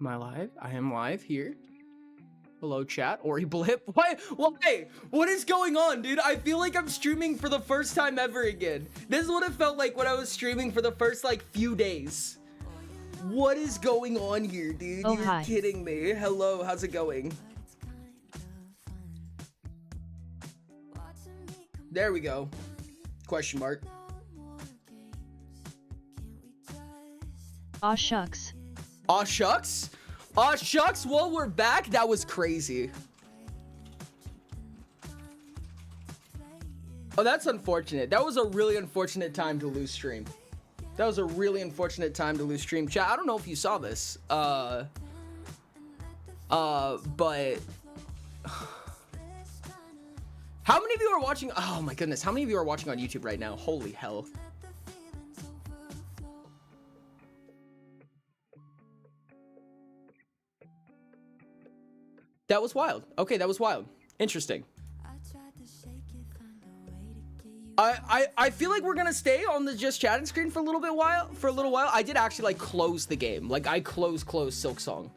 Am I live? I am live here. Hello, chat. Ori Blip. Why? Why? What is going on, dude? I feel like I'm streaming for the first time ever again. This is what it felt like when I was streaming for the first, like, few days. What is going on here, dude? Oh, You're hi. kidding me. Hello, how's it going? There we go. Question mark. Aw shucks. Aw shucks? Aw shucks, well, we're back. That was crazy. Oh, that's unfortunate. That was a really unfortunate time to lose stream. That was a really unfortunate time to lose stream. Chat, I don't know if you saw this. But how many of you are watching? Oh my goodness, how many of you are watching on YouTube right now? Holy hell. That was wild. Okay, that was wild. Interesting. I feel like we're gonna stay on the just chatting screen for a little while. I did actually like close the game. Like I closed Silksong.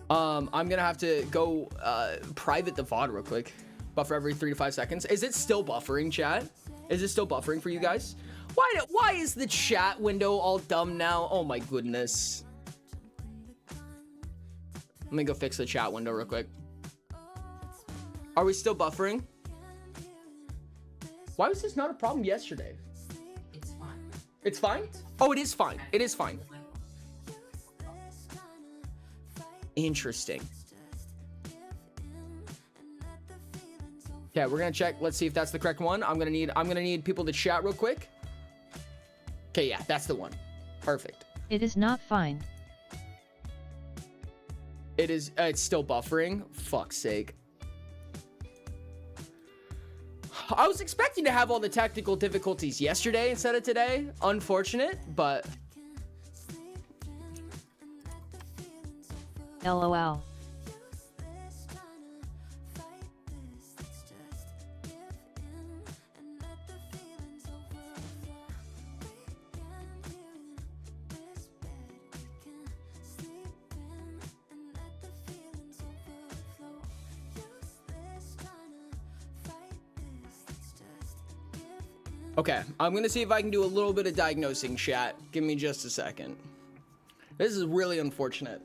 I'm gonna have to go private the VOD real quick. Buffer every 3 to 5 seconds. Is it still buffering, chat? Is it still buffering for you guys? Why is the chat window all dumb now? Oh my goodness. Let me go fix the chat window real quick. Are we still buffering? Why was this not a problem yesterday? It's fine. It's fine? Oh, it is fine. It is fine. Interesting. Okay, we're gonna check. Let's see if that's the correct one. I'm gonna need people to chat real quick. Okay, yeah, that's the one. Perfect. It is not fine. It is. It's still buffering. Fuck's sake. I was expecting to have all the technical difficulties yesterday instead of today. Unfortunate, but LOL. okay. I'm gonna see if I can do a little bit of diagnosing, chat. Give me just a second. This is really unfortunate.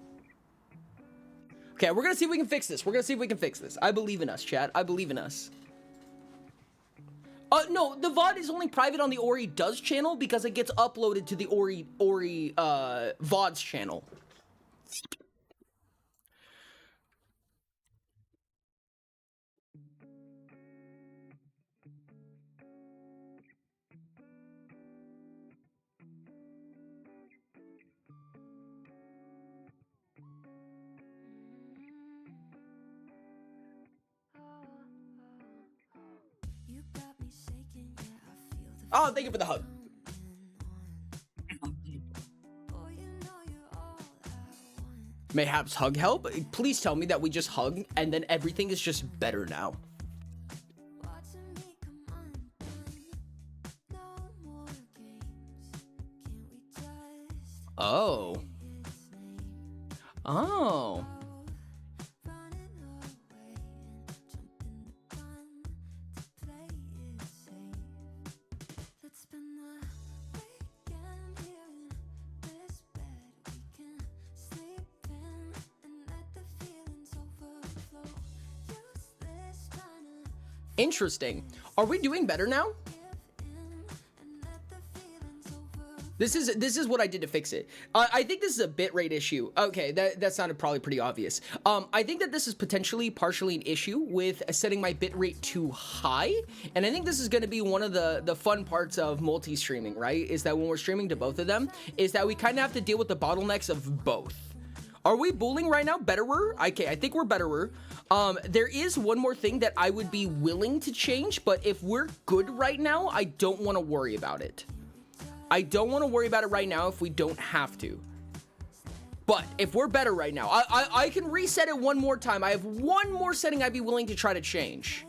Okay, we're gonna see if we can fix this. I believe in us, chat. I believe in us. No, the VOD is only private on the Ori Does channel because it gets uploaded to the Ori VOD's channel. Oh, thank you for the hug. Mayhaps hug help? Please tell me that we just hug and then everything is just better now. Oh. Oh. Interesting. Are we doing better now? This is what I did to fix it. I think this is a bitrate issue. Okay, that sounded probably pretty obvious. I think that this is potentially partially an issue with setting my bitrate too high. And I think this is going to be one of the fun parts of multi-streaming, right? Is that when we're streaming to both of them, is that we kind of have to deal with the bottlenecks of both. Are we booling right now? Betterer? Okay, I think we're betterer. There is one more thing that I would be willing to change, but if we're good right now, I don't want to worry about it. I don't want to worry about it right now if we don't have to. But if we're better right now, I can reset it one more time. I have one more setting I'd be willing to try to change.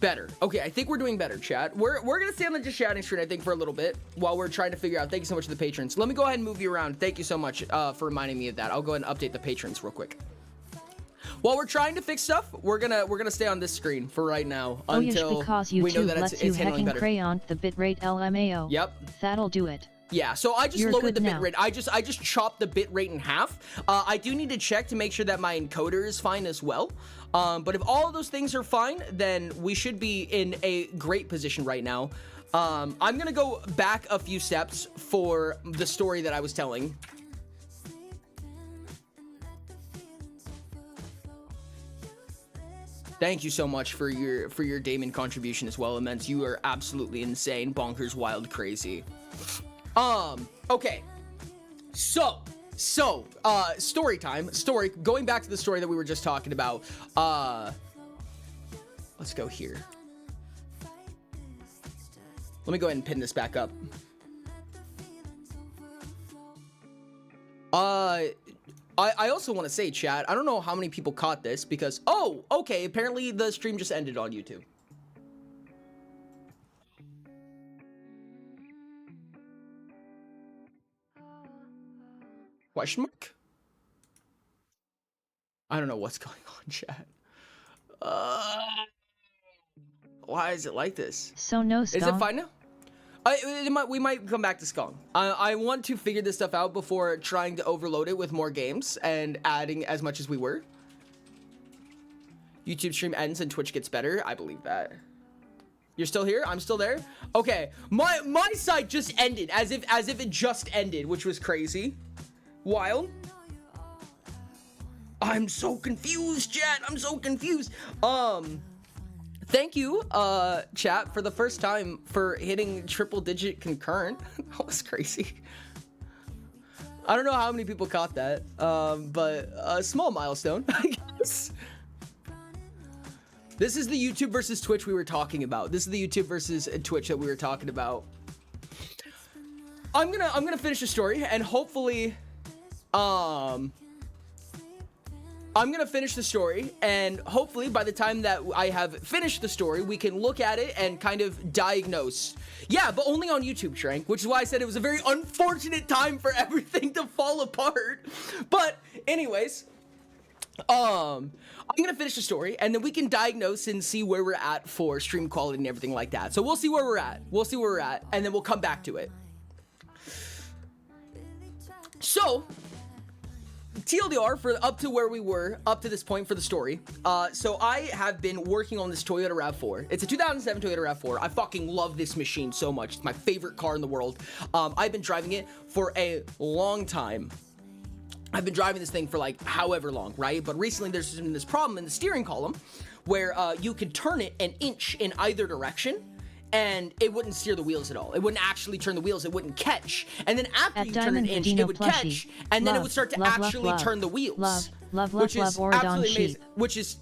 Better. Okay, I think we're doing better, chat. We're gonna stay on the just chatting screen, I think, for a little bit while we're trying to figure out. Thank you so much to the patrons. Let me go ahead and move you around. Thank you so much for reminding me of that. I'll go ahead and update the patrons real quick. While we're trying to fix stuff, we're gonna stay on this screen for right now until because we know that lets it's you handling better. crayon the bitrate LMAO. Yep. That'll do it. Yeah, so I just You're lowered the good now. bitrate. I just chopped the bitrate in half. I do need to check to make sure that my encoder is fine as well. But if all of those things are fine, then we should be in a great position right now. I'm gonna go back a few steps for the story that I was telling. Thank you so much for your Damon contribution as well, Immense. You are absolutely insane, bonkers, wild, crazy. Okay. So, story time. Going back to the story that we were just talking about. Let's go here. Let me go ahead and pin this back up. I also want to say, chat, I don't know how many people caught this because, oh, okay, apparently the stream just ended on YouTube. Question mark? I don't know what's going on, chat. Why is it like this? So no, Skong. Is it fine now? We might come back to Skong. I want to figure this stuff out before trying to overload it with more games and adding as much as we were. YouTube stream ends and Twitch gets better. I believe that. You're still here? I'm still there? Okay. My side just ended as if it just ended, which was crazy. Wild. I'm so confused, chat. I'm so confused. Thank you, chat, for the first time for hitting triple-digit concurrent. That was crazy. I don't know how many people caught that, but a small milestone, I guess. This is the YouTube versus Twitch we were talking about. This is the YouTube versus Twitch that we were talking about. I'm gonna finish the story, and hopefully, I'm gonna finish the story, and hopefully by the time that I have finished the story, we can look at it and kind of diagnose. Yeah, but only on YouTube, Shrank, which is why I said it was a very unfortunate time for everything to fall apart. But anyways, I'm gonna finish the story, and then we can diagnose and see where we're at for stream quality and everything like that. So we'll see where we're at. We'll see where we're at, and then we'll come back to it. So, TLDR for up to where we were up to this point for the story. So I have been working on this Toyota RAV4. It's a 2007 Toyota RAV4. I fucking love this machine so much. It's my favorite car in the world. I've been driving it for a long time. I've been driving this thing for like however long, right? But recently there's been this problem in the steering column where you could turn it an inch in either direction and it wouldn't steer the wheels at all. It wouldn't actually turn the wheels. It wouldn't catch. And then after you turn it an inch, it would catch, and then it would start to actually turn the wheels. Which is absolutely amazing. Which is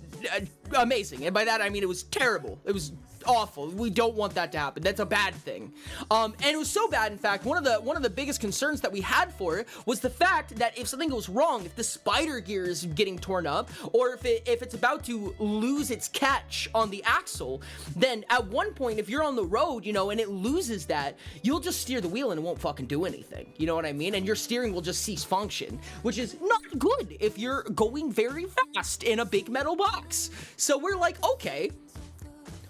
amazing. And by that, I mean it was terrible. It was awful. We don't want that to happen. That's a bad thing. And it was so bad, in fact, one of the biggest concerns that we had for it was the fact that if something goes wrong, if the spider gear is getting torn up, or if it's about to lose its catch on the axle, then at one point, if you're on the road, you know, and it loses that, you'll just steer the wheel and it won't fucking do anything. You know what I mean? And your steering will just cease function, which is not good if you're going very fast in a big metal box. So we're like, okay,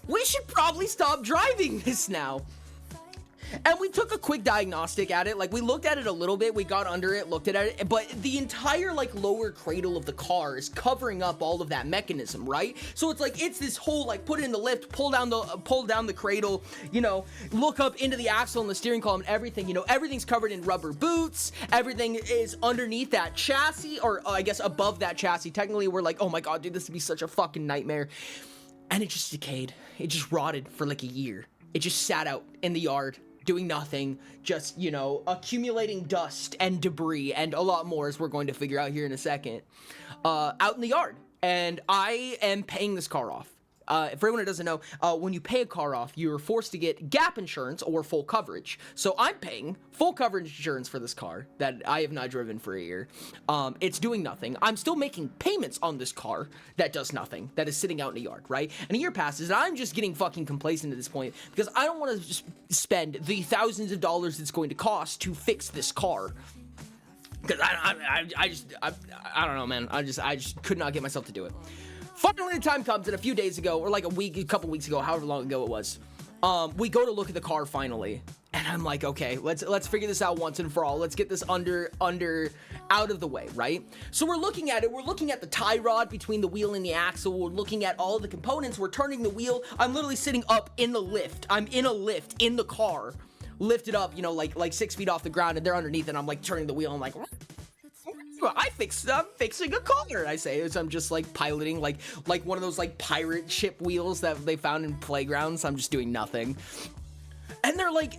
we should probably stop driving this now. And we took a quick diagnostic at it. Like, we looked at it a little bit, we got under it, looked at it, but the entire, like, lower cradle of the car is covering up all of that mechanism, right? So it's like, it's this whole, like, put it in the lift, pull down the cradle, you know, look up into the axle and the steering column and everything, you know, everything's covered in rubber boots, everything is underneath that chassis, or I guess above that chassis. Technically, we're like, oh my god, dude, this would be such a fucking nightmare. And it just decayed. It just rotted for like a year. It just sat out in the yard, doing nothing, just, you know, accumulating dust and debris and a lot more, as we're going to figure out here in a second, out in the yard. And I am paying this car off. for anyone who doesn't know, when you pay a car off, you're forced to get gap insurance or full coverage. So I'm paying full coverage insurance for this car that I have not driven for a year. It's doing nothing. I'm still making payments on this car that does nothing, that is sitting out in the yard, right? And a year passes, and I'm just getting fucking complacent at this point because I don't want to just spend the thousands of dollars it's going to cost to fix this car. Because I don't know, man. I just could not get myself to do it. Finally, the time comes, and a few days ago, or like a couple weeks ago, however long ago it was, we go to look at the car finally, and I'm like, okay, let's figure this out once and for all. Let's get this out of the way, right? So we're looking at it. We're looking at the tie rod between the wheel and the axle. We're looking at all the components. We're turning the wheel. I'm literally sitting up in the lift. I'm in a lift in the car, lifted up, you know, like 6 feet off the ground, and they're underneath, and I'm like turning the wheel. I'm like, I'm fixing a car, I say, as I'm just like piloting like one of those like pirate ship wheels that they found in playgrounds. I'm just doing nothing. And they're like,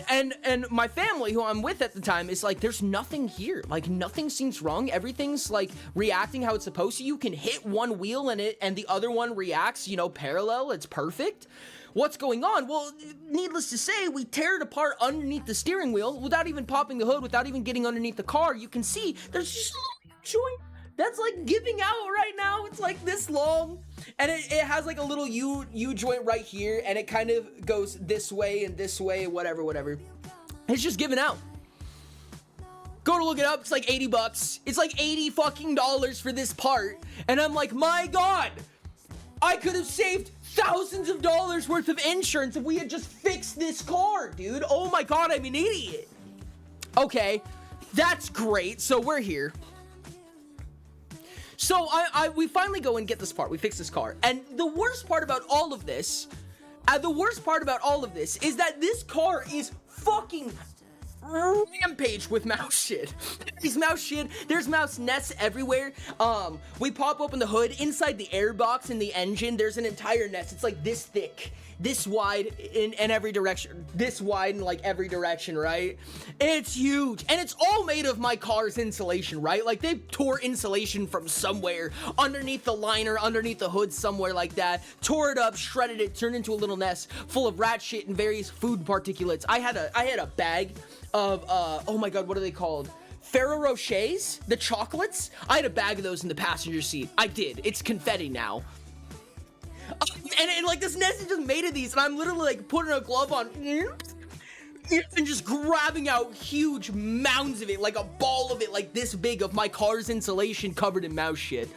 and my family, who I'm with at the time, is like, there's nothing here. Like, nothing seems wrong. Everything's like reacting how it's supposed to. You can hit one wheel in it and the other one reacts, you know, parallel. It's perfect. What's going on? Well, needless to say, we tear it apart underneath the steering wheel without even popping the hood, without even getting underneath the car. You can see there's just a little joint that's like giving out right now. It's like this long, and it has like a little U joint right here, and it kind of goes this way and this way, whatever. It's just giving out. Go to look it up. It's like $80. It's like $80 fucking dollars for this part, and I'm like, my God, I could have saved thousands of dollars worth of insurance if we had just fixed this car, dude. Oh my God, I'm an idiot. Okay, that's great. So we're here. So we finally go and get this part. We fix this car. And the worst part about all of this, is that this car is fucking rampage with mouse shit. There's mouse shit. There's mouse nests everywhere. We pop open the hood. Inside the airbox in the engine, there's an entire nest. It's like this thick, this wide in every direction. This wide in like every direction, right? It's huge. And it's all made of my car's insulation, right? Like they tore insulation from somewhere underneath the liner, underneath the hood, somewhere like that. Tore it up, shredded it, turned into a little nest full of rat shit and various food particulates. I had a bag of oh my God, what are they called? Ferrero Rochers, the chocolates. I had a bag of those in the passenger seat. I did. It's confetti now. And like this nest is just made of these, and I'm literally like putting a glove on and just grabbing out huge mounds of it, like a ball of it, like this big of my car's insulation covered in mouse shit.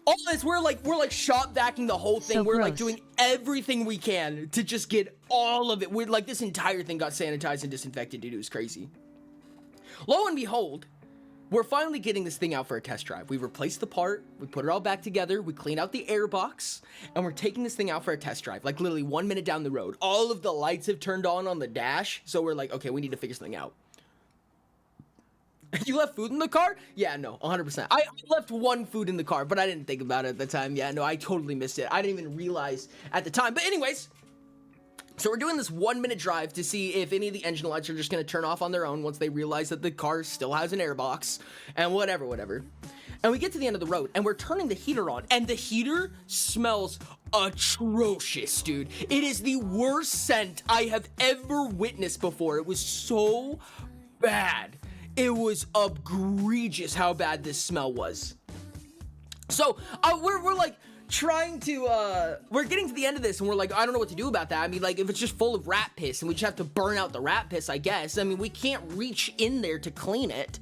All this, we're like shop vacuuming the whole thing. So we're like gross. doing everything we can to just get all of it. We're like, this entire thing got sanitized and disinfected, dude. It was crazy. Lo and behold, we're finally getting this thing out for a test drive. We replaced the part, we put it all back together, we cleaned out the airbox, and we're taking this thing out for a test drive, like literally 1 minute down the road. All of the lights have turned on the dash, so we're like, okay, we need to figure something out. You left food in the car? Yeah, no, 100%. I left one food in the car, but I didn't think about it at the time. Yeah, no, I totally missed it. I didn't even realize at the time. But anyways, so we're doing this 1 minute drive to see if any of the engine lights are just going to turn off on their own once they realize that the car still has an airbox and whatever. And we get to the end of the road and we're turning the heater on, and the heater smells atrocious, dude. It is the worst scent I have ever witnessed before. It was so bad. It was egregious how bad this smell was. So we're like trying to we're getting to the end of this, and we're like, I don't know what to do about that. I mean, like, if it's just full of rat piss and we just have to burn out the rat piss, I guess. I mean, we can't reach in there to clean it.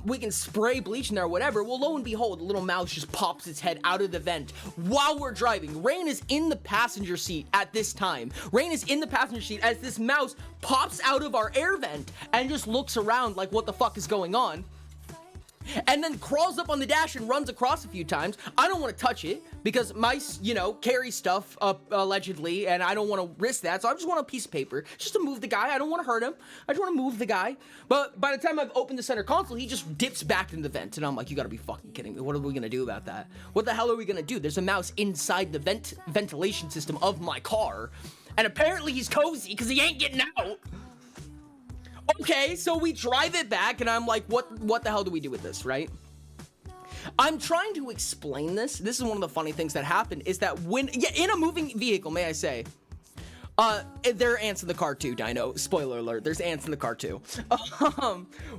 We can spray bleach in there or whatever. Well, lo and behold, a little mouse just pops its head out of the vent while we're driving. Rain is in the passenger seat at this time. Rain is in the passenger seat as this mouse pops out of our air vent and just looks around like, what the fuck is going on? And then crawls up on the dash and runs across a few times. I don't want to touch it because mice, you know, carry stuff allegedly, and I don't want to risk that. So I just want a piece of paper just to move the guy. I don't want to hurt him. I just want to move the guy. But by the time I've opened the center console, he just dips back in the vent, and I'm like, you gotta be fucking kidding me. What are we gonna do about that? What the hell are we gonna do? There's a mouse inside the ventilation system of my car, and apparently he's cozy because he ain't getting out. Okay, so we drive it back, and I'm like, what the hell do we do with this, right? I'm trying to explain this. This is one of the funny things that happened, is that in a moving vehicle, may I say, there are ants in the car too, Dino. Spoiler alert, there's ants in the car too.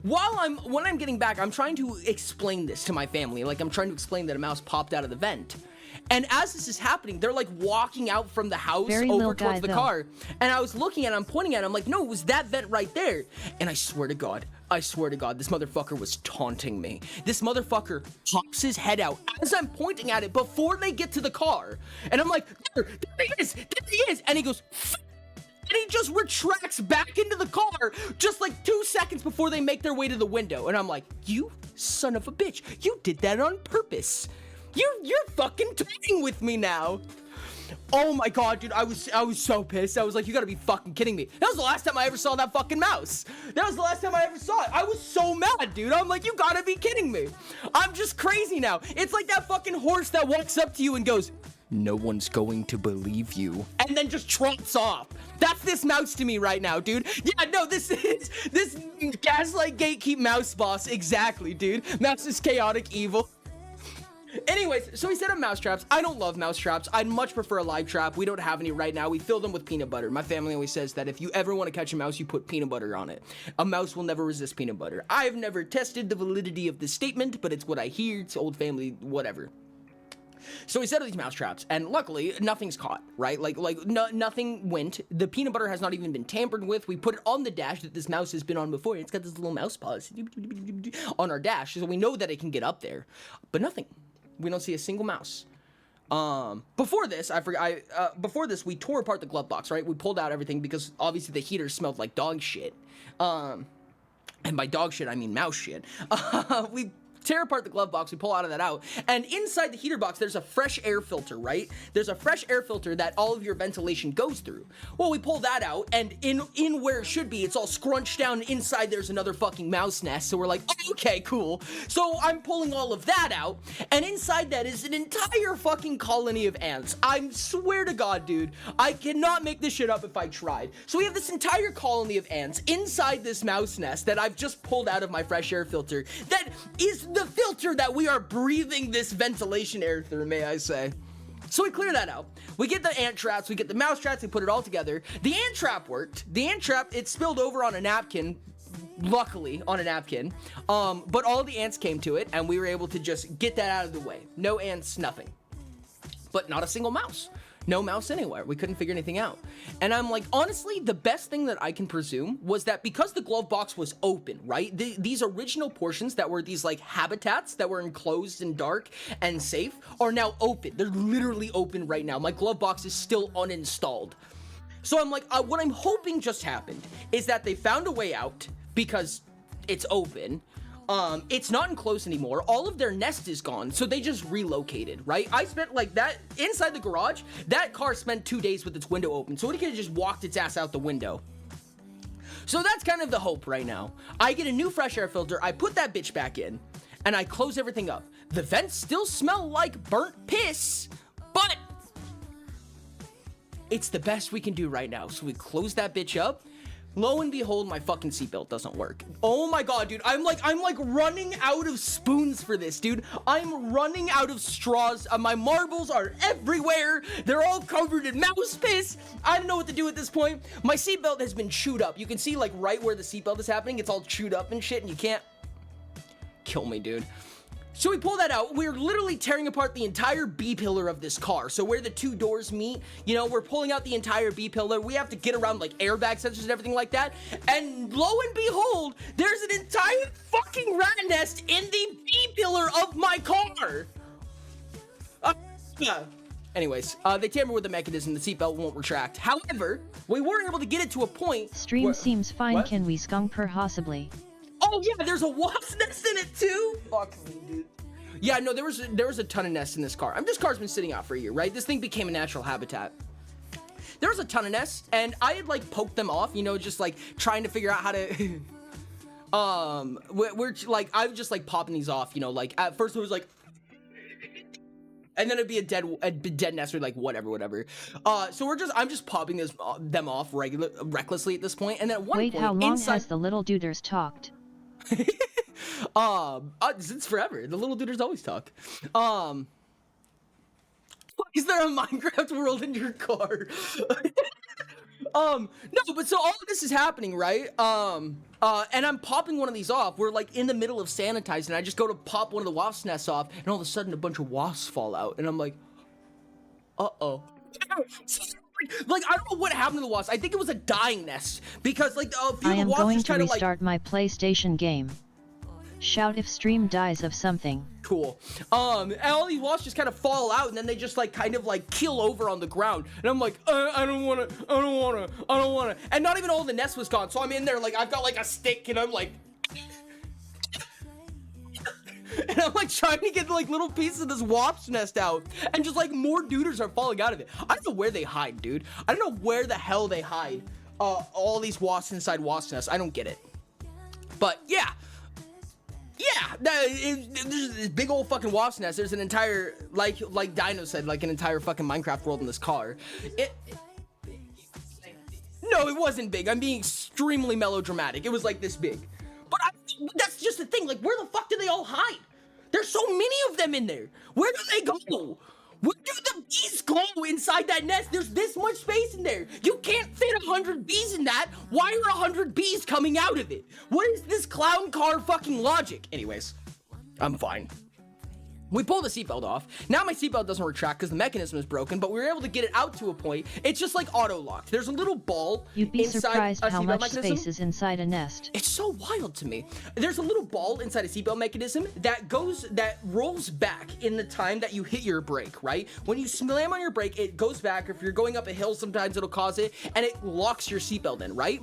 When I'm getting back, I'm trying to explain this to my family. Like, I'm trying to explain that a mouse popped out of the vent. And as this is happening, they're like walking out from the house over towards the car. And I was looking at it, I'm pointing at it, I'm like, no, it was that vent right there. And I swear to God, this motherfucker was taunting me. This motherfucker pops his head out as I'm pointing at it before they get to the car. And I'm like, there he is. And he goes, and he just retracts back into the car just like 2 seconds before they make their way to the window. And I'm like, you son of a bitch, you did that on purpose. You're fucking toying with me now. Oh my God, dude, I was so pissed. I was like, you gotta be fucking kidding me. That was the last time I ever saw that fucking mouse. That was the last time I ever saw it. I was so mad, dude. I'm like, you gotta be kidding me. I'm just crazy now. It's like that fucking horse that walks up to you and goes, no one's going to believe you, and then just trots off. That's this mouse to me right now, dude. Yeah, no, this is this gaslight gatekeep mouse boss. Exactly, dude. Mouse is chaotic evil. Anyways, so he set up mouse traps. I don't love mouse traps. I'd much prefer a live trap. We don't have any right now. We fill them with peanut butter. My family always says that if you ever want to catch a mouse, you put peanut butter on it. A mouse will never resist peanut butter. I've never tested the validity of this statement, but it's what I hear. It's old family, whatever. So we set up these mouse traps, and luckily, nothing's caught, right? Nothing went. The peanut butter has not even been tampered with. We put it on the dash that this mouse has been on before. It's got this little mouse paws on our dash, so we know that it can get up there. But nothing. We don't see a single mouse. Before this, we tore apart the glove box, right? We pulled out everything because obviously the heater smelled like dog shit. And by dog shit, I mean mouse shit. We tear apart the glove box, we pull out, and inside the heater box, there's a fresh air filter, right? There's a fresh air filter that all of your ventilation goes through. Well, we pull that out, and in where it should be, it's all scrunched down. Inside, there's another fucking mouse nest, so we're like, okay, cool. So I'm pulling all of that out, and inside that is an entire fucking colony of ants. I swear to God, dude, I cannot make this shit up if I tried. So we have this entire colony of ants inside this mouse nest that I've just pulled out of my fresh air filter that is the filter that we are breathing this ventilation air through, may I say. So we clear that out. We get the ant traps, we get the mouse traps, we put it all together. The ant trap worked. The ant trap, it spilled over on a napkin, luckily, on a napkin. But all the ants came to it, and we were able to just get that out of the way. No ants, nothing. But not a single mouse. No mouse anywhere. We couldn't figure anything out. And I'm like, honestly, the best thing that I can presume was that because the glove box was open, right? These original portions that were these like habitats that were enclosed and dark and safe are now open. They're literally open right now. My glove box is still uninstalled. So I'm like, what I'm hoping just happened is that they found a way out because it's open. It's not enclosed anymore. All of their nest is gone, so they just relocated, right? I spent like that inside the garage. That car spent 2 days with its window open, so it could have just walked its ass out the window. So that's kind of the hope right now. I get a new fresh air filter, I put that bitch back in, and I close everything up. The vents still smell like burnt piss, but it's the best we can do right now. So we close that bitch up. Lo and behold, my fucking seatbelt doesn't work. Oh my God, dude. I'm like running out of spoons for this, dude. I'm running out of straws. My marbles are everywhere. They're all covered in mouse piss. I don't know what to do at this point. My seatbelt has been chewed up. You can see like right where the seatbelt is happening. It's all chewed up and shit, and you can't kill me, dude. So we pull that out. We're literally tearing apart the entire B-pillar of this car. So where the two doors meet, you know, we're pulling out the entire B-pillar. We have to get around like airbag sensors and everything like that. And lo and behold, there's an entire fucking rat nest in the B-pillar of my car. Anyways, they tampered with the mechanism. The seatbelt won't retract. However, we were able to get it to a point. Stream seems fine. What? Can we skunk per possibly? Oh yeah, there's a wasp nest in it too. Fuck me, dude. Yeah, no, there was a ton of nests in this car. This car's been sitting out for a year, right? This thing became a natural habitat. There was a ton of nests, and I had like poked them off, you know, just like trying to figure out how to. We're like I was just like popping these off, you know, like at first it was like. And then it'd be a dead nest, or like whatever. So I'm just popping them off recklessly at this point. And then at one point, wait, how long has the little duders talked? Since forever. The little duders always talk. Is there a Minecraft world in your car? No, but so all of this is happening, right? And I'm popping one of these off. We're like in the middle of sanitizing. I just go to pop one of the wasp nests off, and all of a sudden a bunch of wasps fall out, and I'm like, uh-oh. Like, I don't know what happened to the wasp. I think it was a dying nest, because like a few I am wasps going just to kind of restart my PlayStation game. Shout if stream dies of something. Cool. And all these wasps just kind of fall out, and then they just like kind of like kill over on the ground. And I'm like, I don't wanna. And not even all the nest was gone. So I'm in there like I've got like a stick, and I'm like, and I'm like trying to get like little pieces of this wasp nest out, and just like more duders are falling out of it. I don't know where they hide, dude. I don't know where the hell they hide. All these wasps inside wasp nests. I don't get it. But yeah. Yeah, there's this big old fucking wasp nest. There's an entire, like Dino said, like an entire fucking Minecraft world in this car. No, it wasn't big. I'm being extremely melodramatic. It was like this big. But that's just the thing. Like, where the fuck do they all hide? There's so many of them in there. Where do they go? Where do the bees go inside that nest? There's this much space in there. You can't fit 100 bees in that. Why are 100 bees coming out of it? What is this clown car fucking logic? Anyways, I'm fine. We pull the seatbelt off. Now my seatbelt doesn't retract because the mechanism is broken, but we were able to get it out to a point. It's just like auto-locked. There's a little ball You'd be inside surprised a how seatbelt much mechanism. space is inside a nest. It's so wild to me. There's a little ball inside a seatbelt mechanism that rolls back in the time that you hit your brake, right? When you slam on your brake, it goes back. If you're going up a hill, sometimes it'll cause it, and it locks your seatbelt in, right?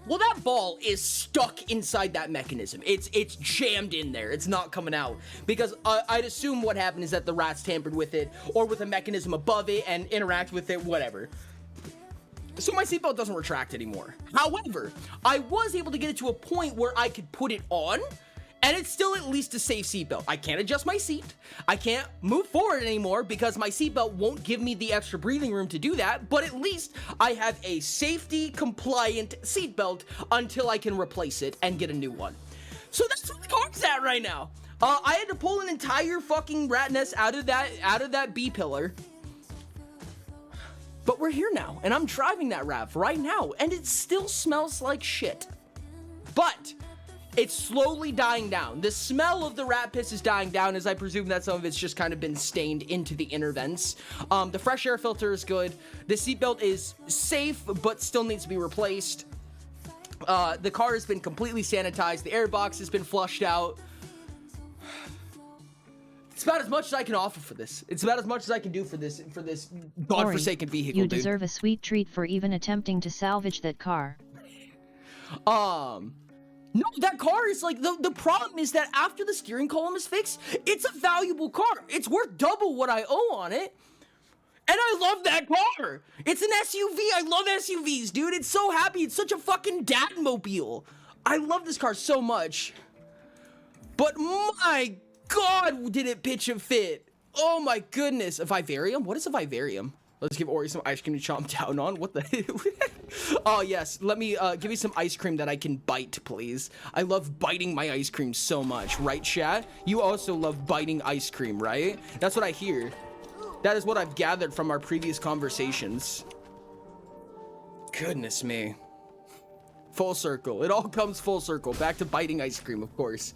Well, that ball is stuck inside that mechanism. It's jammed in there. It's not coming out. Because I'd assume what happened is that the rats tampered with it, or with a mechanism above it and interact with it, whatever. So my seatbelt doesn't retract anymore. However, I was able to get it to a point where I could put it on, and it's still at least a safe seatbelt. I can't adjust my seat. I can't move forward anymore because my seatbelt won't give me the extra breathing room to do that, but at least I have a safety compliant seatbelt until I can replace it and get a new one. So that's where the car's at right now. I had to pull an entire fucking rat nest out of that bee pillar. But we're here now, and I'm driving that RAV right now, and it still smells like shit. But it's slowly dying down. The smell of the rat piss is dying down, as I presume that some of it's just kind of been stained into the inner vents. The fresh air filter is good. The seatbelt is safe, but still needs to be replaced. The car has been completely sanitized. The air box has been flushed out. It's about as much as I can offer for this. It's about as much as I can do for this godforsaken vehicle, you dude. deserve a sweet treat for even attempting to salvage that car. No, that car is like, the problem is that after the steering column is fixed, it's a valuable car. It's worth double what I owe on it. And I love that car. It's an SUV. I love SUVs, dude. It's so happy. It's such a fucking dad-mobile. I love this car so much. But my God, did it pitch and fit. Oh my goodness. A vivarium? What is a vivarium? Let's give Ori some ice cream to chomp down on. What the? Oh, yes. Let me give me some ice cream that I can bite, please. I love biting my ice cream so much. Right, chat? You also love biting ice cream, right? That's what I hear. That is what I've gathered from our previous conversations. Goodness me. Full circle. It all comes full circle. Back to biting ice cream, of course.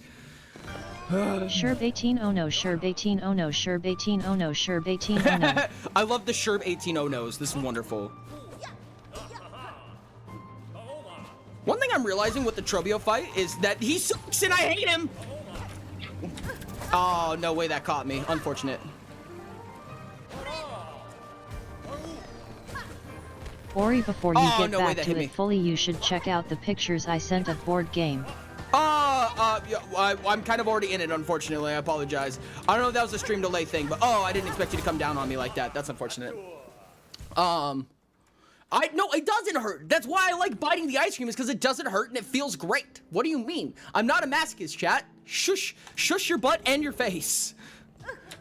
Sherb 18 oh no, Sherb 18 oh no, Sherb 18 oh no, Sherb 18 oh no. I love the Sherb 18 oh no's. This is wonderful. One thing I'm realizing with the Trobio fight is that he sucks and I hate him. Oh, no way that caught me. Unfortunate. Ori, before you get no way back that to hit it me. fully, you should check out the pictures I sent of board game. Yeah, I'm kind of already in it, unfortunately. I apologize. I don't know if that was a stream delay thing, but I didn't expect you to come down on me like that. That's unfortunate. No, it doesn't hurt. That's why I like biting the ice cream, is because it doesn't hurt and it feels great. What do you mean? I'm not a masochist, chat. Shush your butt and your face.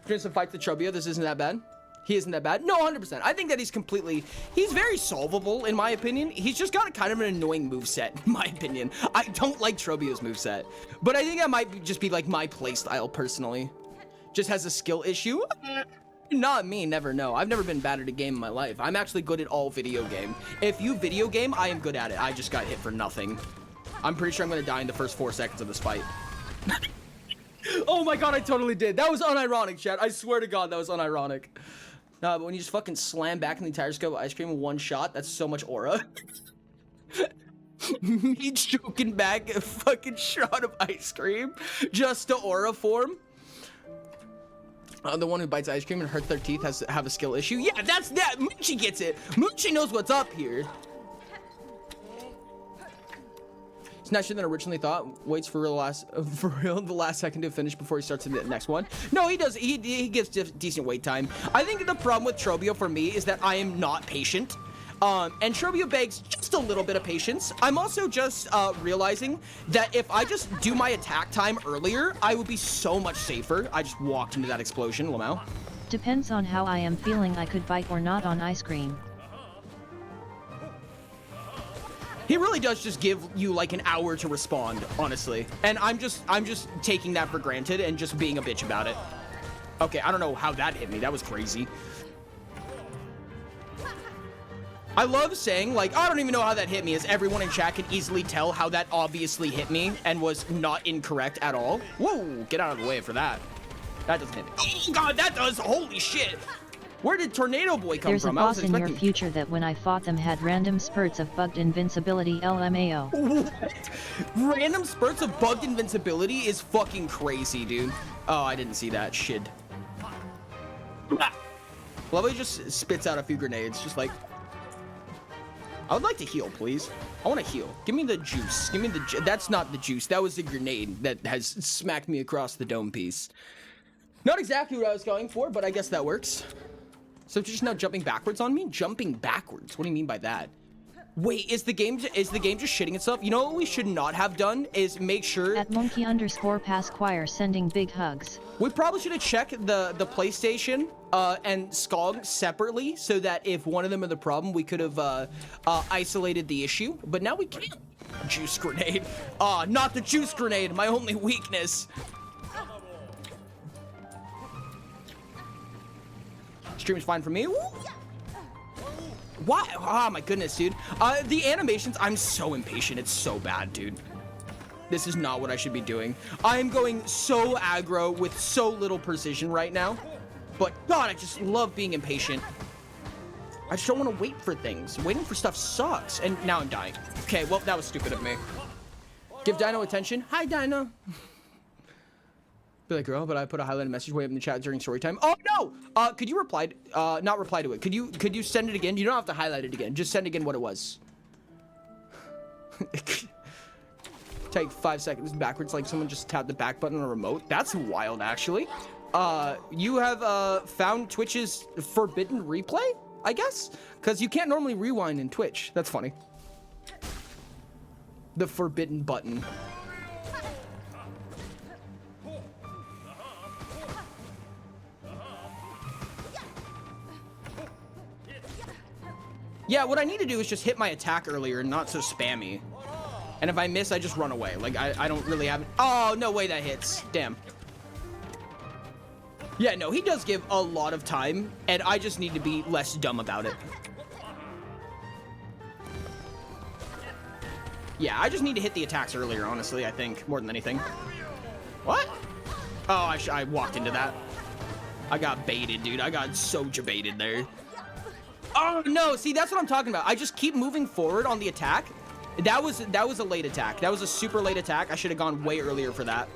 Doing some fights with Trobio. This isn't that bad. He isn't that bad. No, 100%. I think that he's very solvable, in my opinion. He's just got a kind of an annoying moveset, in my opinion. I don't like Trobio's moveset, but I think that might just be like my playstyle personally. Just has a skill issue. Not me, never know. I've never been bad at a game in my life. I'm actually good at all video game. If you video game, I am good at it. I just got hit for nothing. I'm pretty sure I'm gonna die in the first 4 seconds of this fight. Oh my god, I totally did. That was unironic, chat. I swear to god, that was unironic. No, but when you just fucking slam back in the entire scope of ice cream in one shot, that's so much aura. Me choking back a fucking shot of ice cream just to aura form. The one who bites ice cream and hurts their teeth has to have a skill issue. Yeah, that's that. Moochie gets it. Moochie knows what's up here. It's not sure than originally thought. Waits for the last second to finish before he starts the next one. No, he does. He gives decent wait time. I think the problem with Trobio for me is that I am not patient. And Trobio begs just a little bit of patience. I'm also just realizing that if I just do my attack time earlier, I would be so much safer. I just walked into that explosion, Lamau. Depends on how I am feeling. I could bite or not on ice cream. He really does just give you like an hour to respond, honestly. And I'm just taking that for granted and just being a bitch about it. Okay, I don't know how that hit me. That was crazy. I love saying, like, I don't even know how that hit me, as everyone in chat can easily tell how that obviously hit me and was not incorrect at all. Whoa, get out of the way for that. That doesn't hit me. Oh god, that does! Holy shit! Where did Tornado Boy come from? There's a boss in your future that when I fought them had random spurts of bugged invincibility LMAO. What? Random spurts of bugged invincibility is fucking crazy, dude. Oh, I didn't see that. Shit. Love how he just spits out a few grenades, just like... I would like to heal, please. I want to heal. Give me the juice. Give me the that's not the juice. That was the grenade that has smacked me across the dome piece. Not exactly what I was going for, but I guess that works. So just now jumping backwards on me? Jumping backwards? What do you mean by that? Wait, is the game just shitting itself? You know what we should not have done is make sure... At monkey_pasquire sending big hugs. We probably should have checked the PlayStation and Skong separately so that if one of them are the problem, we could have isolated the issue. But now we can't. Juice grenade. Not the juice grenade, my only weakness. Stream's fine for me. Woo! What? Oh my goodness, dude. The animations, I'm so impatient. It's so bad, dude. This is not what I should be doing. I'm going so aggro with so little precision right now. But God, I just love being impatient. I just don't want to wait for things. Waiting for stuff sucks. And now I'm dying. Okay, well, that was stupid of me. Give Dino attention. Hi, Dino. Be like, girl, but I put a highlighted message way up in the chat during story time. Oh no! Could you reply? Not reply to it. Could you send it again? You don't have to highlight it again. Just send again what it was. Take 5 seconds backwards, like someone just tapped the back button on a remote. That's wild, actually. You have found Twitch's forbidden replay, I guess, because you can't normally rewind in Twitch. That's funny. The forbidden button. Yeah, what I need to do is just hit my attack earlier and not so spammy. And if I miss, I just run away. Like, I don't really have... Oh, no way that hits. Damn. Yeah, no, he does give a lot of time, and I just need to be less dumb about it. Yeah, I just need to hit the attacks earlier, honestly, I think, more than anything. What? Oh, I walked into that. I got baited, dude. I got so baited there. Oh, no. See, that's what I'm talking about. I just keep moving forward on the attack. That was a late attack. That was a super late attack. I should have gone way earlier for that.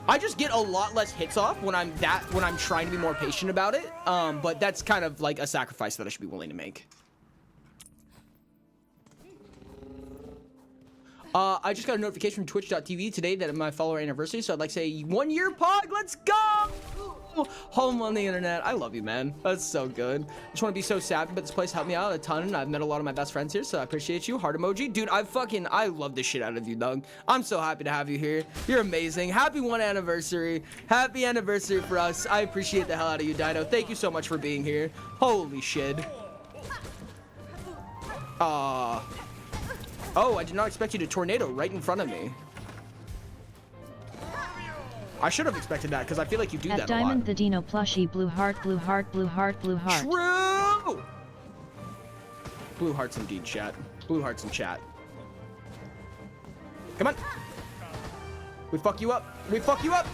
I just get a lot less hits off when I'm trying to be more patient about it. But that's kind of like a sacrifice that I should be willing to make. I just got a notification from twitch.tv today that my follower anniversary, so I'd like to say 1 year pog, let's go! Home on the internet. I love you, man. That's so good. Just want to be so sappy, but this place helped me out a ton, and I've met a lot of my best friends here, so I appreciate you. Heart emoji. Dude, I love the shit out of you, dog. I'm so happy to have you here. You're amazing. Happy 1 anniversary. Happy anniversary for us. I appreciate the hell out of you, Dino. Thank you so much for being here. Holy shit. Oh, I did not expect you to tornado right in front of me. I should have expected that because I feel like you do that a lot. At Diamond the Dino plushie, blue heart, blue heart, blue heart, blue heart. True! Blue hearts indeed, chat. Blue hearts in chat. Come on. We fuck you up. We fuck you up.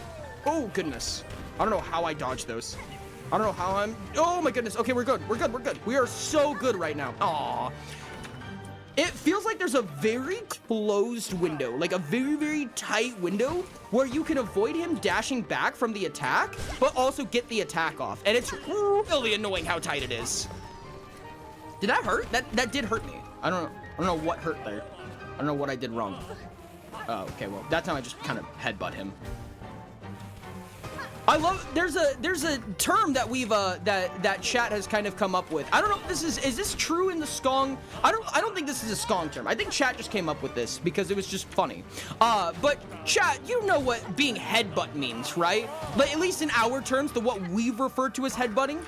Oh, goodness. I don't know how I dodged those. I don't know how I'm... Oh, my goodness. Okay, we're good. We're good. We're good. We are so good right now. Aw. It feels like there's a very closed window, like a very, very tight window where you can avoid him dashing back from the attack, but also get the attack off. And it's really annoying how tight it is. Did that hurt? That did hurt me. I don't know what hurt there. I don't know what I did wrong. Oh, okay, well, that time I just kind of headbutt him. I love, there's a term that we've that chat has kind of come up with. I don't know if this is this true in the Skong? I don't think this is a Skong term. I think chat just came up with this because it was just funny. But chat, you know what being headbutt means, right? Like, at least in our terms, what we've referred to as headbutting.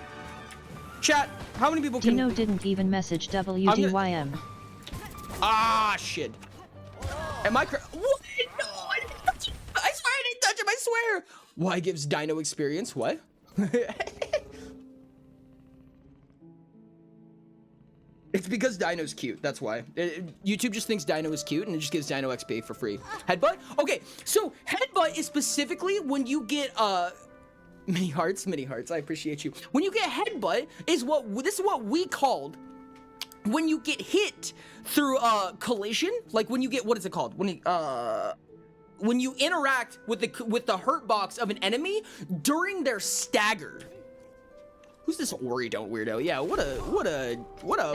Chat, how many people can... Dino didn't even message WDYM. Ah, shit. Am I what? No, I didn't touch him. I swear I didn't touch him, I swear. Why gives Dino experience? What? It's because Dino's cute. That's why. YouTube just thinks Dino is cute and it just gives Dino XP for free. Headbutt? Okay, so headbutt is specifically when you get mini hearts. I appreciate you. When you get headbutt this is what we called when you get hit through collision. Like when you get, what is it called? When you interact with the hurt box of an enemy during their stagger. Who's this Ori don't weirdo? Yeah, what a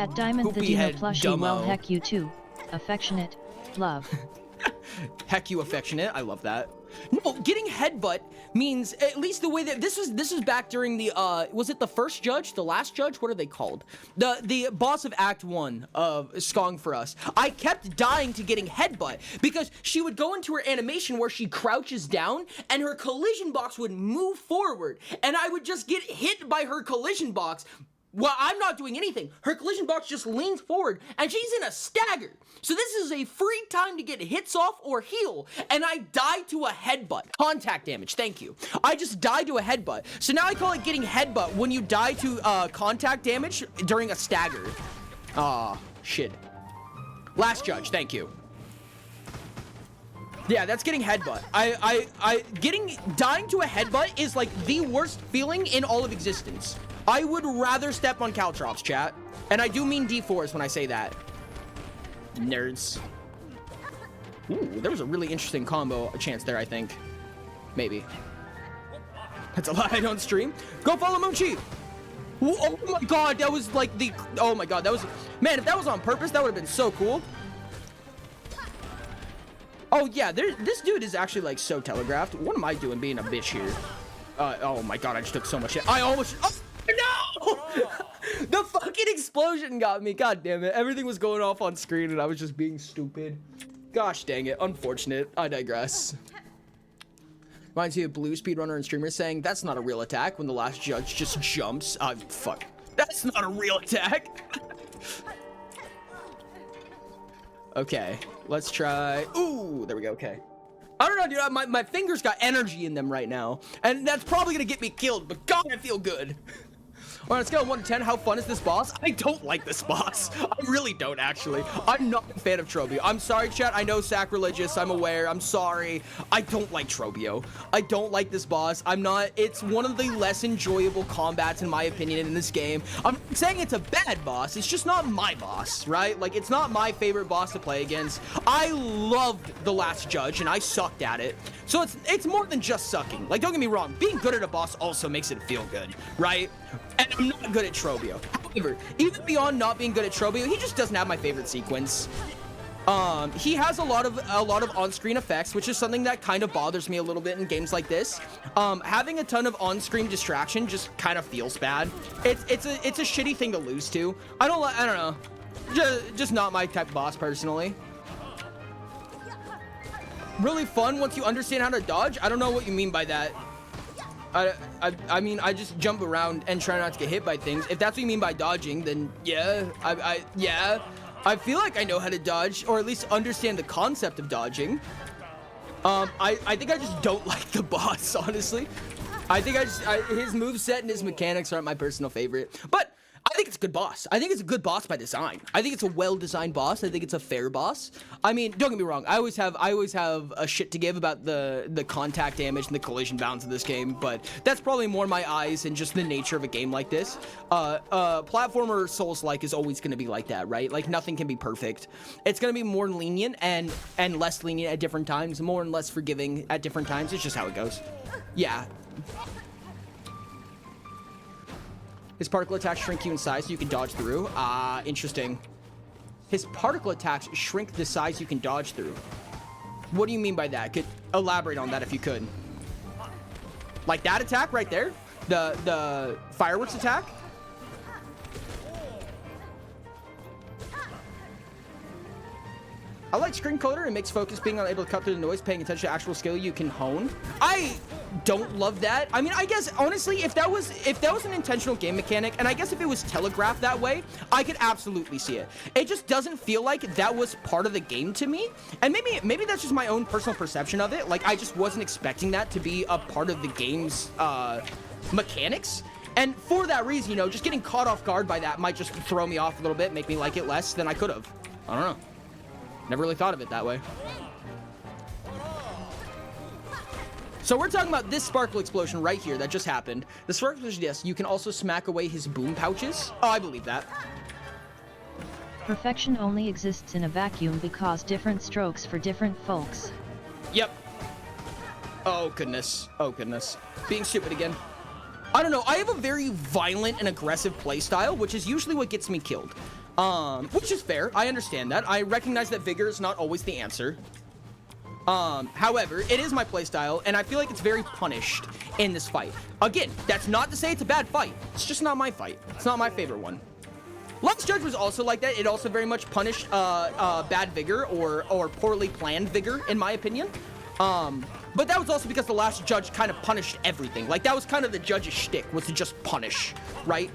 At Diamond the Dino plushie, dumbo. well heck you too. Affectionate. Love. Heck you affectionate. I love that. No, getting headbutt means, at least the way that this was back during the was it the first judge, the last judge? What are they called? The boss of Act 1 of Skong for us. I kept dying to getting headbutt because she would go into her animation where she crouches down and her collision box would move forward and I would just get hit by her collision box. Well, I'm not doing anything. Her collision box just leans forward and she's in a stagger. So this is a free time to get hits off or heal. And I died to a headbutt. Contact damage, thank you. I just died to a headbutt. So now I call it getting headbutt when you die to contact damage during a stagger. Aw, shit. Last judge, thank you. Yeah, that's getting headbutt. Dying to a headbutt is like the worst feeling in all of existence. I would rather step on Caltrops, chat. And I do mean D4s when I say that. Nerds. Ooh, there was a really interesting combo chance there, I think. Maybe. That's a lie, I don't stream. Go follow Mochi! Ooh, oh my god, that was like the... Oh my god, that was... Man, if that was on purpose, that would have been so cool. Oh yeah, this dude is actually like so telegraphed. What am I doing being a bitch here? Oh my god, I just took so much shit. I almost... Oh, no! The fucking explosion got me. God damn it. Everything was going off on screen and I was just being stupid. Gosh dang it. Unfortunate. I digress. Reminds me of Blue speedrunner and streamer saying, that's not a real attack when the last judge just jumps. Fuck. That's not a real attack. Okay. Let's try. Ooh, there we go. Okay. I don't know, dude. My fingers got energy in them right now. And that's probably going to get me killed, but God, I feel good. On a scale of 1 to 10, how fun is this boss? I don't like this boss. I really don't, actually. I'm not a fan of Trobio. I'm sorry, chat. I know sacrilegious. I'm aware. I'm sorry. I don't like Trobio. I don't like this boss. It's one of the less enjoyable combats, in my opinion, in this game. I'm saying it's a bad boss. It's just not my boss, right? Like, it's not my favorite boss to play against. I loved the last judge, and I sucked at it. So it's more than just sucking. Like, don't get me wrong. Being good at a boss also makes it feel good, right? And I'm not good at Trobio. However, even beyond not being good at Trobio, he just doesn't have my favorite sequence. He has a lot of on-screen effects, which is something that kind of bothers me a little bit in games like this. Having a ton of on-screen distraction just kind of feels bad. It's a shitty thing to lose to. I don't know. Just not my type of boss personally. Really fun once you understand how to dodge. I don't know what you mean by that. I mean, I just jump around and try not to get hit by things. If that's what you mean by dodging, then yeah, yeah. I feel like I know how to dodge, or at least understand the concept of dodging. I think I just don't like the boss, honestly. I think his moveset and his mechanics aren't my personal favorite. But I think it's a good boss. I think it's a good boss by design. I think it's a well-designed boss. I think it's a fair boss. I mean, don't get me wrong. I always have a shit to give about the contact damage and the collision bounds of this game, but that's probably more my eyes and just the nature of a game like this. Platformer Souls-like is always going to be like that, right? Like, nothing can be perfect. It's going to be more lenient and less lenient at different times, more and less forgiving at different times. It's just how it goes. Yeah. His particle attacks shrink you in size so you can dodge through. Interesting. His particle attacks shrink the size you can dodge through. What do you mean by that? Could elaborate on that if you could. Like that attack right there? The fireworks attack? I like screen coder. It makes focus, being unable to cut through the noise, paying attention to actual skill you can hone. I don't love that. I mean, I guess honestly, if that was an intentional game mechanic, and I guess if it was telegraphed that way, I could absolutely see it. It just doesn't feel like that was part of the game to me. And maybe that's just my own personal perception of it. Like, I just wasn't expecting that to be a part of the game's mechanics. And for that reason, you know, just getting caught off guard by that might just throw me off a little bit, make me like it less than I could have. I don't know. Never really thought of it that way. So we're talking about this sparkle explosion right here that just happened. The sparkle explosion, yes, you can also smack away his boom pouches. Oh, I believe that. Perfection only exists in a vacuum because different strokes for different folks. Yep. Oh, goodness. Oh, goodness. Being stupid again. I don't know. I have a very violent and aggressive playstyle, which is usually what gets me killed. Which is fair. I understand that. I recognize that vigor is not always the answer. However, it is my playstyle, and I feel like it's very punished in this fight. Again, that's not to say it's a bad fight. It's just not my fight. It's not my favorite one. Lux Judge was also like that. It also very much punished bad vigor or poorly planned vigor, in my opinion. But that was also because the last judge kind of punished everything. Like, that was kind of the judge's shtick, was to just punish, right?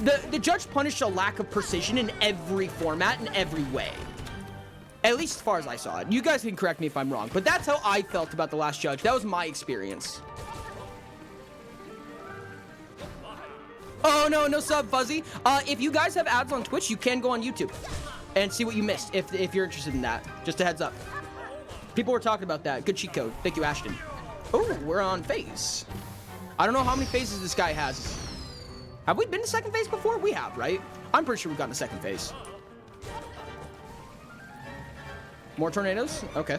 The judge punished a lack of precision in every format, in every way. At least as far as I saw it. You guys can correct me if I'm wrong, but that's how I felt about the last judge. That was my experience. Oh, no sub, Fuzzy. If you guys have ads on Twitch, you can go on YouTube and see what you missed if you're interested in that. Just a heads up. People were talking about that. Good cheat code. Thank you, Ashton. Oh, we're on phase. I don't know how many phases this guy has. Have we been to second phase before? We have, right? I'm pretty sure we've gotten to second phase. More tornadoes? Okay.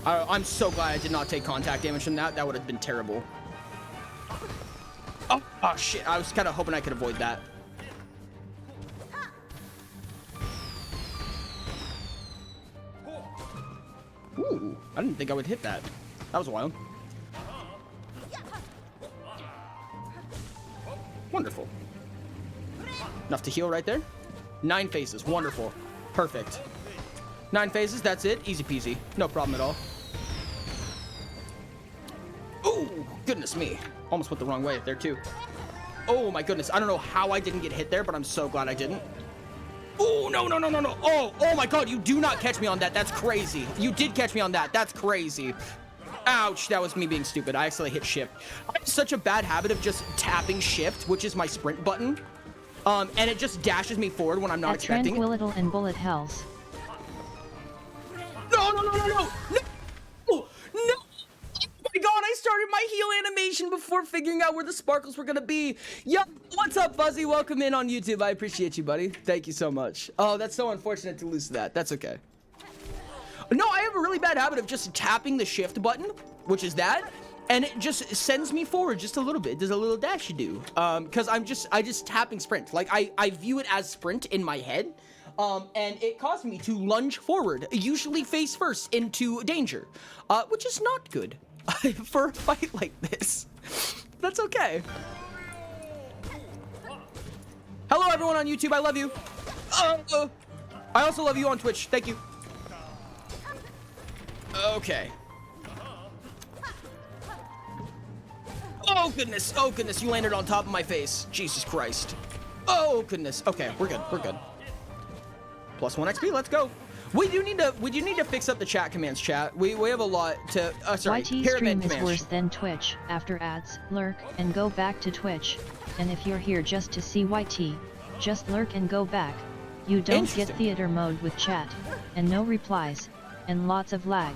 I'm so glad I did not take contact damage from that. That would have been terrible. Oh, shit. I was kind of hoping I could avoid that. Ooh, I didn't think I would hit that. That was wild. Wonderful. Enough to heal right there. 9 phases. Wonderful. Perfect. 9 phases. That's it. Easy peasy. No problem at all. Oh, goodness me. Almost went the wrong way up there, too. Oh, my goodness. I don't know how I didn't get hit there, but I'm so glad I didn't. Oh, no. Oh, my God. You do not catch me on that. That's crazy. You did catch me on that. That's crazy. Ouch, that was me being stupid. I accidentally hit shift. I have such a bad habit of just tapping shift, which is my sprint button. And it just dashes me forward when I'm not expecting it. Tranquilityle and bullet hells. No! No! Oh my God, I started my heal animation before figuring out where the sparkles were gonna be. Yo, what's up, Fuzzy? Welcome in on YouTube. I appreciate you, buddy. Thank you so much. Oh, that's so unfortunate to lose that. That's okay. No, I have a really bad habit of just tapping the shift button, which is that, and it just sends me forward just a little bit. There's a little dash you do, because I just tapping sprint. Like, I view it as sprint in my head, and it caused me to lunge forward, usually face first, into danger, which is not good for a fight like this. That's okay. Hello, everyone on YouTube. I love you. I also love you on Twitch. Thank you. Okay. Oh, goodness. Oh, goodness. You landed on top of my face. Jesus Christ. Oh, goodness. Okay, we're good. We're good. Plus 1 XP. Let's go. We do need to fix up the chat commands, chat. We have a lot to sorry. YT stream is worse than Twitch. After ads, lurk and go back to Twitch. And if you're here just to see YT, just lurk and go back. You don't get theater mode with chat, and no replies, and lots of lag.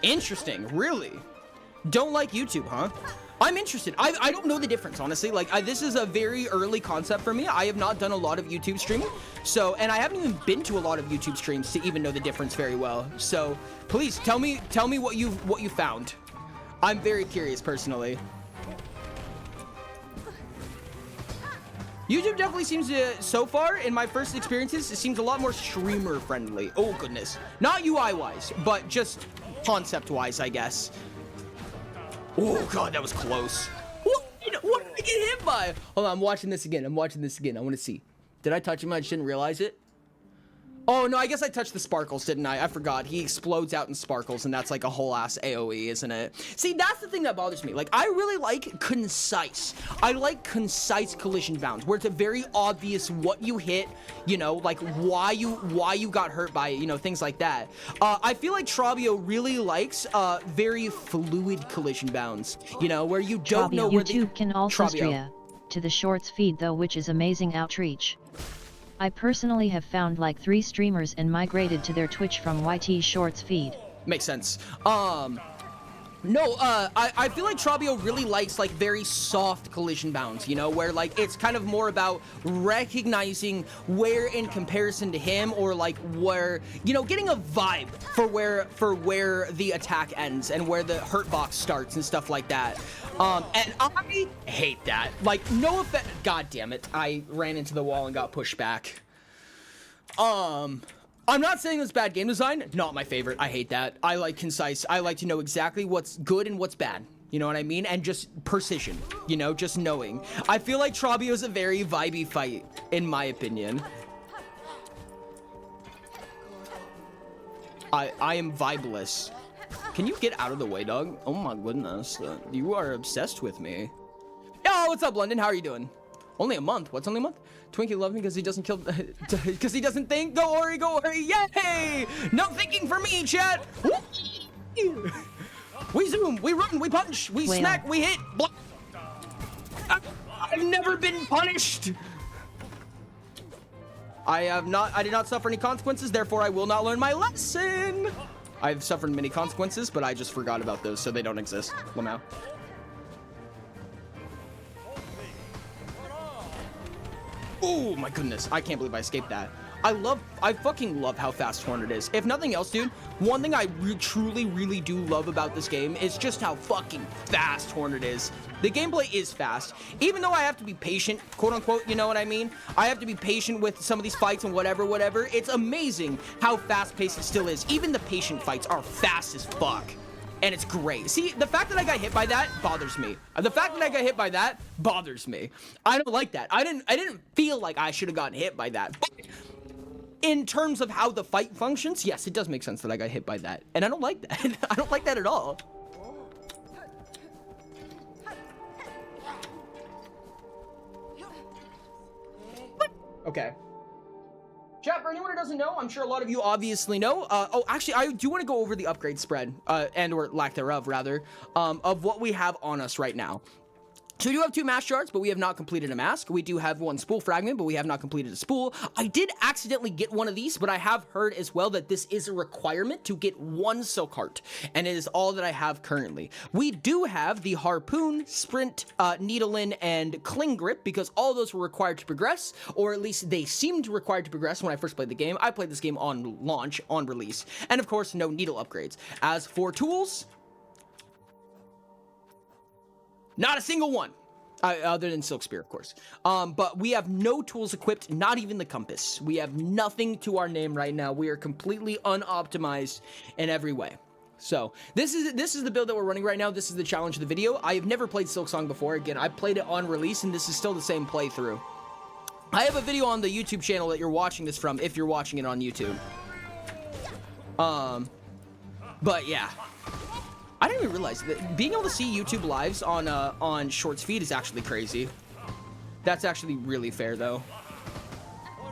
Interesting. Really? Don't like YouTube, huh? I'm interested. I don't know the difference, honestly. Like, this is a very early concept for me. I have not done a lot of YouTube streaming, so, and I haven't even been to a lot of YouTube streams to even know the difference very well. So, please tell me what you found. I'm very curious, personally. YouTube definitely seems to, so far, in my first experiences, it seems a lot more streamer-friendly. Oh, goodness. Not UI-wise, but just concept-wise, I guess. Oh, God, that was close. What did I get hit by? Hold on, I'm watching this again. I want to see. Did I touch him? I just didn't realize it. Oh, no, I guess I touched the sparkles, didn't I? I forgot. He explodes out in sparkles, and that's like a whole ass AoE, isn't it? See, that's the thing that bothers me. Like, I really like concise. I like concise collision bounds, where it's a very obvious what you hit, you know, like why you got hurt by it, you know, things like that. I feel like Trabio really likes very fluid collision bounds, you know, where you don't know where YouTube can also stream to the shorts feed though, which is amazing outreach. I personally have found like 3 streamers and migrated to their Twitch from YT Shorts feed. Makes sense. No, I feel like Trabio really likes like very soft collision bounds, you know, where like it's kind of more about recognizing where in comparison to him, or like where, you know, getting a vibe for where the attack ends and where the hurt box starts and stuff like that. And I hate that. Like, no offense. God damn it. I ran into the wall and got pushed back. I'm not saying it's bad game design. Not my favorite. I hate that. I like concise. I like to know exactly what's good and what's bad. You know what I mean? And just precision. You know, just knowing. I feel like Trabio's a very vibey fight, in my opinion. I am vibeless. Can you get out of the way, dog? Oh my goodness. You are obsessed with me. Yo, what's up, London? How are you doing? Only a month. What's only a month? Twinkie loves me because he doesn't kill, because he doesn't think. Go Ori, yay! No thinking for me, chat. We zoom, we run, we punch, we smack, we hit. Block. I've never been punished. I did not suffer any consequences, therefore I will not learn my lesson. I've suffered many consequences, but I just forgot about those, so they don't exist. Lamau. Oh my goodness, I can't believe I escaped that. I fucking love how fast Hornet is. If nothing else, dude, one thing I truly, really do love about this game is just how fucking fast Hornet is. The gameplay is fast. Even though I have to be patient, quote unquote, you know what I mean? I have to be patient with some of these fights and whatever. It's amazing how fast paced it still is. Even the patient fights are fast as fuck. And it's great. See, the fact that I got hit by that bothers me. The fact that I got hit by that bothers me. I don't like that. I didn't feel like I should have gotten hit by that. But in terms of how the fight functions, yes, it does make sense that I got hit by that. And I don't like that. I don't like that at all. Okay. Chat, for anyone who doesn't know, I'm sure a lot of you obviously know. Oh, actually, I do want to go over the upgrade spread, and or lack thereof, rather, of what we have on us right now. So we do have 2 mask shards, but we have not completed a mask. We do have 1 spool fragment, but we have not completed a spool. I did accidentally get one of these, but I have heard as well that this is a requirement to get 1 silk heart, and it is all that I have currently. We do have the harpoon, sprint, needle-in, and cling grip, because all those were required to progress, or at least they seemed required to progress when I first played the game. I played this game on launch, on release, and of course, no needle upgrades. As for tools, not a single one. Other than Silk Spear, of course. But we have no tools equipped, not even the compass. We have nothing to our name right now. We are completely unoptimized in every way. So this is the build that we're running right now. This is the challenge of the video. I have never played Silksong before. Again, I played it on release, and this is still the same playthrough. I have a video on the YouTube channel that you're watching this from, if you're watching it on YouTube. But yeah. I didn't even realize that being able to see YouTube lives on Shorts feed is actually crazy. That's actually really fair, though.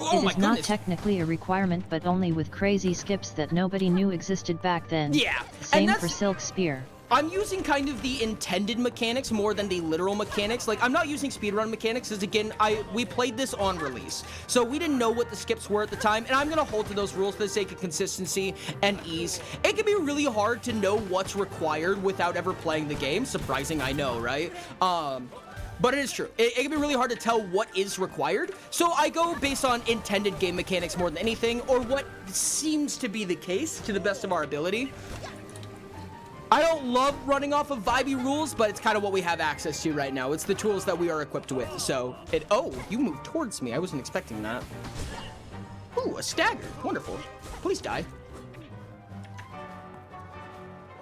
Oh it is not technically a requirement, but only with crazy skips that nobody knew existed back then. Yeah. Same for Silk Spear. I'm using kind of the intended mechanics more than the literal mechanics. Like, I'm not using speedrun mechanics, because again, we played this on release. So we didn't know what the skips were at the time, and I'm going to hold to those rules for the sake of consistency and ease. It can be really hard to know what's required without ever playing the game. Surprising, I know, right? But it is true. It can be really hard to tell what is required. So I go based on intended game mechanics more than anything, or what seems to be the case to the best of our ability. I don't love running off of vibey rules, but it's kind of what we have access to right now. It's the tools that we are equipped with. So oh, you moved towards me. I wasn't expecting that. Ooh, a stagger. Wonderful. Please die.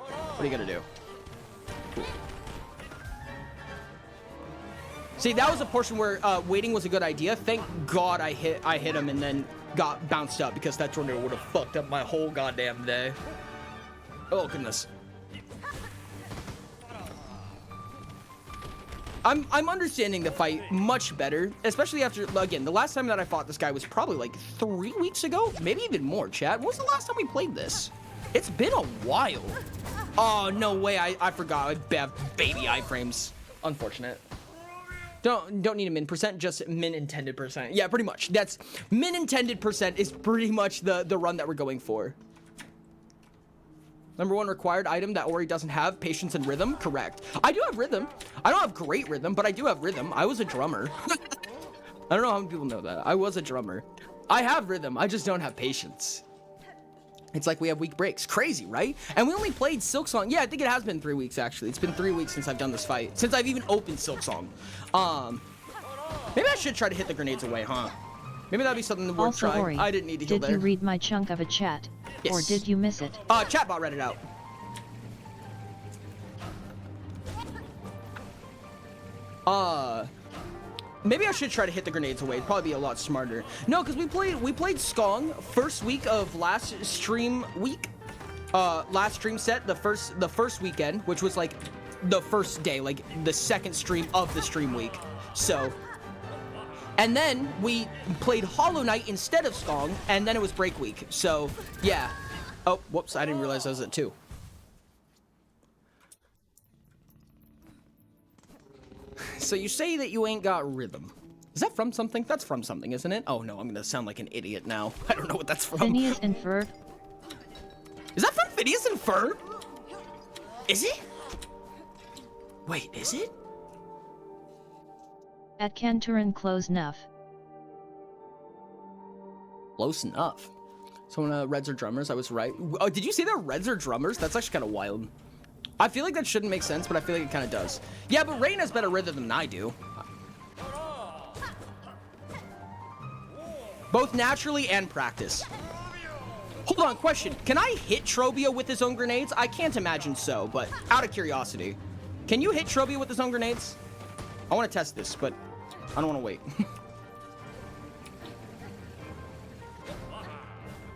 What are you gonna do? Cool. See, that was a portion where waiting was a good idea. Thank God I hit him and then got bounced up, because that tornado would have fucked up my whole goddamn day. Oh goodness. I'm understanding the fight much better, especially after, again, the last time that I fought this guy was probably like 3 weeks ago, maybe even more, chat. When was the last time we played this? It's been a while. Oh, no way, I forgot. I have baby iframes. Unfortunate. Don't need a min percent, just min intended percent. Yeah, pretty much. That's min intended percent is pretty much the run that we're going for. Number 1 required item that Ori doesn't have, patience and rhythm. Correct. I do have rhythm. I don't have great rhythm, but I do have rhythm. I was a drummer. I don't know how many people know that. I was a drummer. I have rhythm. I just don't have patience. It's like we have week breaks. Crazy, right? And we only played Silksong. Yeah, I think it has been 3 weeks, actually. It's been 3 weeks since I've done this fight. Since I've even opened Silksong. Maybe I should try to hit the grenades away, huh? Maybe that'd be something worth trying. Ori, I didn't need to heal there. Did you read my chunk of a chat? Yes. Or did you miss it? Chatbot read it out. Maybe I should try to hit the grenades away. It'd probably be a lot smarter. No, because we played Skong first week of last stream week. Last stream set, the first weekend, which was like the first day, like the second stream of the stream week. So, and then we played Hollow Knight instead of Skong, and then it was break week. So, yeah. Oh, whoops, I didn't realize I was at 2. So you say that you ain't got rhythm. Is that from something? That's from something, isn't it? Oh no, I'm gonna sound like an idiot now. I don't know what that's from. Phineas and Ferb. Is that from Phineas and Ferb? Is it? Wait, is it? At Canturin close enough. Close enough. Someone, Reds are drummers, I was right. Oh, did you say that Reds are drummers? That's actually kind of wild. I feel like that shouldn't make sense, but I feel like it kind of does. Yeah, but Rain has better rhythm than I do. Both naturally and practice. Hold on, question. Can I hit Trobio with his own grenades? I can't imagine so, but out of curiosity. Can you hit Trobio with his own grenades? I want to test this, but I don't want to wait.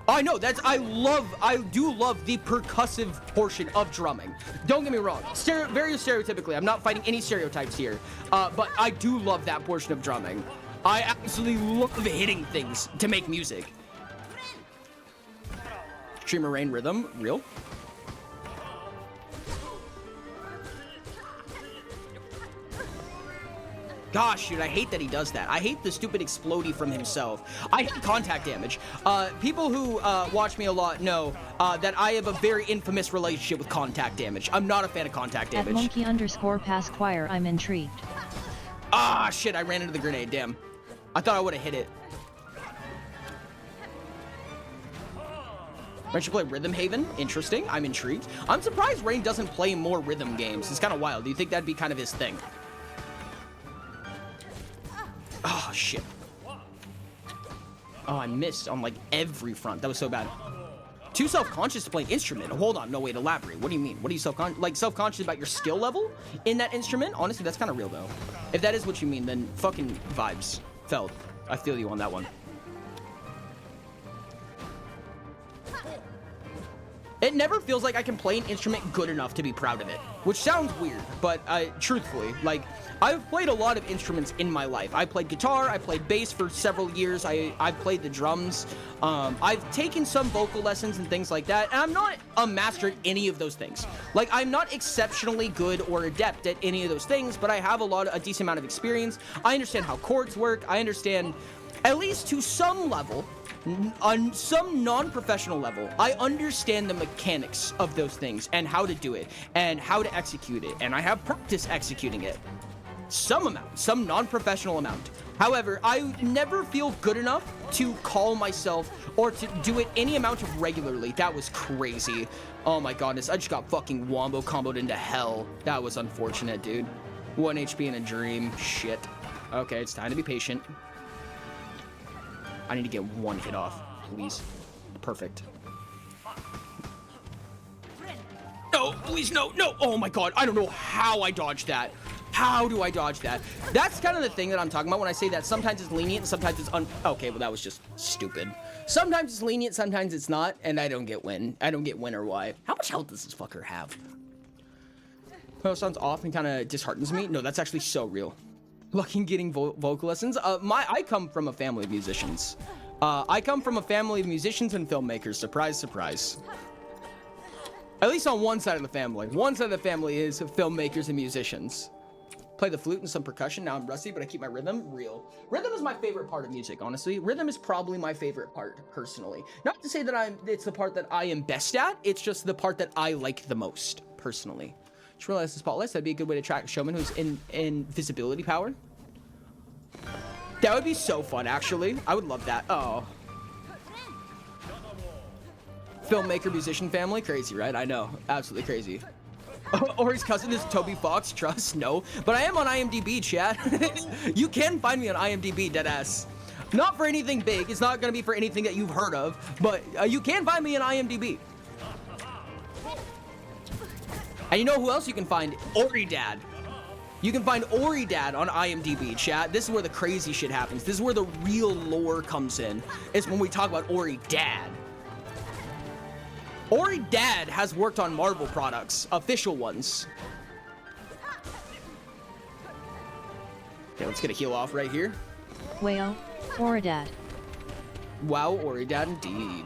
I know, I do love the percussive portion of drumming. Don't get me wrong, very stereotypically, I'm not fighting any stereotypes here, but I do love that portion of drumming. I absolutely love hitting things to make music. Streamer Rain rhythm, real? Gosh, dude, I hate that he does that. I hate the stupid explodey from himself. I hate contact damage. People who watch me a lot know that I have a very infamous relationship with contact damage. I'm not a fan of contact damage. At monkey_pasquire, I'm intrigued. Ah, shit, I ran into the grenade, damn. I thought I would have hit it. Rain should play Rhythm Haven. Interesting, I'm intrigued. I'm surprised Rain doesn't play more rhythm games. It's kind of wild. Do you think that'd be kind of his thing? Oh, I missed on like every front. That was so bad. Too self-conscious to play an instrument. Hold on, no, wait, elaborate. What do you mean? What are you self-conscious about your skill level in that instrument? Honestly, that's kind of real though. If that is what you mean, then fucking vibes. Feld. I feel you on that one. It never feels like I can play an instrument good enough to be proud of it, which sounds weird, but truthfully, like, I've played a lot of instruments in my life. I played guitar, I played bass for several years, I've played the drums, I've taken some vocal lessons and things like that, and I'm not a master at any of those things. Like, I'm not exceptionally good or adept at any of those things, but I have a decent amount of experience. I understand how chords work, I understand, at least to some level, on some non-professional level, I understand the mechanics of those things and how to do it and how to execute it, and I have practice executing it. Some amount, some non-professional amount. However, I never feel good enough to call myself or to do it any amount of regularly. That was crazy. Oh my goodness, I just got fucking wombo comboed into hell. That was unfortunate, dude. 1 HP in a dream. Shit. Okay, it's time to be patient. I need to get one hit off, please. Perfect. No, please, no, no. Oh my god, I don't know how I dodged that. How do I dodge that? That's kind of the thing that I'm talking about when I say that sometimes it's lenient and sometimes it's okay, well, that was just stupid. Sometimes it's lenient, sometimes it's not, and I don't get win. I don't get win or why. How much health does this fucker have? Well, sounds off and kind of disheartens me. No, that's actually so real. Lucky in getting vocal lessons. I come from a family of musicians. I come from a family of musicians and filmmakers. Surprise, surprise. At least on one side of the family. One side of the family is filmmakers and musicians. Play the flute and some percussion. Now I'm rusty, but I keep my rhythm real. Rhythm is my favorite part of music, honestly. Rhythm is probably my favorite part, personally. Not to say that it's the part that I am best at. It's just the part that I like the most, personally. Just realized the spotlights. That'd be a good way to track a showman who's in invisibility power. That would be so fun, actually. I would love that. Oh. Filmmaker, musician family. Crazy, right? I know. Absolutely crazy. Or his cousin is Toby Fox. Trust? No. But I am on IMDb, chat. You can find me on IMDb, deadass. Not for anything big. It's not going to be for anything that you've heard of. But you can find me on IMDb. And you know who else you can find? Ori Dad. You can find Ori Dad on IMDb, chat. This is where the crazy shit happens. This is where the real lore comes in. It's when we talk about Ori Dad. Ori Dad has worked on Marvel products, official ones. Okay, let's get a heal off right here. Wow, Ori Dad. Wow, Ori Dad indeed.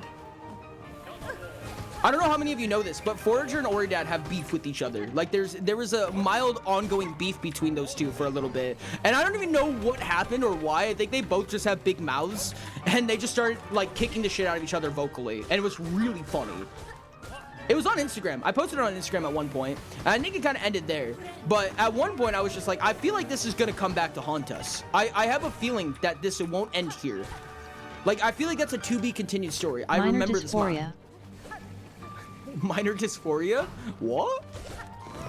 I don't know how many of you know this, but Forager and Ori Dad have beef with each other. Like, there was a mild ongoing beef between those two for a little bit. And I don't even know what happened or why. I think they both just have big mouths. And they just started, like, kicking the shit out of each other vocally. And it was really funny. It was on Instagram. I posted it on Instagram at one point. And I think it kind of ended there. But at one point, I was just like, I feel like this is going to come back to haunt us. I have a feeling that this won't end here. Like, I feel like that's a to-be-continued story. I remember this. Minor dysphoria? What?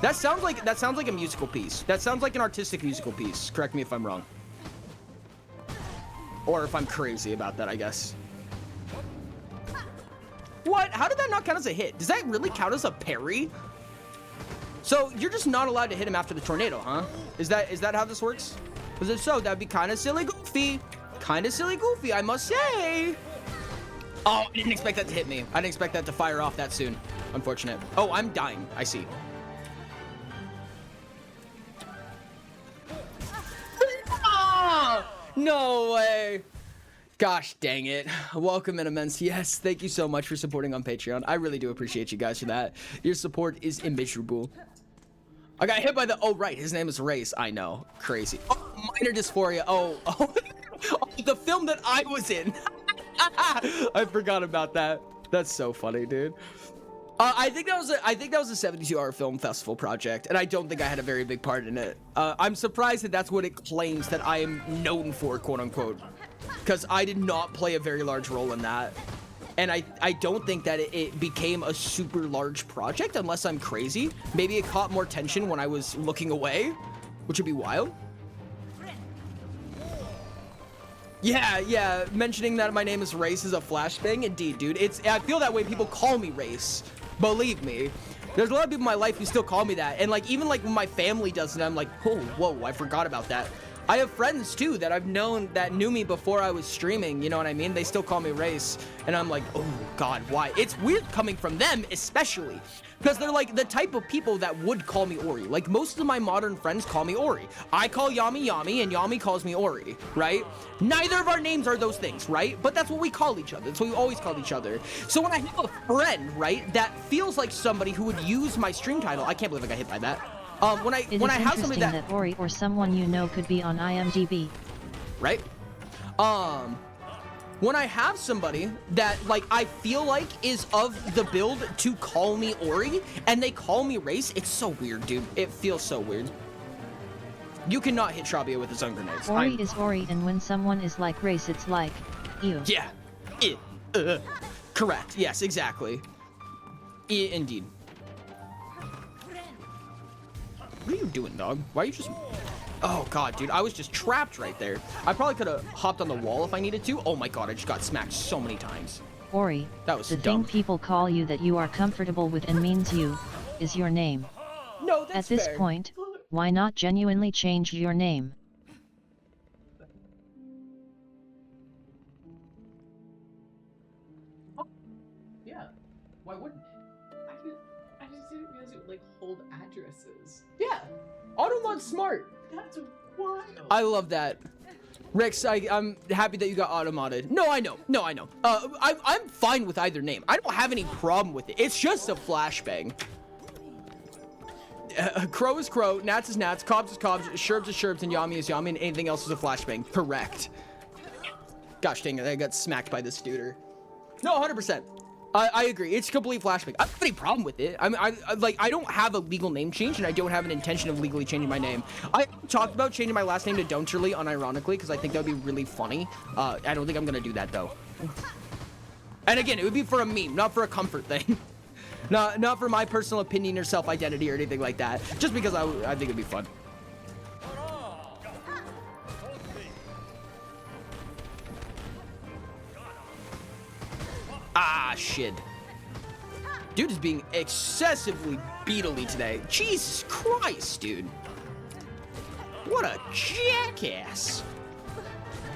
That sounds like a musical piece. That sounds like an artistic musical piece. Correct me if I'm wrong. Or if I'm crazy about that, I guess. What? How did that not count as a hit? Does that really count as a parry? So you're just not allowed to hit him after the tornado, huh? Is that how this works? Because if so, that'd be kind of silly goofy. Kind of silly goofy, I must say. Oh, I didn't expect that to hit me. I didn't expect that to fire off that soon. Unfortunate. Oh, I'm dying. I see. No way. Gosh dang it. Welcome in immense. Yes, thank you so much for supporting on Patreon. I really do appreciate you guys for that. Your support is immeasurable. I got hit by the... Oh, right. His name is Race. I know. Crazy. Oh, minor dysphoria. Oh. The film that I was in. I forgot about that. That's so funny, dude. I think that was a 72-hour film festival project, and I don't think I had a very big part in it. I'm surprised that that's what it claims that I am known for, quote unquote, because I did not play a very large role in that. And I don't think that it became a super large project unless I'm crazy. Maybe it caught more attention when I was looking away, which would be wild. Yeah, mentioning that my name is Race is a flashbang. Indeed, dude. I feel that way people call me Race. Believe me. There's a lot of people in my life who still call me that. And like, even like when my family does it, I'm like, oh, whoa, I forgot about that. I have friends too that I've known that knew me before I was streaming, you know what I mean? They still call me Race. And I'm like, oh God, why? It's weird coming from them, especially. Because they're like the type of people that would call me Ori. Like most of my modern friends call me Ori. I call Yami Yami and Yami calls me Ori, right? Neither of our names are those things, right? But that's what we call each other. That's what we always call each other. So when I have a friend, right, that feels like somebody who would use my stream title, I can't believe I got hit by that. When I have somebody that Ori or someone you know could be on IMDb, right? When I have somebody that like I feel like is of the build to call me Ori and they call me Race, it's so weird, dude. It feels so weird. You cannot hit Shabia with his own grenades. Ori is Ori, and when someone is like Race, it's like, ew. Yeah. Correct. Yes, exactly. Indeed. What are you doing, dog? Why are you just... Oh, God, dude. I was just trapped right there. I probably could have hopped on the wall if I needed to. Oh, my God. I just got smacked so many times. Ori, that was the dumb. thing people call you that you are comfortable with and means you, is your name. No, that's At this fair. point, why not genuinely change your name? Yeah. Why wouldn't it? I just didn't realize it would like hold addresses. Yeah. Automod's smart. That's wild. I love that. Rex, I'm happy that you got automodded. No, I know. I'm fine with either name. I don't have any problem with it. It's just a flashbang. Crow is Crow, Nats is Nats, Cobbs is Cobbs, Sherbs is Sherbs, and Yami is Yami, and anything else is a flashbang. Correct. Gosh dang it, I got smacked by this duder. No, 100%. I agree. It's complete flashbang. I don't have any problem with it. I don't have a legal name change, and I don't have an intention of legally changing my name. I talked about changing my last name to Don'terly unironically because I think that would be really funny. I don't think I'm gonna do that though. And again, it would be for a meme, not for a comfort thing. not for my personal opinion or self-identity or anything like that. Just because I think it'd be fun. Ah, shit. Dude is being excessively beetly today. Jesus Christ, dude. What a jackass.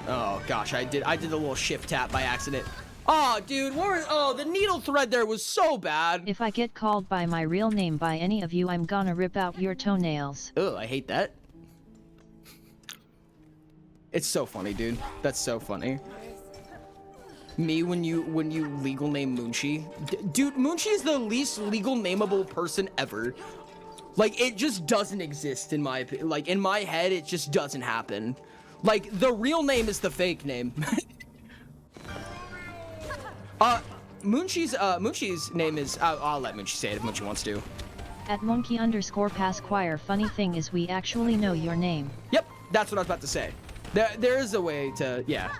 Oh, gosh, I did a little shift tap by accident. Oh, dude, the needle thread there was so bad. If I get called by my real name by any of you, I'm gonna rip out your toenails. Ugh, I hate that. It's so funny, dude. That's so funny. Me when you legal name Moonchi. Dude, Moonchi is the least legal nameable person ever. Like, it just doesn't exist in my opinion. Like, in my head, it just doesn't happen. Like, the real name is the fake name. Moonchi's name is, I'll let Moonchi say it if Moonchi wants to. At monkey_pasquire, funny thing is we actually know your name. Yep, that's what I was about to say. There is a way to, yeah.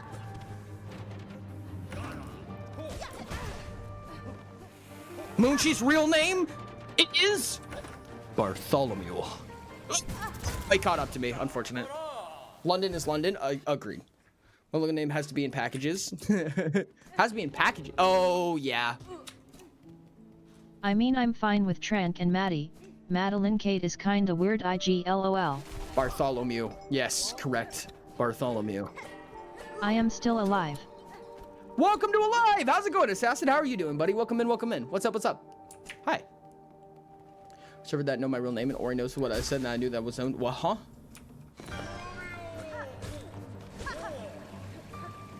Moonchi's real name, it is Bartholomew. They caught up to me, unfortunate. London is London, I agree. My little name has to be in packages. Has to be in packages. Oh, yeah. I mean, I'm fine with Trank and Maddie. Madeline Kate is kinda weird, IGLOL. Bartholomew. Yes, correct. Bartholomew. I am still alive. Welcome to Alive! How's it going, Assassin? How are you doing, buddy? Welcome in, welcome in. What's up, what's up? Hi. Server that know my real name and Ori knows what I said and I knew that was owned. What, huh?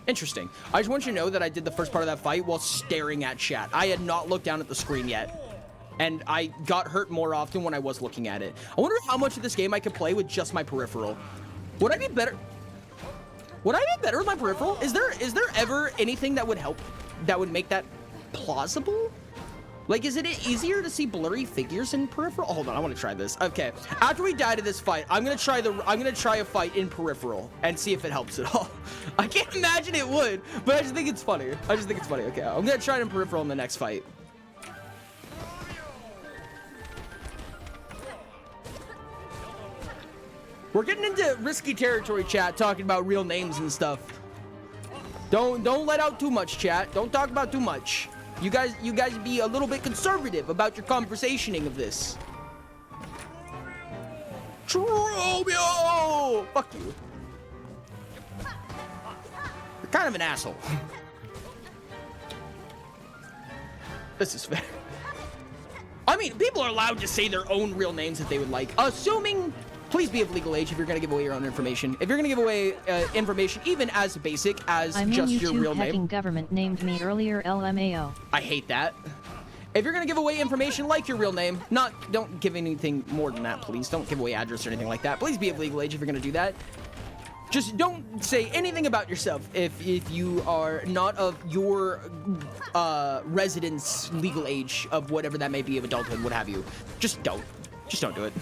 Interesting. I just want you to know that I did the first part of that fight while staring at chat. I had not looked down at the screen yet. And I got hurt more often when I was looking at it. I wonder how much of this game I could play with just my peripheral. Would I be better? Would I be better with my peripheral? Is there ever anything that would help, that would make that plausible? Like, is it easier to see blurry figures in peripheral? Oh, hold on, I want to try this. Okay, after we die to this fight, I'm gonna try a fight in peripheral and see if it helps at all. I can't imagine it would, but I just think it's funny. Okay, I'm gonna try it in peripheral in the next fight. We're getting into risky territory, chat, talking about real names and stuff. Don't let out too much, chat. Don't talk about too much. You guys be a little bit conservative about your conversationing of this. Trobio! Fuck you. You're kind of an asshole. This is fair. I mean, people are allowed to say their own real names if they would like. Assuming, please be of legal age if you're going to give away your own information. If you're going to give away information even as basic as just your real name. Hacking government named me earlier LMAO. I hate that. If you're going to give away information like your real name, don't give anything more than that, please. Don't give away address or anything like that. Please be of legal age if you're going to do that. Just don't say anything about yourself if you are not of your residence legal age of whatever that may be of adulthood, what have you. Just don't do it.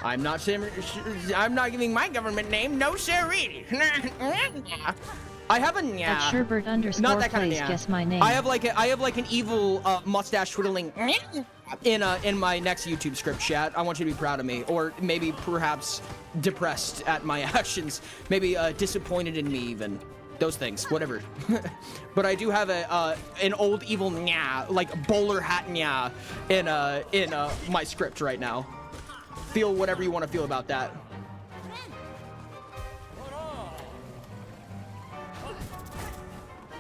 I'm not giving my government name, no siree. I have a nya. At Sherbert _ Not that kind of nya. Guess my name. I have like an evil mustache twiddling in my next YouTube script, chat. I want you to be proud of me, or maybe perhaps depressed at my actions, maybe disappointed in me even. Those things, whatever. But I do have an old evil nya, like bowler hat nya, in my script right now. Feel whatever you want to feel about that.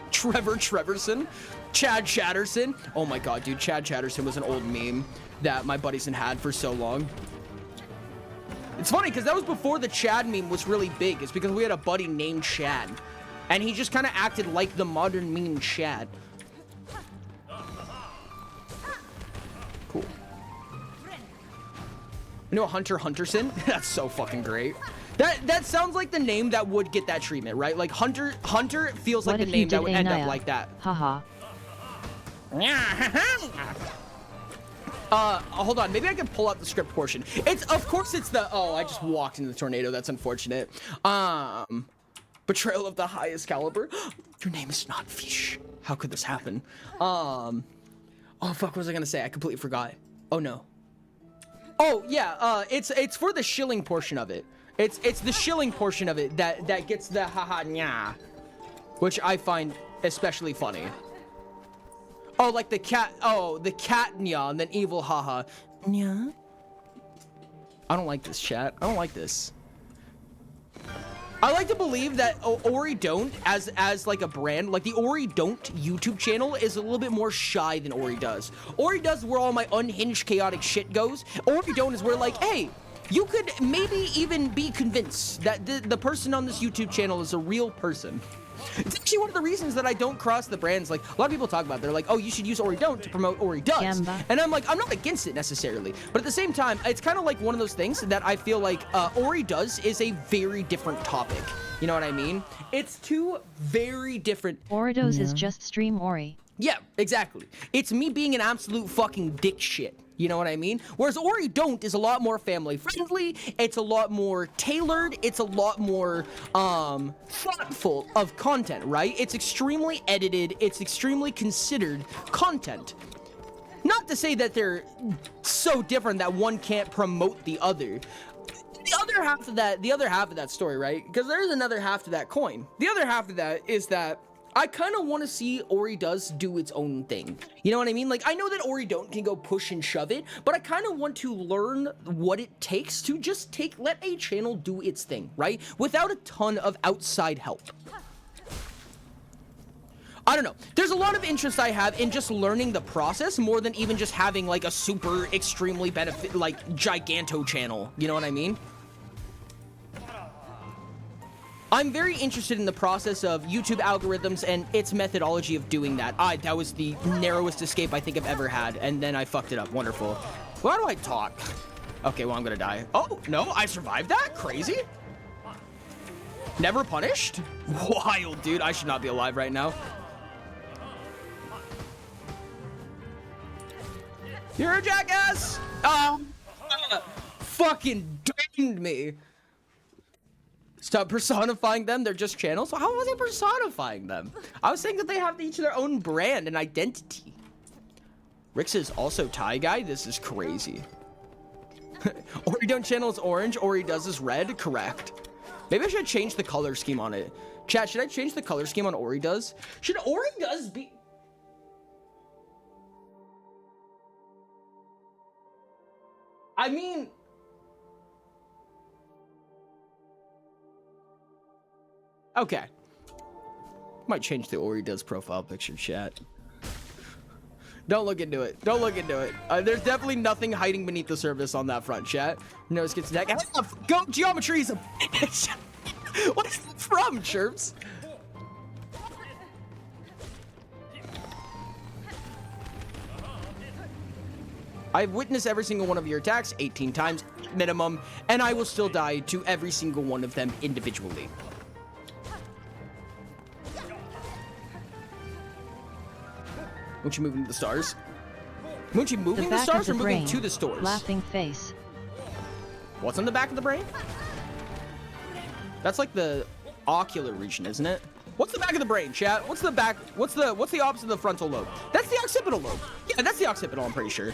Trevor Trevorson, Chad Chatterson. Oh my god, dude, Chad Chatterson was an old meme that my buddies had for so long. It's funny because that was before the Chad meme was really big. It's because we had a buddy named Chad, and he just kind of acted like the modern meme Chad. Cool. You know Hunter Hunterson? That's so fucking great. That sounds like the name that would get that treatment, right? Like Hunter feels like the name that would end up like that. Haha. Hold on, maybe I can pull out the script portion. Of course it's the, oh, I just walked into the tornado, that's unfortunate. Betrayal of the highest caliber. Your name is not Fish. How could this happen? Oh fuck, what was I gonna say? I completely forgot. Oh no. Oh yeah, it's for the shilling portion of it. It's the shilling portion of it that gets the haha nya, which I find especially funny. Oh, like the cat nya and then evil haha nya. I don't like this, chat. I don't like this. I like to believe that Ori Don't as like a brand, like the Ori Don't YouTube channel is a little bit more shy than Ori Does. Ori Does is where all my unhinged chaotic shit goes. Ori Don't is where like, hey, you could maybe even be convinced that the person on this YouTube channel is a real person. It's actually one of the reasons that I don't cross the brands. Like, a lot of people talk about it. They're like, oh, you should use Ori Don't to promote Ori Does. Gamba. And I'm like, I'm not against it necessarily. But at the same time, it's kind of like one of those things that I feel like Ori Does is a very different topic. You know what I mean? It's two very different... Ori Does is just stream Ori. Yeah, exactly. It's me being an absolute fucking dick shit. You know what I mean? Whereas Ori Don't is a lot more family friendly. It's a lot more tailored. It's a lot more thoughtful of content, right? It's extremely edited. It's extremely considered content. Not to say that they're so different that one can't promote the other. The other half of that story, right? Because there's another half to that coin. The other half of that is that I kind of want to see Ori Does do its own thing. You know what I mean? Like, I know that Ori Don't can go push and shove it, but I kind of want to learn what it takes to just let a channel do its thing, right? Without a ton of outside help. I don't know. There's a lot of interest I have in just learning the process more than even just having like a super extremely giganto channel. You know what I mean? I'm very interested in the process of YouTube algorithms and its methodology of doing that. That was the narrowest escape I think I've ever had, and then I fucked it up. Wonderful. Why do I talk? Okay, well, I'm gonna die. Oh, no, I survived that? Crazy. Never punished? Wild, dude. I should not be alive right now. You're a jackass! Fucking domed me. Stop personifying them. They're just channels. How was I personifying them? I was saying that they have each their own brand and identity. Rix is also Thai guy. This is crazy. Ori Don't channel is orange. Ori Does is red. Correct. Maybe I should change the color scheme on it. Chat, should I change the color scheme on Ori Does? Should Ori Does be... I mean... Okay. Might change the Ori Does profile picture, chat. Don't look into it. Don't look into it. There's definitely nothing hiding beneath the surface on that front, chat. No, it gets neck. Go geometry is a bitch. What is that from, Chirps? I've witnessed every single one of your attacks 18 times minimum, and I will still die to every single one of them individually. Moochie moving to the stars. Moochie moving the stars or moving to the stores? Laughing face. What's on the back of the brain? That's like the ocular region, isn't it? What's the back of the brain, chat? What's the back? What's the opposite of the frontal lobe? That's the occipital lobe. Yeah, that's the occipital, I'm pretty sure.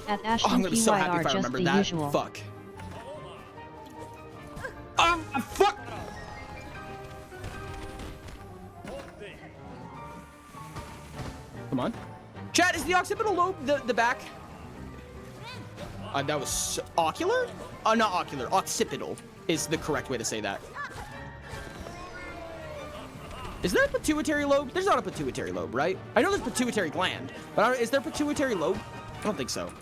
At Oh, I'm gonna be so happy if I remember that. Usual. Fuck. Fuck! Come on. Chat, is the occipital lobe the back? That was ocular? Not ocular. Occipital is the correct way to say that. Is there a pituitary lobe? There's not a pituitary lobe, right? I know there's pituitary gland, but is there pituitary lobe? I don't think so. Am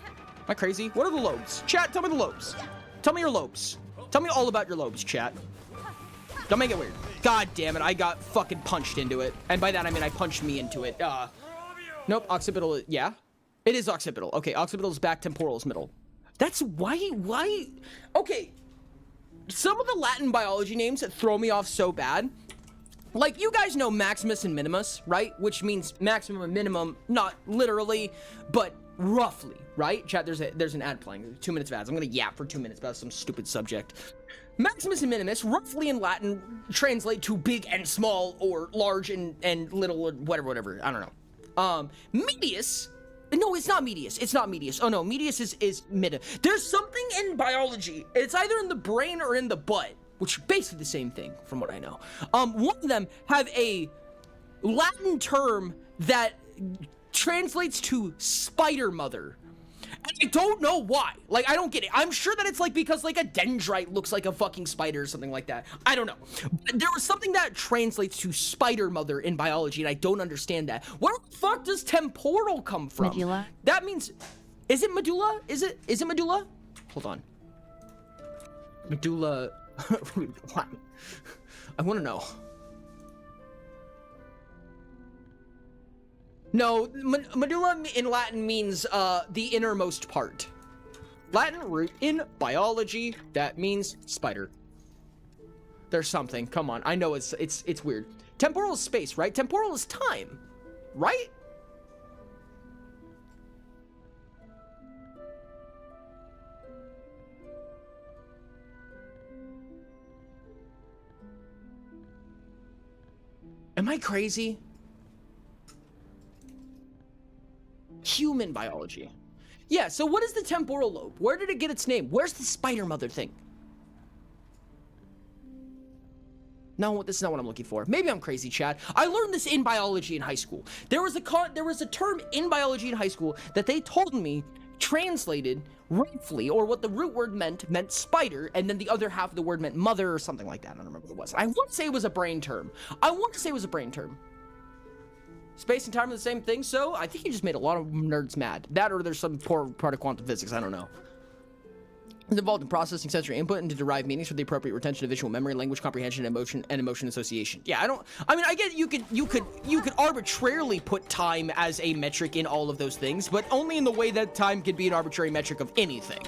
I crazy? What are the lobes? Chat, tell me the lobes. Tell me your lobes. Tell me all about your lobes, chat. Don't make it weird. God damn it, I got fucking punched into it. And by that, I mean I punched me into it. Nope, occipital, yeah. It is occipital. Okay, occipital is back, temporal is middle. That's why? Okay, some of the Latin biology names that throw me off so bad. Like, you guys know Maximus and Minimus, right? Which means maximum and minimum, not literally, but roughly, right? Chat, there's an ad playing. 2 minutes of ads. I'm gonna yap for 2 minutes about some stupid subject. Maximus and Minimus, roughly in Latin, translate to big and small, or large and little, or whatever. I don't know. Medius. No, it's not medius. It's not medius. Oh no, medius is mid. There's something in biology. It's either in the brain or in the butt, which are basically the same thing, from what I know. One of them have a Latin term that translates to spider mother. And I don't know why. Like, I don't get it. I'm sure that it's like because like a dendrite looks like a fucking spider or something like that. I don't know. But there was something that translates to spider mother in biology, and I don't understand that. Where the fuck does temporal come from? Medulla. That means, is it medulla? Is it medulla? Hold on. Medulla. I want to know. No, medulla in Latin means the innermost part. Latin root in biology, that means spider. There's something. Come on, I know it's weird. Temporal is space, right? Temporal is time, right? Am I crazy? Human biology. Yeah, so what is the temporal lobe? Where did it get its name? Where's the spider mother thing? No, this is not what I'm looking for. Maybe I'm crazy, Chad. I learned this in biology in high school. There was a term in biology in high school that they told me translated roughly, or what the root word meant spider, and then the other half of the word meant mother or something like that. I don't remember what it was. I want to say it was a brain term. Space and time are the same thing, so I think you just made a lot of nerds mad. That, or there's some poor part of quantum physics, I don't know. It's involved in processing sensory input and to derive meanings for the appropriate retention of visual memory, language comprehension, emotion association. Yeah, I mean, I get you could arbitrarily put time as a metric in all of those things, but only in the way that time could be an arbitrary metric of anything.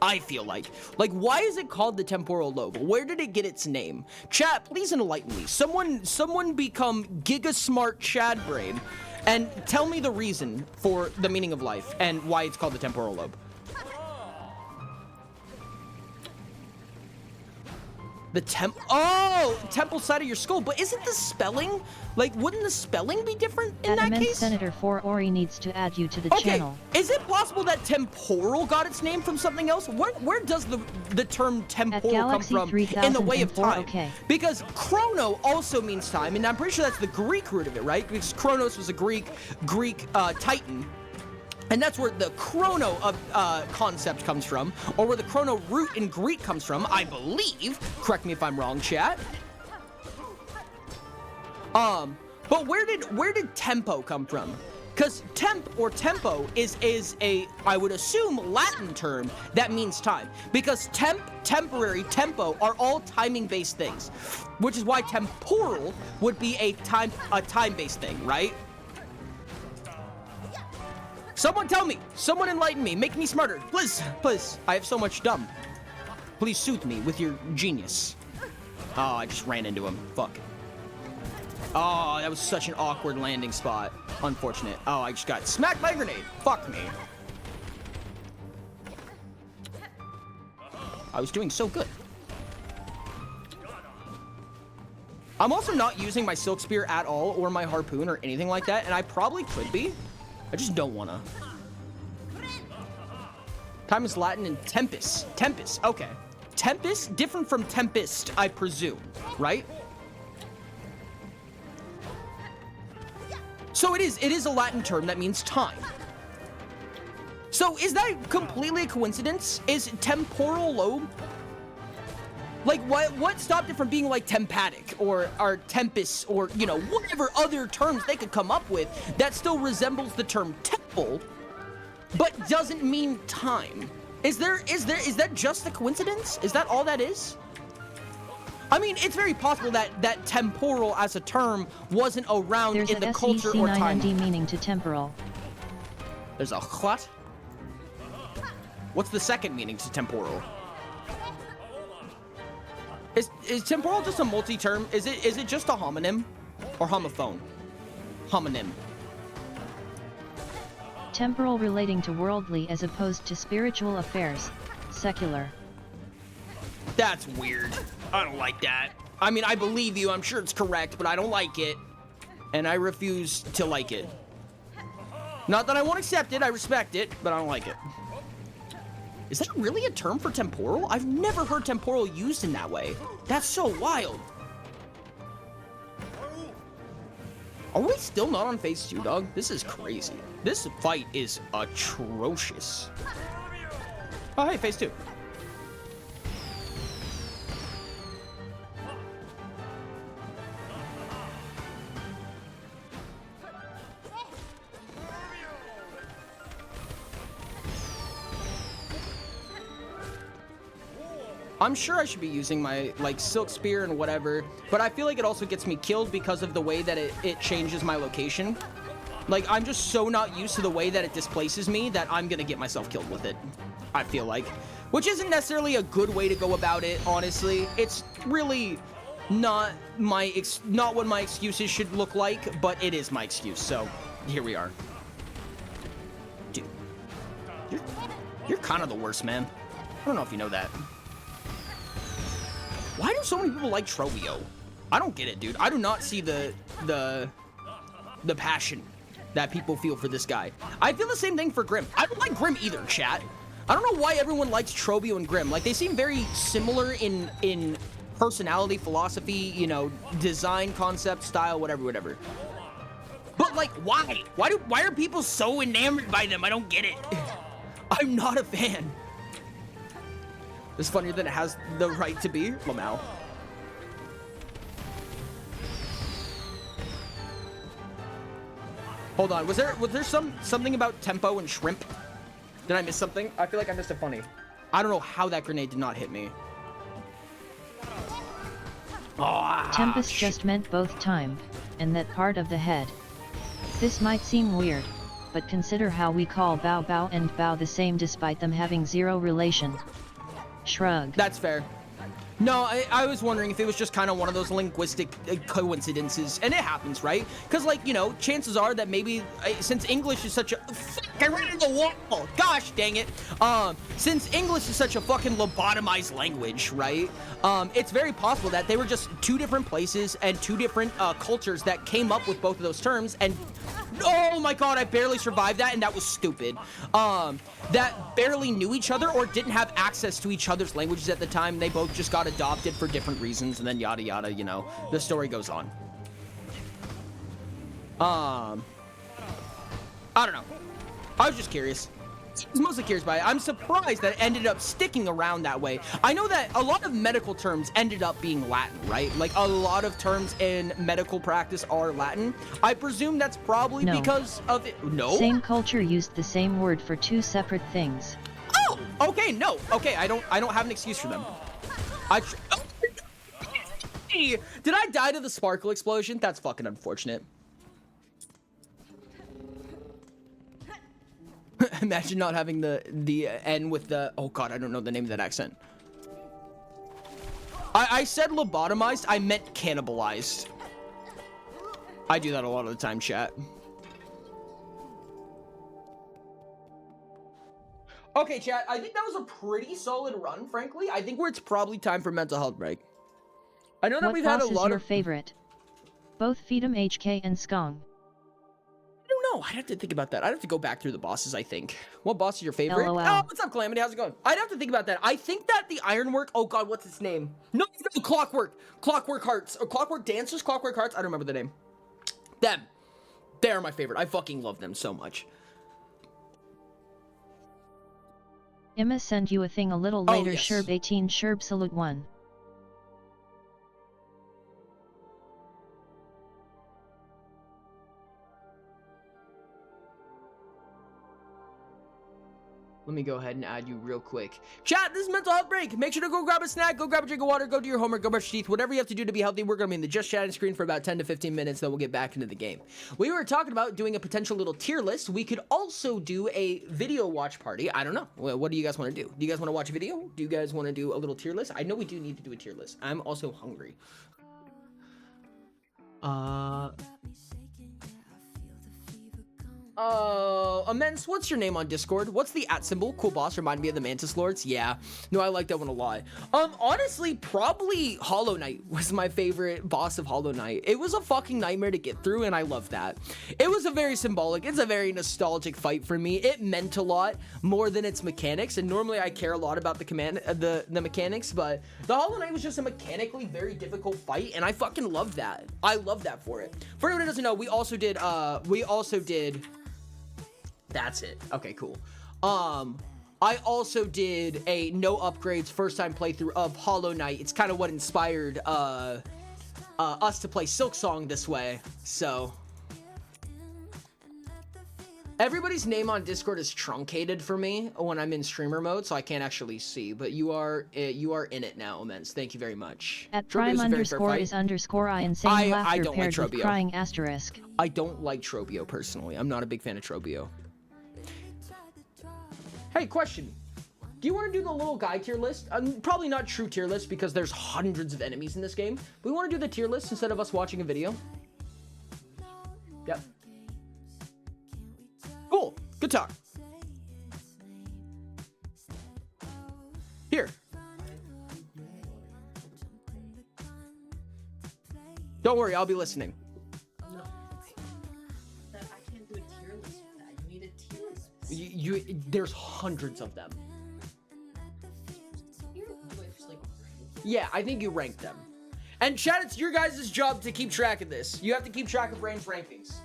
I feel like why is it called the temporal lobe? Where did it get its name? Chat, please enlighten me. Someone become giga smart Chad brain and tell me the reason for the meaning of life and why it's called the temporal lobe. The oh, temple side of your skull. But isn't the spelling, like, wouldn't the spelling be different in that Immense case? Senator for Ori needs to add you to the channel. Is it possible that temporal got its name from something else? Where does the term temporal come from in the way of time? Okay. Because chrono also means time, and I'm pretty sure that's the Greek root of it, right? Because Kronos was a Greek titan. And that's where the chrono concept comes from, or where the chrono root in Greek comes from, I believe. Correct me if I'm wrong, chat. But where did tempo come from? Because temp or tempo is a, I would assume, Latin term that means time. Because temp, temporary, tempo are all timing-based things, which is why temporal would be a time-based thing, right? Someone tell me. Someone enlighten me. Make me smarter. Please. Please. I have so much dumb. Please soothe me with your genius. Oh, I just ran into him. Fuck. Oh, that was such an awkward landing spot. Unfortunate. Oh, I just got smacked by a grenade. Fuck me. I was doing so good. I'm also not using my silk spear at all, or my harpoon, or anything like that, and I probably could be. I just don't wanna. Time is Latin and tempest. Tempest, okay. Tempest, different from tempest, I presume, right? So it is a Latin term that means time. So is that completely a coincidence? Is temporal lobe? Like, what stopped it from being like tempatic or tempest or, you know, whatever other terms they could come up with that still resembles the term temple, but doesn't mean time? Is that just a coincidence? Is that all that is? I mean, it's very possible that temporal as a term wasn't around in the culture or time. There's a meaning to temporal. There's a what? What's the second meaning to temporal? Is temporal just a multi-term? Is it just a homonym or homophone? Homonym. Temporal relating to worldly as opposed to spiritual affairs, secular. That's weird. I don't like that. I mean, I believe you. I'm sure it's correct, but I don't like it. And I refuse to like it. Not that I won't accept it. I respect it, but I don't like it. Is that really a term for temporal? I've never heard temporal used in that way. That's so wild. Are we still not on phase 2, dog? This is crazy. This fight is atrocious. Oh, hey, phase 2. I'm sure I should be using my, like, silk spear and whatever, but I feel like it also gets me killed because of the way that it changes my location. Like, I'm just so not used to the way that it displaces me that I'm gonna get myself killed with it, I feel like. Which isn't necessarily a good way to go about it, honestly. It's really not what my excuses should look like, but it is my excuse, so here we are. Dude, you're kind of the worst, man. I don't know if you know that. Why do so many people like Trovio? I don't get it, dude. I do not see the passion that people feel for this guy. I feel the same thing for Grim. I don't like Grim either, chat. I don't know why everyone likes Trovio and Grim. Like, they seem very similar in personality, philosophy, you know, design, concept, style, whatever. But, like, why? Why are people so enamored by them? I don't get it. I'm not a fan. It's funnier than it has the right to be. Lamau. Hold on. Was there something about tempo and shrimp? Did I miss something? I feel like I missed it funny. I don't know how that grenade did not hit me. Oh, Tempest just meant both time and that part of the head. This might seem weird, but consider how we call bow bow and bow the same despite them having zero relation. Shrug. That's fair. No, I was wondering if it was just kind of one of those linguistic coincidences, and it happens, right? Because, like, you know, chances are that maybe, since English is such a... Fuck, I ran into the wall! Gosh, dang it! Since English is such a fucking lobotomized language, right? It's very possible that they were just two different places and two different cultures that came up with both of those terms, and... Oh my god, I barely survived that, and that was stupid. That barely knew each other or didn't have access to each other's languages at the time. They both just got adopted for different reasons, and then yada yada, you know, the story goes on. I don't know. I was just curious. I was mostly curious by it. I'm surprised that it ended up sticking around that way. I know that a lot of medical terms ended up being Latin, right? Like, a lot of terms in medical practice are Latin. I presume that's probably because of it. No? Same culture used the same word for two separate things. Oh, okay, no. Okay, I don't have an excuse for them. Did I die to the sparkle explosion? That's fucking unfortunate. Imagine not having the N with the... Oh god, I don't know the name of that accent. I said lobotomized, I meant cannibalized. I do that a lot of the time, chat. Okay, chat, I think that was a pretty solid run, frankly. I think it's probably time for mental health break. I know that we've had a lot of... What boss is your favorite? Both Feed'em HK and Skong. I don't know. I'd have to think about that. I'd have to go back through the bosses, I think. What boss is your favorite? LOL. Oh, what's up, Calamity? How's it going? I'd have to think about that. I think that the Ironwork... Oh, God, what's its name? No, Clockwork. Clockwork Hearts. Or Clockwork Dancers? Clockwork Hearts? I don't remember the name. Them. They're my favorite. I fucking love them so much. Emma send you a thing a little later. Yes. Sherb 18 Sherb Salute 1. Let me go ahead and add you real quick. Chat, this is Mental Health Break. Make sure to go grab a snack, go grab a drink of water, go do your homework, go brush your teeth, whatever you have to do to be healthy. We're going to be in the just chatting screen for about 10 to 15 minutes, then we'll get back into the game. We were talking about doing a potential little tier list. We could also do a video watch party. I don't know. What do you guys want to do? Do you guys want to watch a video? Do you guys want to do a little tier list? I know we do need to do a tier list. I'm also hungry. Immense, what's your name on Discord? What's the @ symbol? Cool boss, remind me of the Mantis Lords. Yeah, no, I like that one a lot. Honestly, probably Hollow Knight was my favorite boss of Hollow Knight. It was a fucking nightmare to get through, and I love that. It was a very symbolic, it's a very nostalgic fight for me. It meant a lot more than its mechanics, and normally I care a lot about the mechanics, but the Hollow Knight was just a mechanically very difficult fight, and I fucking love that. I love that for it. For anyone who doesn't know, we also did that's it. Okay, cool. I also did a no upgrades first time playthrough of Hollow Knight. It's kind of what inspired us to play Silksong this way. So everybody's name on Discord is truncated for me when I'm in streamer mode, so I can't actually see. But you are in it now, Immense. Thank you very much. At prime underscore is underscore I insane laughter don't paired like with crying asterisk. I don't like Trobio personally. I'm not a big fan of Trobio. Hey, question. Do you want to do the little guy tier list? Probably not true tier list because there's hundreds of enemies in this game. We want to do the tier list instead of us watching a video. Yep. Cool. Good talk. Here. Don't worry, I'll be listening. No. I can't do a tier list for that. You need a tier list. There's hundreds of them. Yeah, I think you rank them. And chat, it's your guys' job to keep track of this. You have to keep track of Rain's rankings.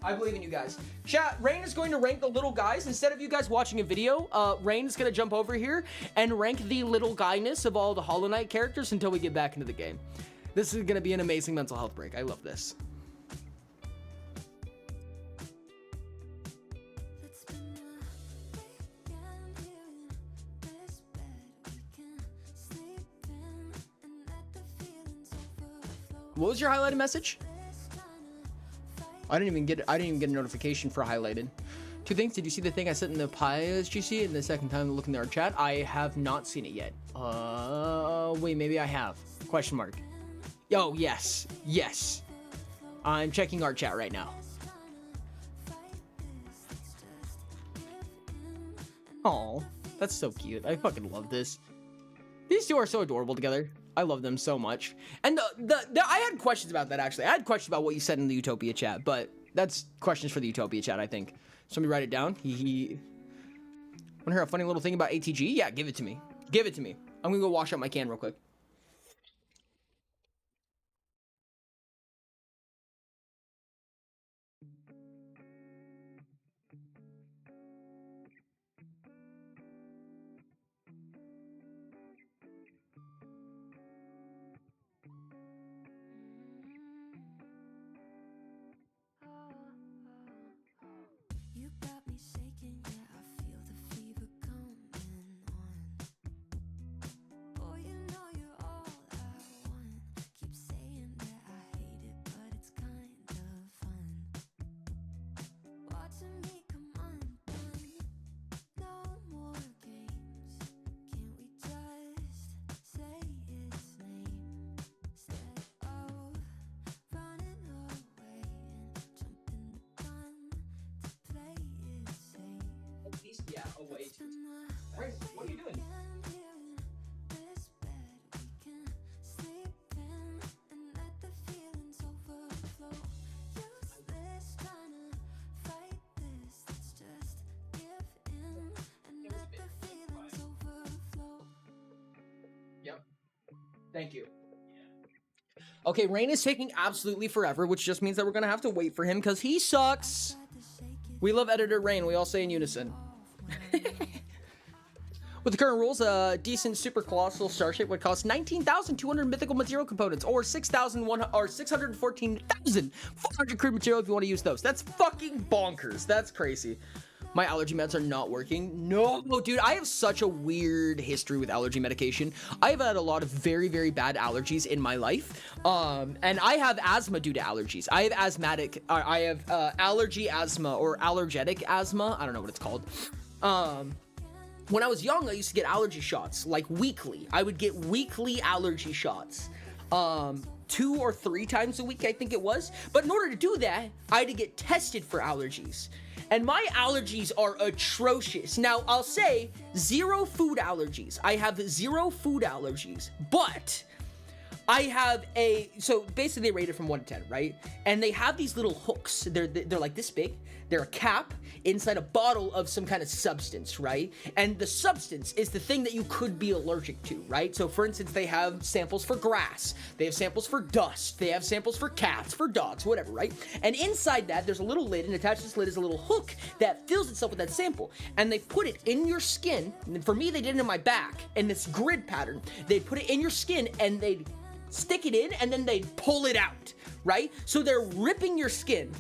I believe in you guys. Chat, Rain is going to rank the little guys. Instead of you guys watching a video, Rain is going to jump over here and rank the little guyness of all the Hollow Knight characters until we get back into the game. This is going to be an amazing mental health break. I love this. What was your highlighted message? I didn't even get a notification for highlighted. Two things. Did you see the thing I sent in the Pies GC? And the second time looking at our chat, I have not seen it yet. Wait, maybe I have. Question mark. Yo, yes. Yes. I'm checking our chat right now. Oh, that's so cute. I fucking love this. These two are so adorable together. I love them so much. And I had questions about that, actually. I had questions about what you said in the Utopia chat, but that's questions for the Utopia chat, I think. Somebody write it down. Want to hear a funny little thing about ATG? Yeah, give it to me. Give it to me. I'm gonna go wash out my can real quick. You got me shaking, yeah, I feel the fever coming on. Boy, you know you're all I want. Keep saying that I hate it, but it's kind of fun. Watching me come undone. No more games. Can't we just say its name instead of running away and jumping the gun to play it safe? At least, yeah, away. It's been Right, what are you doing? weekend here in this bed we can sleep in and let the feelings overflow. Useless trying to fight this. Let's just give in and let the feelings overflow. Yep. Thank you. Okay, Rain is taking absolutely forever, which just means that we're gonna have to wait for him because he sucks. We love Editor Rain. We all say in unison. With the current rules, a decent super colossal starship would cost 19,200 mythical material components, or 614,400 crude material if you want to use those. That's fucking bonkers. That's crazy. My allergy meds are not working. No, dude, I have such a weird history with allergy medication. I've had a lot of very, very bad allergies in my life. And I have asthma due to allergies. I have allergy asthma or allergetic asthma. I don't know what it's called. When I was young, I used to get allergy shots, like weekly. I would get weekly allergy shots. 2 or 3 times a week, I think it was. But in order to do that, I had to get tested for allergies. And my allergies are atrocious. Now, I'll say 0 food allergies. I have 0 food allergies, but I have so basically they rate it from 1 to 10, right? And they have these little hooks. They're like this big. They're a cap inside a bottle of some kind of substance, right? And the substance is the thing that you could be allergic to, right? So for instance, they have samples for grass, they have samples for dust, they have samples for cats, for dogs, whatever, right? And inside that, there's a little lid, and attached to this lid is a little hook that fills itself with that sample. And they put it in your skin, and for me, they did it in my back, in this grid pattern. They put it in your skin, and they'd stick it in, and then they'd pull it out, right? So they're ripping your skin,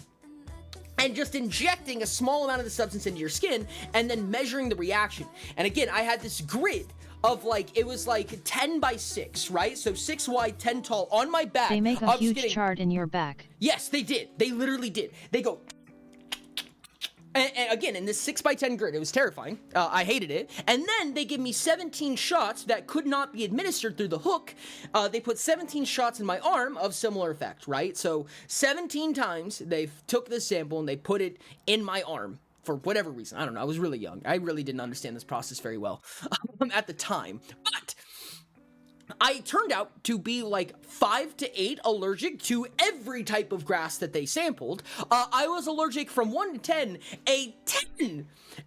and just injecting a small amount of the substance into your skin and then measuring the reaction. And again, I had this grid of it was like 10 by 6, right? So 6 wide, 10 tall on my back. They make a huge chart in your back. Yes, they did. They literally did. They go. And again, in this 6 by 10 grid, it was terrifying. I hated it. And then they give me 17 shots that could not be administered through the hook. They put 17 shots in my arm of similar effect, right? So 17 times they took this sample and they put it in my arm for whatever reason. I don't know. I was really young. I really didn't understand this process very well at the time. But I turned out to be like 5 to 8 allergic to every type of grass that they sampled. I was allergic from 1 to 10, a 10,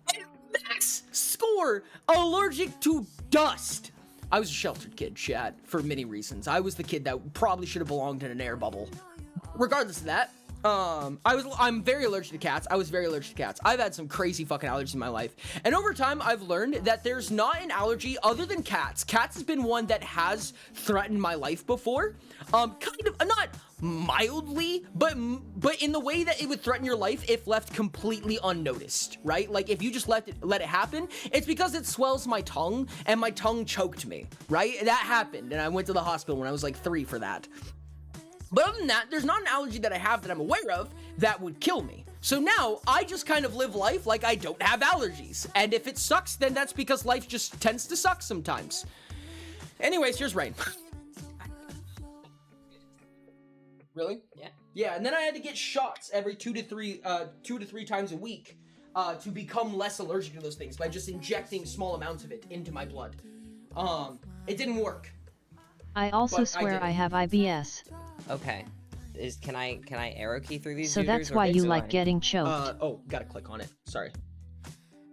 a max score allergic to dust. I was a sheltered kid, chat, for many reasons. I was the kid that probably should have belonged in an air bubble. Regardless of that, I'm very allergic to cats. I was very allergic to cats. I've had some crazy fucking allergies in my life. And over time, I've learned that there's not an allergy other than cats. Cats has been one that has threatened my life before. Kind of, not mildly, but in the way that it would threaten your life if left completely unnoticed, right? Like if you just let it happen, it's because it swells my tongue and my tongue choked me, right? That happened, and I went to the hospital when I was like 3 for that. But other than that, there's not an allergy that I have that I'm aware of that would kill me. So now I just kind of live life like I don't have allergies. And if it sucks, then that's because life just tends to suck sometimes. Anyways, here's Rain. Really? Yeah. Yeah, and then I had to get shots every 2 to 3 times a week to become less allergic to those things by just injecting small amounts of it into my blood. It didn't work. I also But I swear did. I have IBS. Okay. Can I arrow key through these? So that's why you like getting choked. Oh, gotta click on it. Sorry.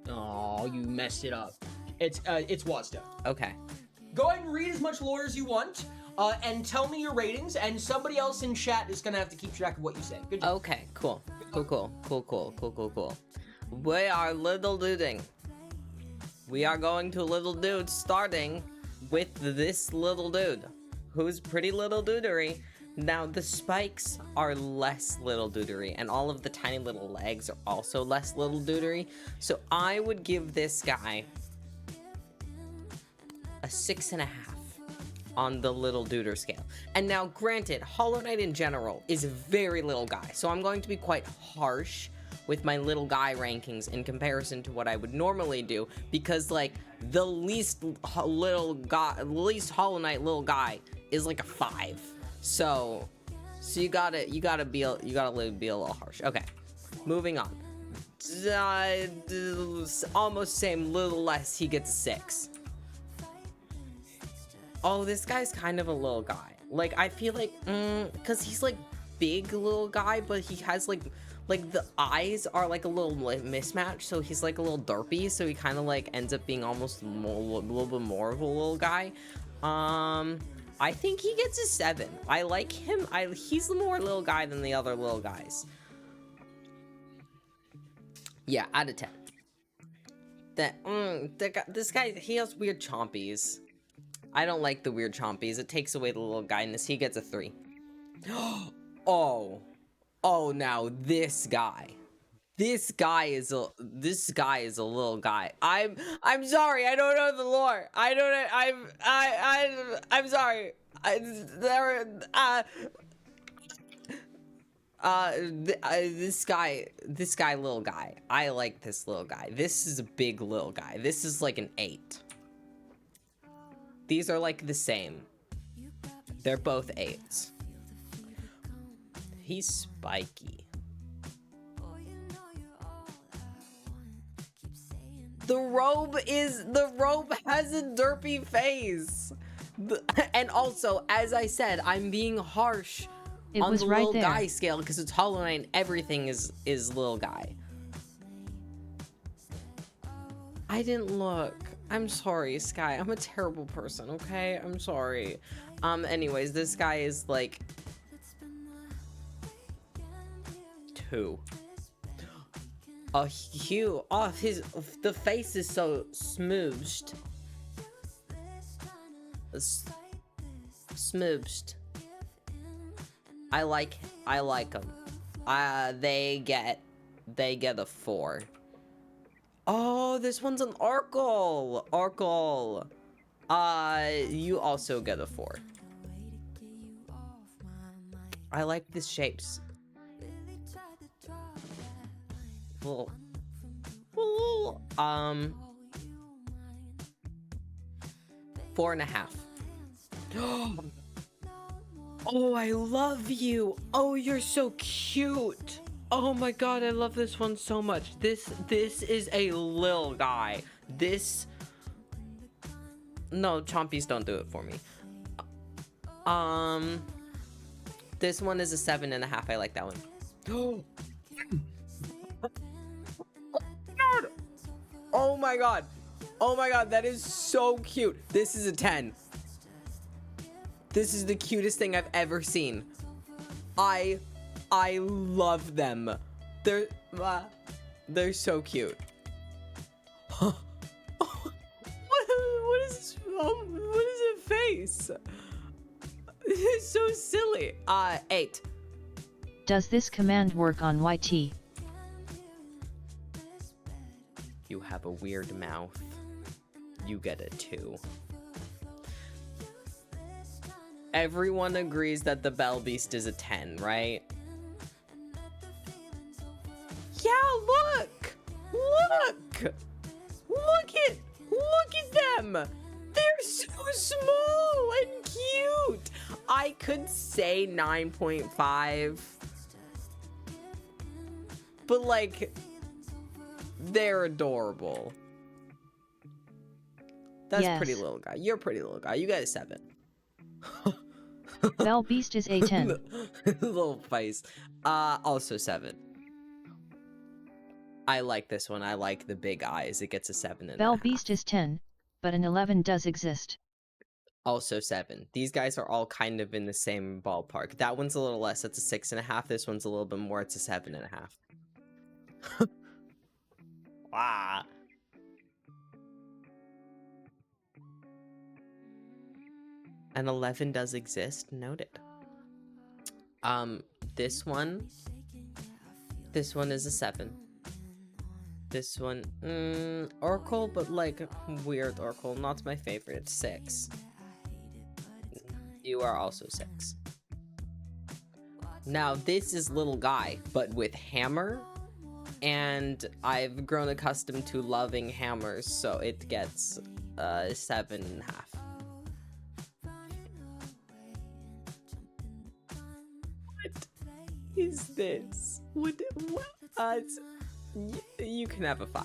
Oh, you messed it up. It's Wazda. Okay. Go ahead and read as much lore as you want, and tell me your ratings, and somebody else in chat is gonna have to keep track of what you say. Good job. Okay. Cool. We are little duding. We are going to little dude, starting with this little dude, who's pretty little dudery. Now, the spikes are less little dudery, and all of the tiny little legs are also less little dudery. So I would give this guy a 6.5 on the little duder scale. And now, granted, Hollow Knight in general is a very little guy, so I'm going to be quite harsh with my little guy rankings in comparison to what I would normally do, because like the least Hollow Knight little guy is like a 5. So you gotta be a little harsh. Okay, moving on. Almost same, little less. He gets a 6. Oh, this guy's kind of a little guy. Like I feel like, cause he's like big little guy, but he has like the eyes are like a little mismatch. So he's like a little derpy. So he kind of like ends up being almost a little bit more of a little guy. I think he gets a 7. I like him. He's the more little guy than the other little guys. Yeah, out of 10. This guy, he has weird chompies. I don't like the weird chompies. It takes away the little guyness. He gets a 3. Oh, now this guy. This guy is a little guy. I'm sorry. I don't know the lore. I'm sorry. This guy, little guy. I like this little guy. This is a big little guy. This is like an 8. These are like the same. They're both 8s. He's spiky. The robe has a derpy face. And also, as I said, I'm being harsh on the right little there. guy scale because it's Hollow Knight and everything is little guy. I didn't look. I'm sorry, Sky. I'm a terrible person, okay? I'm sorry. Anyways, this guy is like 2. Hugh, the face is so smooshed. Smooshed. I like them. They get a 4. Oh, this one's an Arkle. You also get a 4. I like these shapes. Well, 4.5. Oh, I love you. Oh, you're so cute. Oh my god, I love this one so much. This is a lil guy. No, chompies don't do it for me. This one is a 7.5. I like that one. Oh my god. Oh my god, that is so cute. This is a 10. This is the cutest thing I've ever seen. I love them. They're so cute. What is this? What is a face? It's so silly. 8. Does this command work on YT? You have a weird mouth. You get a 2. Everyone agrees that the Bell Beast is a 10, right? Yeah, look! Look! Look at them! They're so small and cute! I could say 9.5. But like, they're adorable. That's Yes. pretty little guy. You're a pretty little guy. You got a 7. Bell Beast is a 10. Little face. Also 7. I like this one. I like the big eyes. It gets a 7 and a Bell half. Beast is 10, but an 11 does exist. Also 7. These guys are all kind of in the same ballpark. That one's a little less. That's a 6.5. This one's a little bit more. It's a 7.5. Wow. An 11 does exist. Noted. This one is a 7. This one, Oracle, but like weird Oracle. Not my favorite. 6. You are also 6. Now this is little guy, but with hammer, and I've grown accustomed to loving hammers, so it gets 7.5. What is this? What? You can have a 5.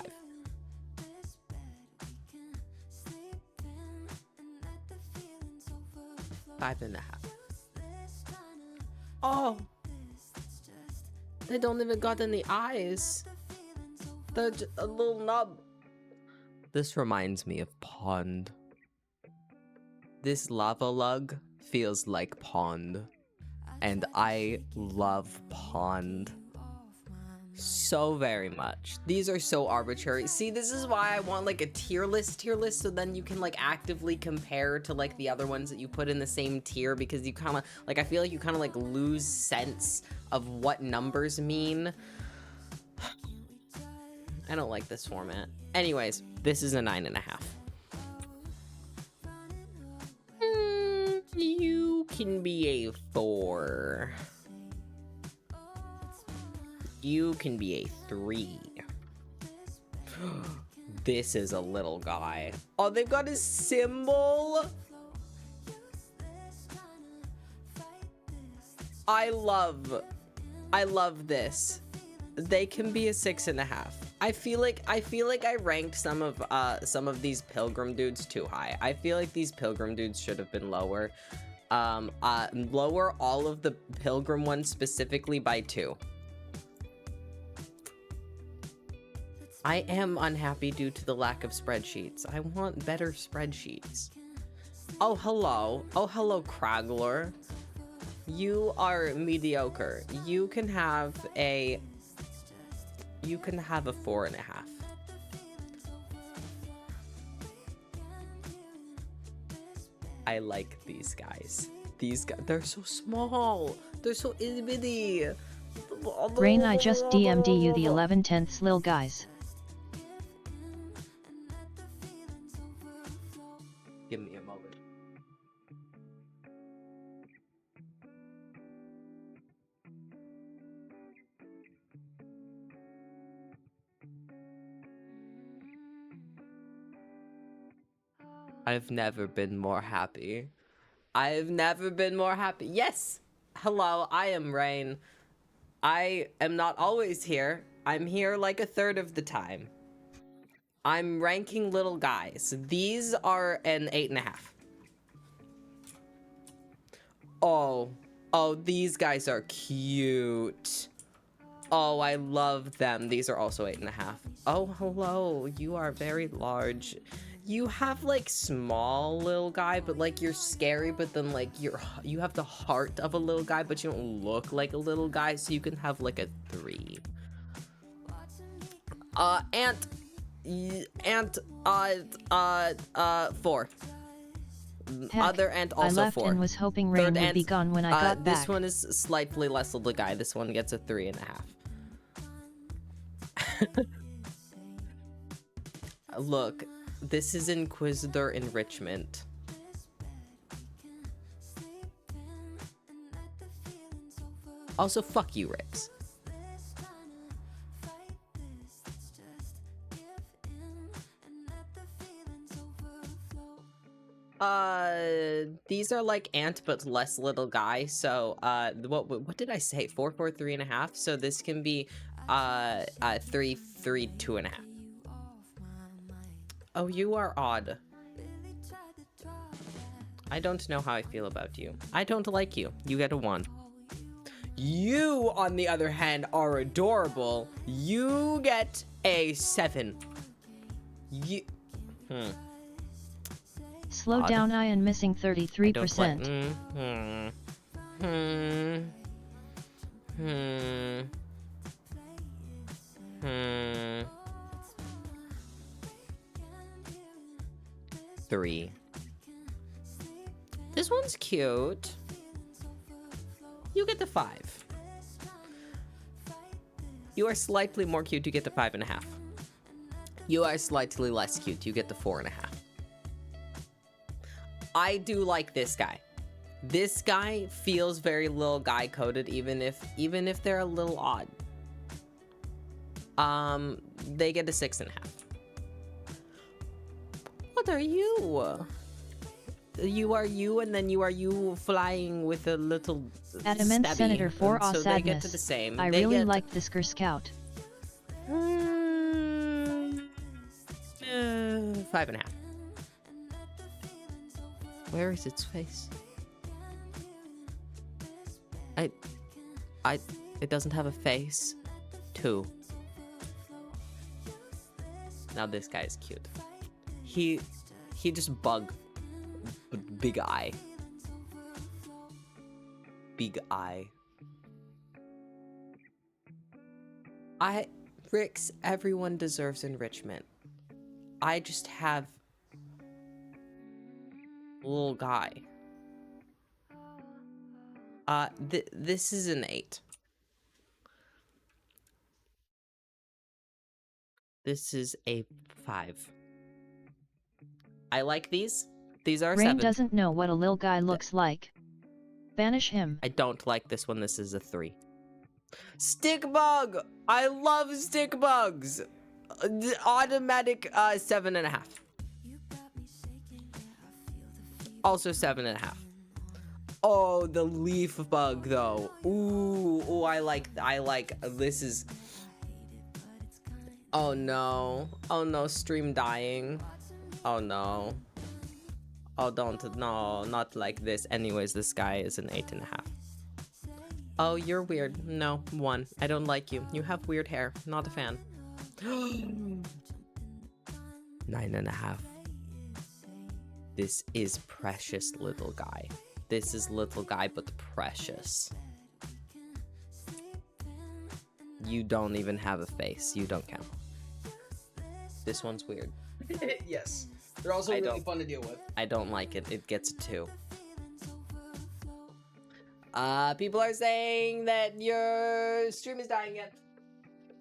5.5. Oh! They don't even got any eyes. They're just a little nub. This reminds me of pond. This lava lug feels like pond. And I love pond so very much. These are so arbitrary. See, this is why I want like a tier list, so then you can like actively compare to like the other ones that you put in the same tier, because you kind of like, I feel like you kind of like lose sense of what numbers mean. I don't like this format. Anyways, this is a 9.5. You can be a 4. You can be a 3. This is a little guy. Oh, they've got his symbol. I love this. They can be a 6.5. I feel like I ranked some of these pilgrim dudes too high. I feel like these pilgrim dudes should have been lower. Lower all of the pilgrim ones specifically by 2. I am unhappy due to the lack of spreadsheets. I want better spreadsheets. Oh, hello. Oh, hello, Kragler. You are mediocre. You can have a 4.5. I like these guys. These guys, they're so small. They're so itty bitty. Brain, I just DM'd you the 11/10 lil guys. Give me a moment. I've never been more happy. I've never been more happy. Yes! Hello, I am Rain. I am not always here. I'm here like a third of the time. I'm ranking little guys. These are an 8.5. Oh, these guys are cute. Oh, I love them. These are also 8.5. Oh, hello. You are very large. You have like small little guy, but like you're scary, but then like you have the heart of a little guy, but you don't look like a little guy, so you can have like a 3. Ant 4. Heck, Other ant I also left 4. and was hoping Rain Third would ant, be gone when I got back. This one is slightly less little guy. This one gets a 3.5. Look, this is Inquisitor Enrichment. Also, fuck you, Rix. These are like ant, but less little guy. So, what did I say? 4, 4, 3.5. So this can be, 3, 3, 2.5. Oh, you are odd. I don't know how I feel about you. I don't like you. You get a 1. You, on the other hand, are adorable. You get a 7. You... Slow Odd. down, I am missing 33%. Three. This one's cute. You get the 5. You are slightly more cute, you get the 5.5. You are slightly less cute, you get the 4.5. I do like this guy. This guy feels very little guy coded, even if they're a little odd. They get a 6.5. What are you? You are you, and then you are you flying with a little Adamant stabby, Senator for and so they get Sadness. to the same. I They really get- like this Girl Scout. 5.5. Where is its face? It doesn't have a face. 2. Now this guy is cute. He just big eye. Big eye. Rix, everyone deserves enrichment. I just have little guy. This is an 8. This is a 5. I like these. These are a Rain 7. doesn't know what a lil guy looks like. Banish him. I don't like this one. This is a 3. Stick bug! I love stick bugs! Automatic 7.5. Also 7.5. Oh, the leaf bug though. Ooh, I like this is. Oh no, stream dying. Oh no. Oh, no, not like this. Anyways, this guy is an 8.5. Oh, you're weird. No, 1. I don't like you. You have weird hair. Not a fan. 9.5. This is precious little guy. This is little guy, but precious. You don't even have a face. You don't count. This one's weird. Yes. They're also I really don't- fun to deal with. I don't like it. It gets a 2. People are saying that your stream is dying again.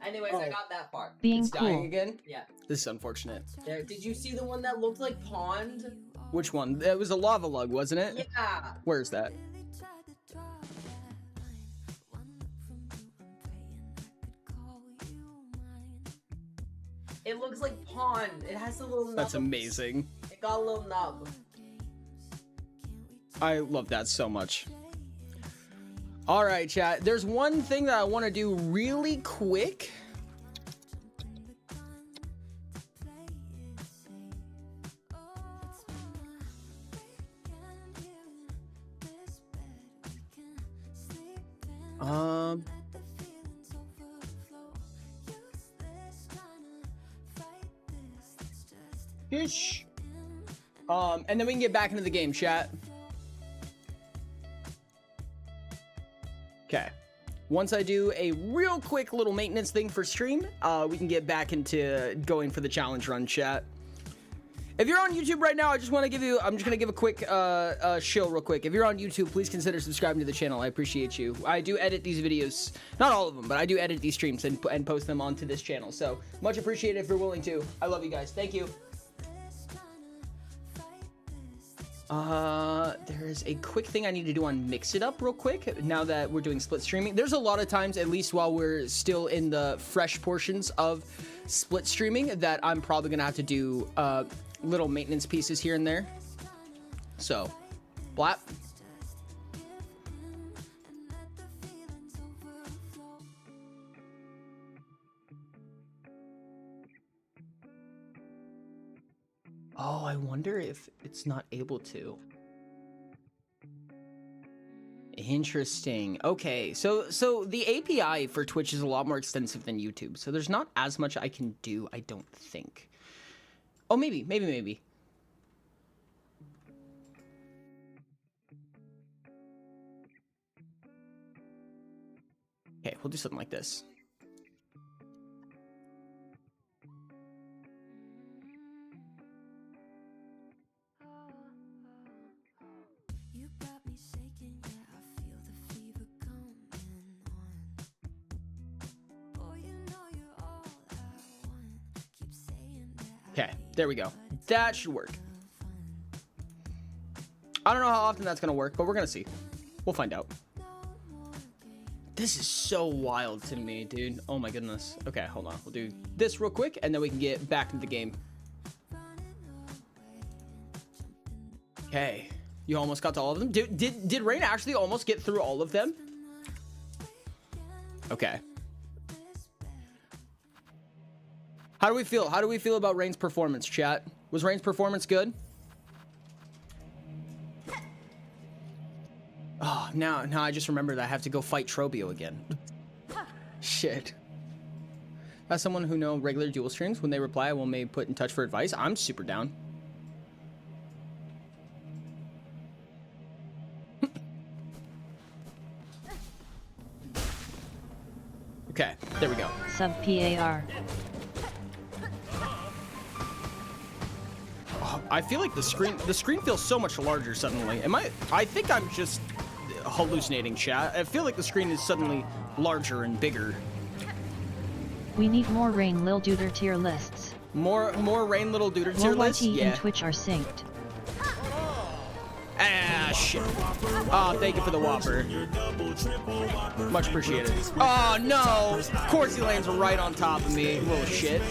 Anyways, I Oh. got that far. Being It's dying cool. again? Yeah. This is unfortunate. There. Did you see the one that looked like pond? Which one? It was a lava lug, wasn't it? Yeah. Where's that? It looks like pond. It has a little nub. That's amazing. It got a little nub. I love that so much. All right, chat. There's one thing that I want to do really quick. Ish. And then we can get back into the game, chat. Okay. Once I do a real quick little maintenance thing for stream, we can get back into going for the challenge run, chat. If you're on YouTube right now, I'm just gonna give a quick shill real quick. If you're on YouTube, please consider subscribing to the channel. I appreciate you. I do edit these videos, not all of them, but I do edit these streams and post them onto this channel. So much appreciated if you're willing to. I love you guys. Thank you. There is a quick thing I need to do on Mix It Up real quick now that we're doing split streaming. There's a lot of times, at least while we're still in the fresh portions of split streaming, that I'm probably gonna have to do little maintenance pieces here and there. So Blap. Oh, I wonder if it's not able to. Interesting. Okay, so the API for Twitch is a lot more extensive than YouTube, so there's not as much I can do, I don't think. Oh, maybe. Okay, we'll do something like this. You got me shaking, yeah, I feel the fever coming on. Oh, you know you're all I want. Keep saying that Okay, there we go. That should work. I don't know how often that's gonna work, but we're gonna see. We'll find out. This is so wild to me, dude. Oh my goodness. Okay, hold on. We'll do this real quick, and then we can get back into the game. Okay. You almost got to all of them? Did Rain actually almost get through all of them? Okay. How do we feel? How do we feel about Rain's performance, chat? Was Rain's performance good? Oh, now I just remembered I have to go fight Trobio again. Shit. As someone who know regular dual streams, when they reply, I will maybe put in touch for advice. I'm super down. Okay, there we go. Sub PAR. Oh, I feel like the screen feels so much larger suddenly. I think I'm just hallucinating, chat. I feel like the screen is suddenly larger and bigger. We need more Rain Lil Duder tier lists. More Rain Little Duder tier More lists? YT Yeah. and Twitch are synced. Ah, shit. Oh, thank you for the Whopper. Much appreciated. Oh, no. Of course he lands right on top of me, little shit.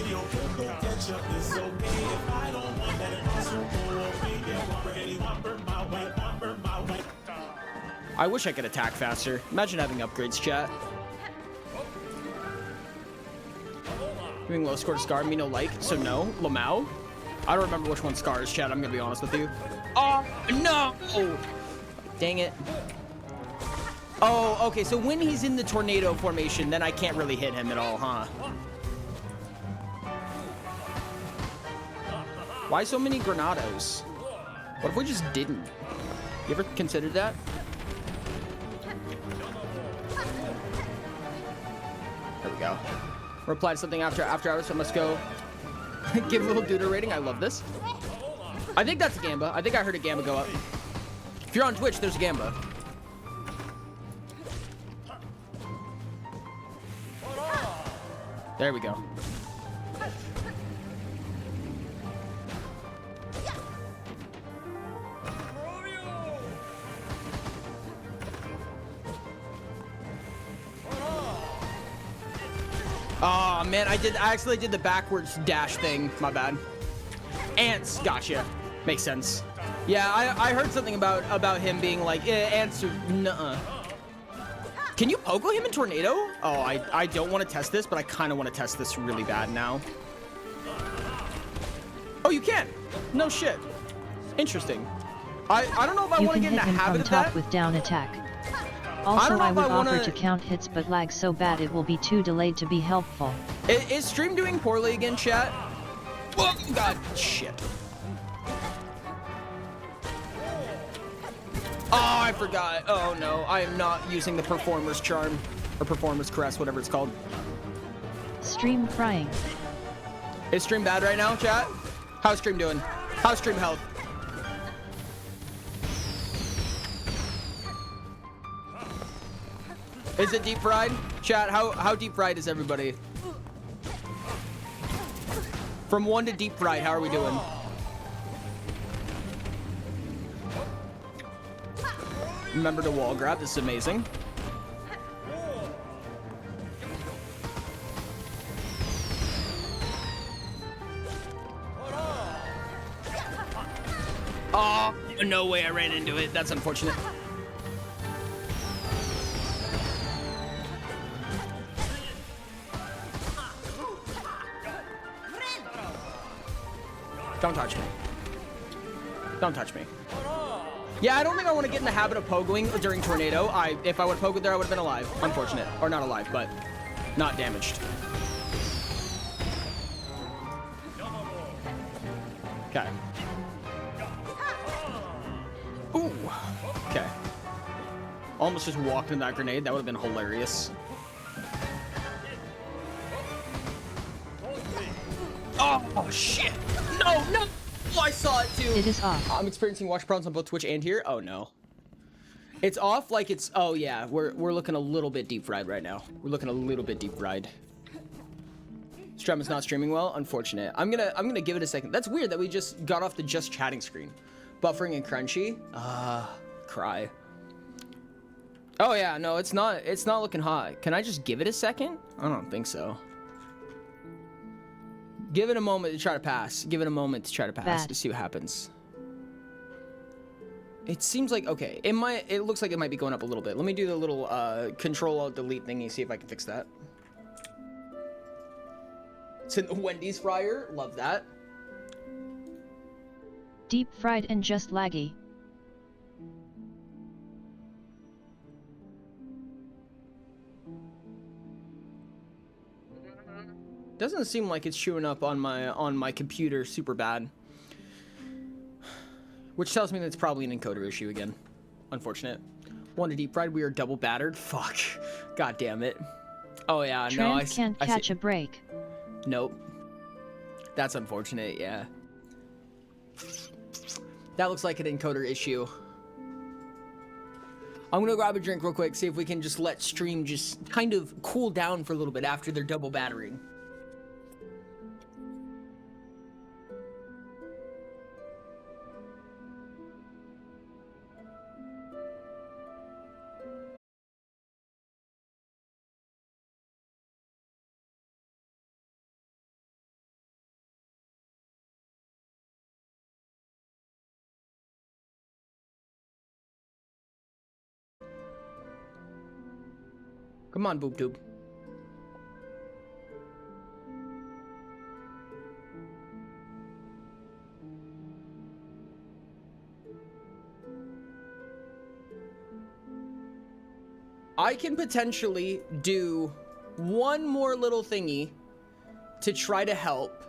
I wish I could attack faster. Imagine having upgrades, chat. Doing low score to Scar, me no like, so no. Lamau? I don't remember which one Scar is, chat, I'm gonna be honest with you. Oh, no! Dang it. Oh, okay, so when he's in the tornado formation, then I can't really hit him at all, huh? Why so many Granados? What if we just didn't? You ever considered that? There we go. Reply to something after hours, so I must go give a little Duder rating. I love this. I think that's a Gamba. I think I heard a Gamba go up. If you're on Twitch, there's a Gamba. There we go. Oh man, I actually did the backwards dash thing. My bad. Ants, gotcha. Makes sense. Yeah, I heard something about him being like, ants are nuh-uh. Can you pogo him in tornado? Oh, I don't want to test this, but I kind of want to test this really bad now. Oh, you can. No shit. Interesting. I don't know if I want to get in the habit of that. You can hit him from top with down attack. Also, I would offer to count hits, but lag so bad it will be too delayed to be helpful. Is stream doing poorly again, chat? Oh, God, shit. Oh, I forgot. Oh, no. I am not using the Performer's Charm. Or Performer's Caress, whatever it's called. Stream frying. Is stream bad right now, chat? How's stream doing? How's stream health? Is it deep fried? Chat, how deep fried is everybody? From 1 to deep fried, how are we doing? Remember to wall grab, this is amazing. Oh, No way I ran into it. That's unfortunate. Don't touch me. Don't touch me. Yeah, I don't think I want to get in the habit of pogoing during Tornado. If I would have pogoed there, I would have been alive. Unfortunate. Or not alive, but not damaged. Okay. Ooh. Okay. Almost just walked into that grenade. That would have been hilarious. Oh, shit. No, no. Oh, I saw it too. It is off. I'm experiencing watch problems on both Twitch and here. Oh, no. It's off like it's... Oh, yeah. We're looking a little bit deep fried right now. We're looking a little bit deep fried. Stream is not streaming well. Unfortunate. I'm gonna give it a second. That's weird that we just got off the just chatting screen. Buffering and crunchy. Cry. Oh yeah, no, it's not looking hot. Can I just give it a second? I don't think so. Give it a moment to try to pass. Give it a moment to try to pass Bad. to see what happens. It seems like okay. It looks like it might be going up a little bit. Let me do the little Control-Alt-Delete thingy. See if I can fix that. It's in the Wendy's fryer. Love that. Deep fried and just laggy. Doesn't seem like it's chewing up on my computer super bad. Which tells me that it's probably an encoder issue again. Unfortunate. One to deep fried. We are double battered. Fuck. God damn it. Oh yeah. No, I can't catch a break. Nope. That's unfortunate. Yeah. That looks like an encoder issue. I'm gonna grab a drink real quick. See if we can just let stream just kind of cool down for a little bit after they're double battering. Come on, boob tube. I can potentially do one more little thingy to try to help,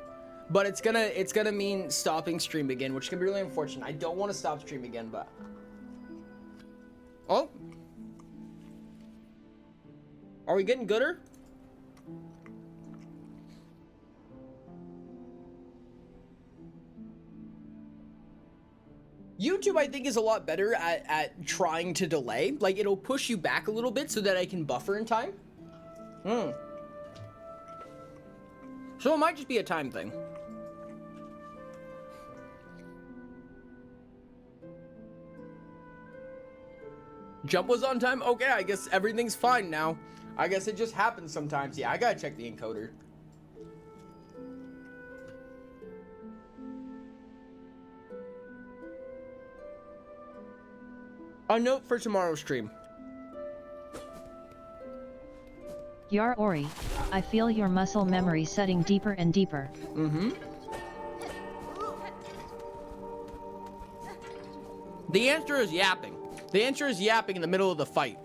but it's gonna mean stopping stream again, which can be really unfortunate. I don't want to stop stream again, but oh. Are we getting gooder? YouTube, I think, is a lot better at trying to delay. Like, it'll push you back a little bit so that I can buffer in time. So it might just be a time thing. Jump was on time? Okay, I guess everything's fine now. I guess it just happens sometimes. Yeah, I gotta check the encoder. A note for tomorrow's stream. Yar Ori, I feel your muscle memory setting deeper and deeper. The answer is yapping. The answer is yapping in the middle of the fight.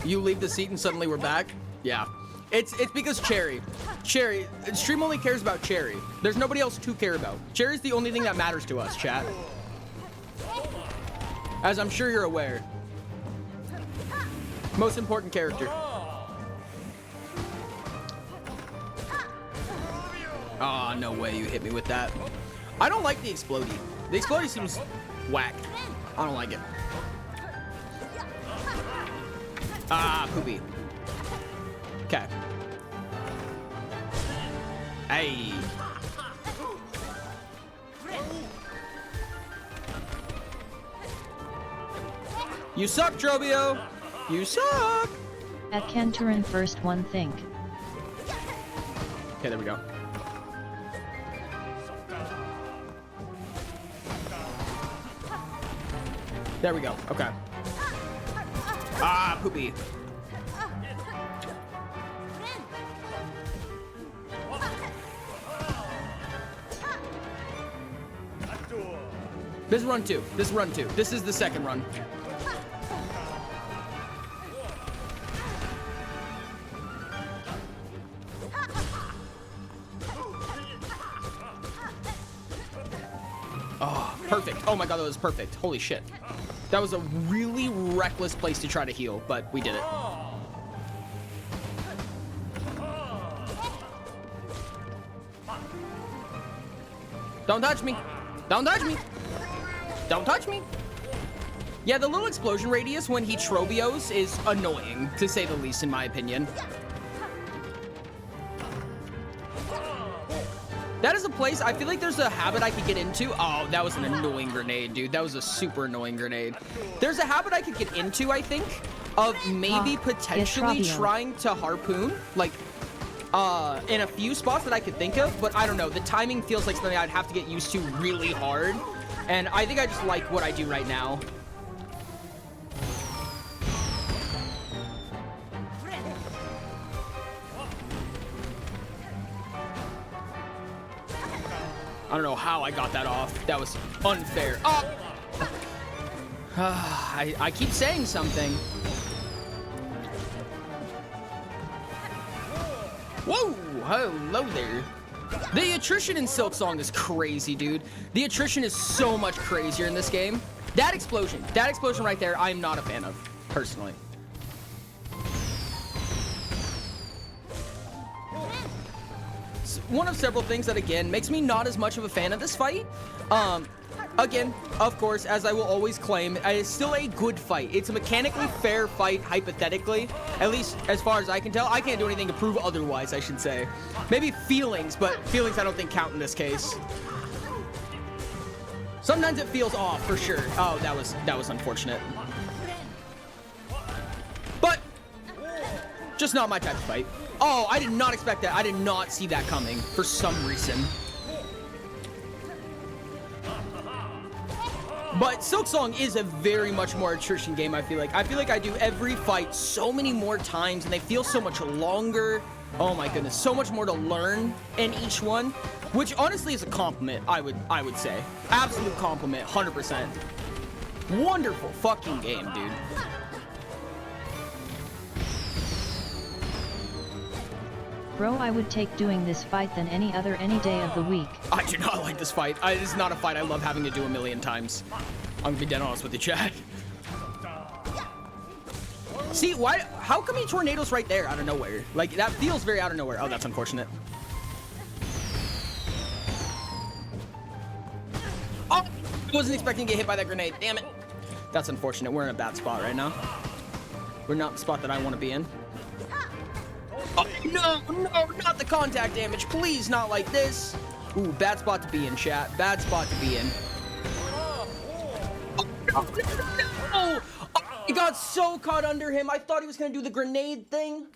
You leave the seat and suddenly we're back? Yeah. It's because Cherry, stream only cares about Cherry. There's nobody else to care about. Cherry's the only thing that matters to us, chat. As I'm sure you're aware. Most important character. Ah, no way you hit me with that. I don't like the explodey. The explodey seems whack. I don't like it. Ah, poopy. Okay. Hey. You suck, Drobio. You suck. At Kenturin first one think. Okay, there we go. There we go. Okay. Ah, poopy. This is run 2. This is run 2. This is the second run. Oh, perfect. Oh my god, that was perfect. Holy shit. That was a really reckless place to try to heal, but we did it. Don't touch me. Don't touch me. Don't touch me. Yeah, the little explosion radius when he trobios is annoying, to say the least, in my opinion. That is a place, I feel like there's a habit I could get into. Oh, that was an annoying grenade, dude. That was a super annoying grenade. There's a habit I could get into, I think, of maybe potentially trying to harpoon, like, in a few spots that I could think of, but I don't know. The timing feels like something I'd have to get used to really hard. And I think I just like what I do right now. I don't know how I got that off. That was unfair. Oh! I keep saying something. Whoa! Hello there. The attrition in Silksong is crazy, dude. The attrition is so much crazier in this game. That explosion right there, I'm not a fan of, personally. It's one of several things that, again, makes me not as much of a fan of this fight. Again, of course, as I will always claim, it's still a good fight. It's a mechanically fair fight, hypothetically. At least, as far as I can tell. I can't do anything to prove otherwise, I should say. Maybe feelings, but feelings I don't think count in this case. Sometimes it feels off, for sure. Oh, that was unfortunate. But, just not my type of fight. Oh, I did not expect that. I did not see that coming, for some reason. But Silksong is a very much more attrition game, I feel like. I feel like I do every fight so many more times, and they feel so much longer. Oh my goodness, so much more to learn in each one, which honestly is a compliment, I would say. Absolute compliment, 100%. Wonderful fucking game, dude. Bro, I would take doing this fight than any other any day of the week. I do not like this fight. It is not a fight I love having to do a million times. I'm gonna be dead honest with you, Chad. See, why? How come he tornadoes right there out of nowhere? Like, that feels very out of nowhere. Oh, that's unfortunate. Oh, I wasn't expecting to get hit by that grenade. Damn it. That's unfortunate. We're in a bad spot right now. We're not the spot that I want to be in. Oh, no, not the contact damage. Please, not like this. Ooh, bad spot to be in, chat. Bad spot to be in. Oh, no. Oh, he got so caught under him. I thought he was going to do the grenade thing.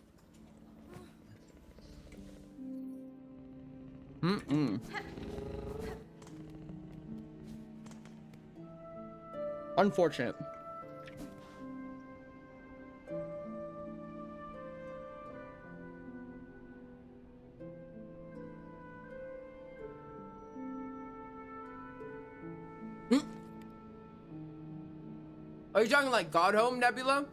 Unfortunate. Are you talking like God Home, Nebula?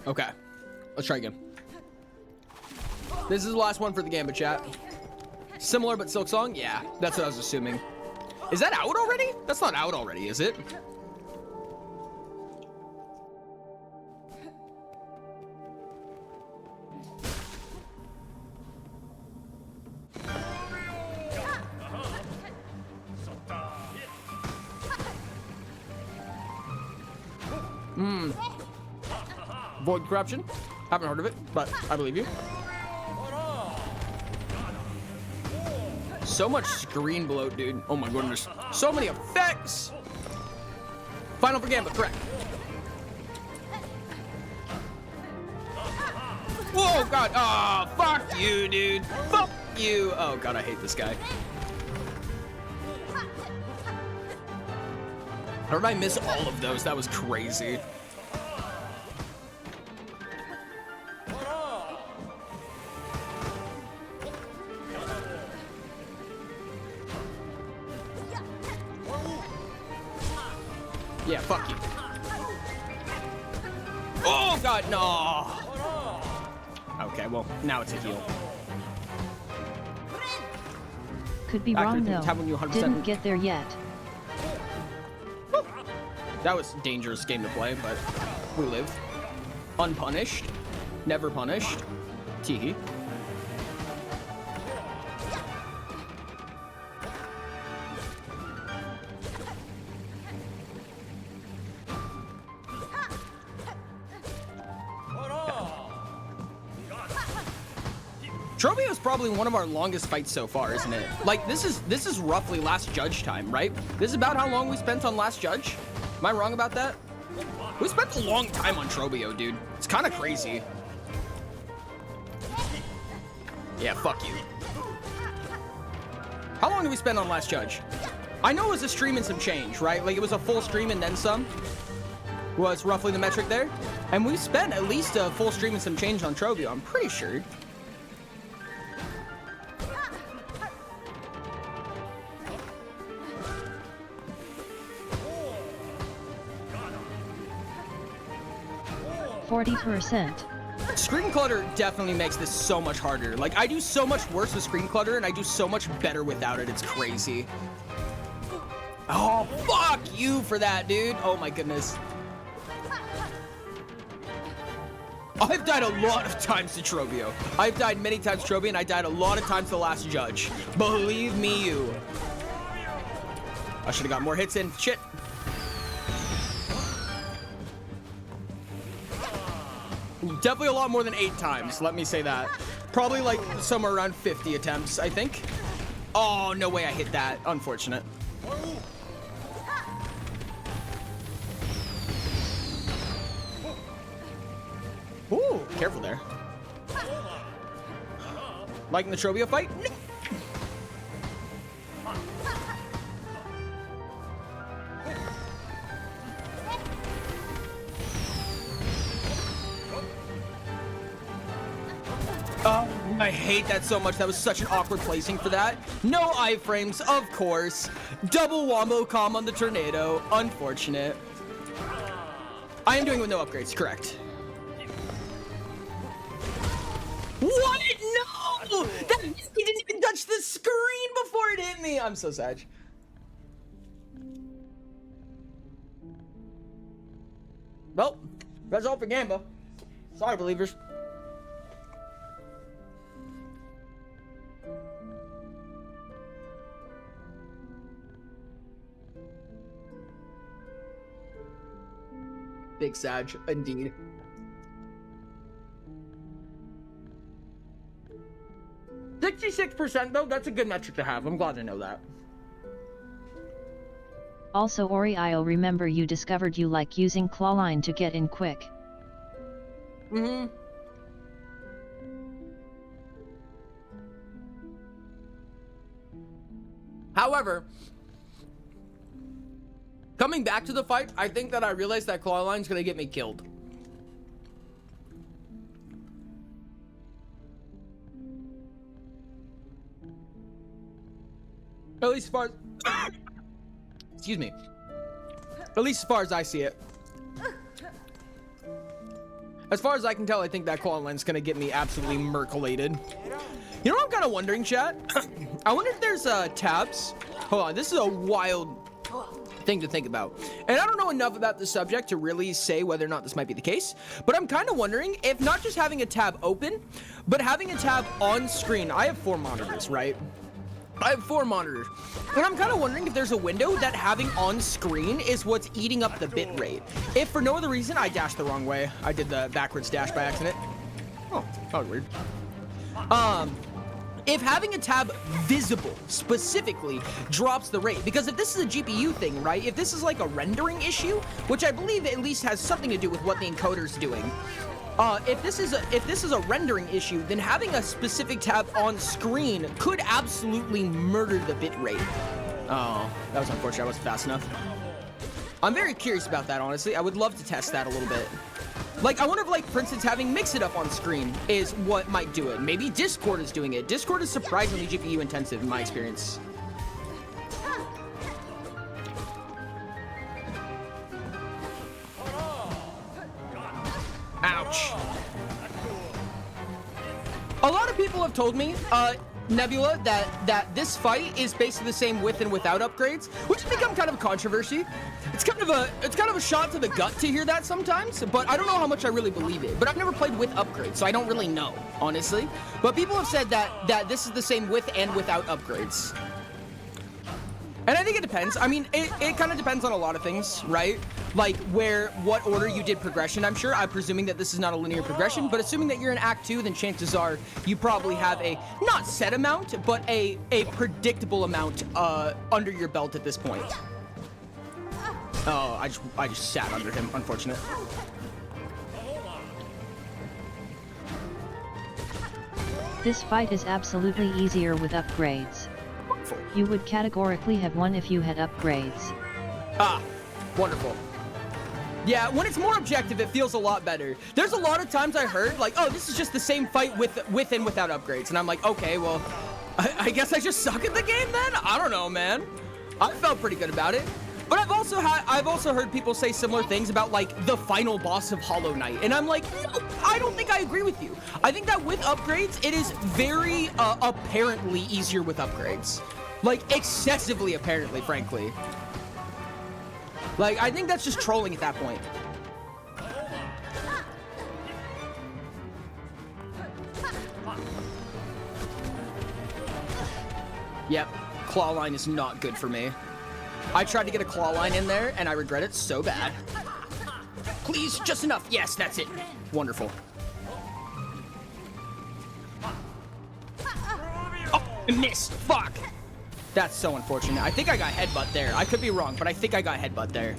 Okay, let's try again. This is the last one for the Gambit chat. Similar but Silksong? Yeah, that's what I was assuming. Is that out already? That's not out already, is it? Void corruption. Haven't heard of it, but I believe you. So much screen bloat, dude. Oh my goodness. So many effects. Final for Gambit, correct. Oh god. Oh, fuck you, dude. Fuck you. Oh god, I hate this guy. How did I miss all of those? That was crazy. Yeah, fuck you. Oh god, no. Okay, well, now it's a heal. Could be Back wrong to the though. tab when you 100% Didn't get there yet. That was a dangerous game to play, but we live. Unpunished. Never punished. Teehee. Trobio is probably one of our longest fights so far, isn't it? Like, this is roughly last judge time, right? This is about how long we spent on last judge. Am I wrong about that? We spent a long time on Trobio, dude. It's kind of crazy. Yeah, fuck you. How long did we spend on last judge? I know it was a stream and some change, right? Like, it was a full stream and then some. Was roughly the metric there. And we spent at least a full stream and some change on Trobio, I'm pretty sure. %. Screen clutter definitely makes this so much harder. Like, I do so much worse with screen clutter, and I do so much better without it. It's crazy. Oh, fuck you for that, dude. Oh, my goodness. I've died a lot of times to Trobio. I've died many times to Trobio, and I died a lot of times to the last judge. Believe me, you. I should have got more hits in. Shit. Definitely a lot more than 8 times, let me say that. Probably like somewhere around 50 attempts, I think. Oh, no way I hit that. Unfortunate. Ooh, careful there. Liking the Trobio fight? No. Oh, I hate that so much. That was such an awkward placing for that. No iframes, of course. Double wombo com on the tornado. Unfortunate. I am doing it with no upgrades, correct. What? No! That, he didn't even touch the screen before it hit me. I'm so sad. Well, that's all for Gamba. Sorry, believers. Big Sag, indeed. %66% though, that's a good metric to have. I'm glad to know that. Also Ori-io, remember you discovered you like using clawline to get in quick. Mm-hmm. However, coming back to the fight, I think that I realized that clawline's gonna get me killed. At least as far as excuse me. At least as far as I see it. As far as I can tell, I think that clawline's gonna get me absolutely merculated. You know what I'm kind of wondering, chat? I wonder if there's tabs. Hold on, this is a wild thing to think about. And I don't know enough about the subject to really say whether or not this might be the case, but I'm kind of wondering if not just having a tab open, but having a tab on screen. I have 4 monitors, right? I have 4 monitors, and I'm kind of wondering if there's a window that having on screen is what's eating up the bit rate. If for no other reason, I dashed the wrong way. I did the backwards dash by accident. Oh, that was weird. If having a tab visible specifically drops the rate, because if this is a GPU thing, right? If this is like a rendering issue, which I believe at least has something to do with what the encoder's doing, If this is a rendering issue, then having a specific tab on screen could absolutely murder the bitrate. Oh, that was unfortunate. I wasn't fast enough. I'm very curious about that, honestly. I would love to test that a little bit. Like, I wonder if, like, for instance, having Mix It Up on screen is what might do it. Maybe Discord is doing it. Discord is surprisingly GPU intensive in my experience. Ouch. A lot of people have told me, Nebula, that this fight is basically the same with and without upgrades, which has become kind of a controversy. It's kind of a shot to the gut to hear that sometimes, but I don't know how much I really believe it. But I've never played with upgrades, so I don't really know, honestly. But people have said that this is the same with and without upgrades. And I think it depends. I mean, it kind of depends on a lot of things, right? Like what order you did progression, I'm sure. I'm presuming that this is not a linear progression, but assuming that you're in Act 2, then chances are you probably have a, not set amount, but a predictable amount under your belt at this point. Oh, I just sat under him, unfortunate. This fight is absolutely easier with upgrades. You would categorically have won if you had upgrades. Ah, wonderful. Yeah, when it's more objective, it feels a lot better. There's a lot of times I heard, like, oh, this is just the same fight with and without upgrades. And I'm like, okay, well, I guess I just suck at the game then? I don't know, man. I felt pretty good about it. But I've also heard people say similar things about, like, the final boss of Hollow Knight. And I'm like, no, I don't think I agree with you. I think that with upgrades, it is very apparently easier with upgrades. Like, excessively apparently, frankly. Like, I think that's just trolling at that point. Yep, claw line is not good for me. I tried to get a claw line in there, and I regret it so bad. Please, just enough. Yes, that's it. Wonderful. Oh, I missed. Fuck. That's so unfortunate. I think I got headbutt there. I could be wrong, but I think I got headbutt there.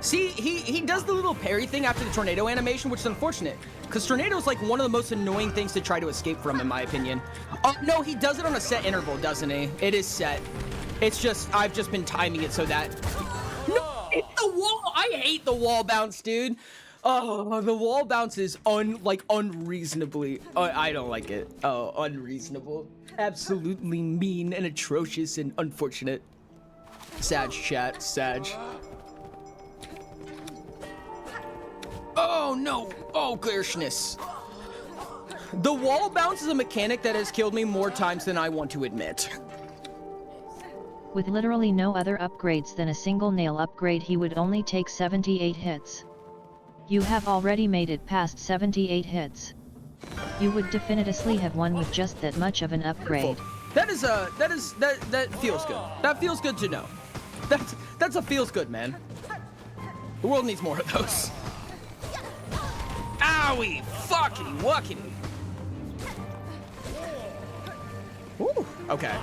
See, he does the little parry thing after the tornado animation, which is unfortunate. Because tornado is like one of the most annoying things to try to escape from, in my opinion. Oh, no, he does it on a set interval, doesn't he? It is set. It's just, I've just been timing it so that... No, it's the wall! I hate the wall bounce, dude. Oh, the wall bounce is unreasonably... I don't like it. Oh, unreasonable. Absolutely mean and atrocious and unfortunate. Sag chat, Sag. Oh no! Oh, Gershness. The wall bounce is a mechanic that has killed me more times than I want to admit. With literally no other upgrades than a single nail upgrade, he would only take 78 hits. You have already made it past 78 hits. You would definitively have won with just that much of an upgrade. That feels good. That feels good to know. That's a feels good, man. The world needs more of those. Owie! Fucking wuckity! Ooh, okay.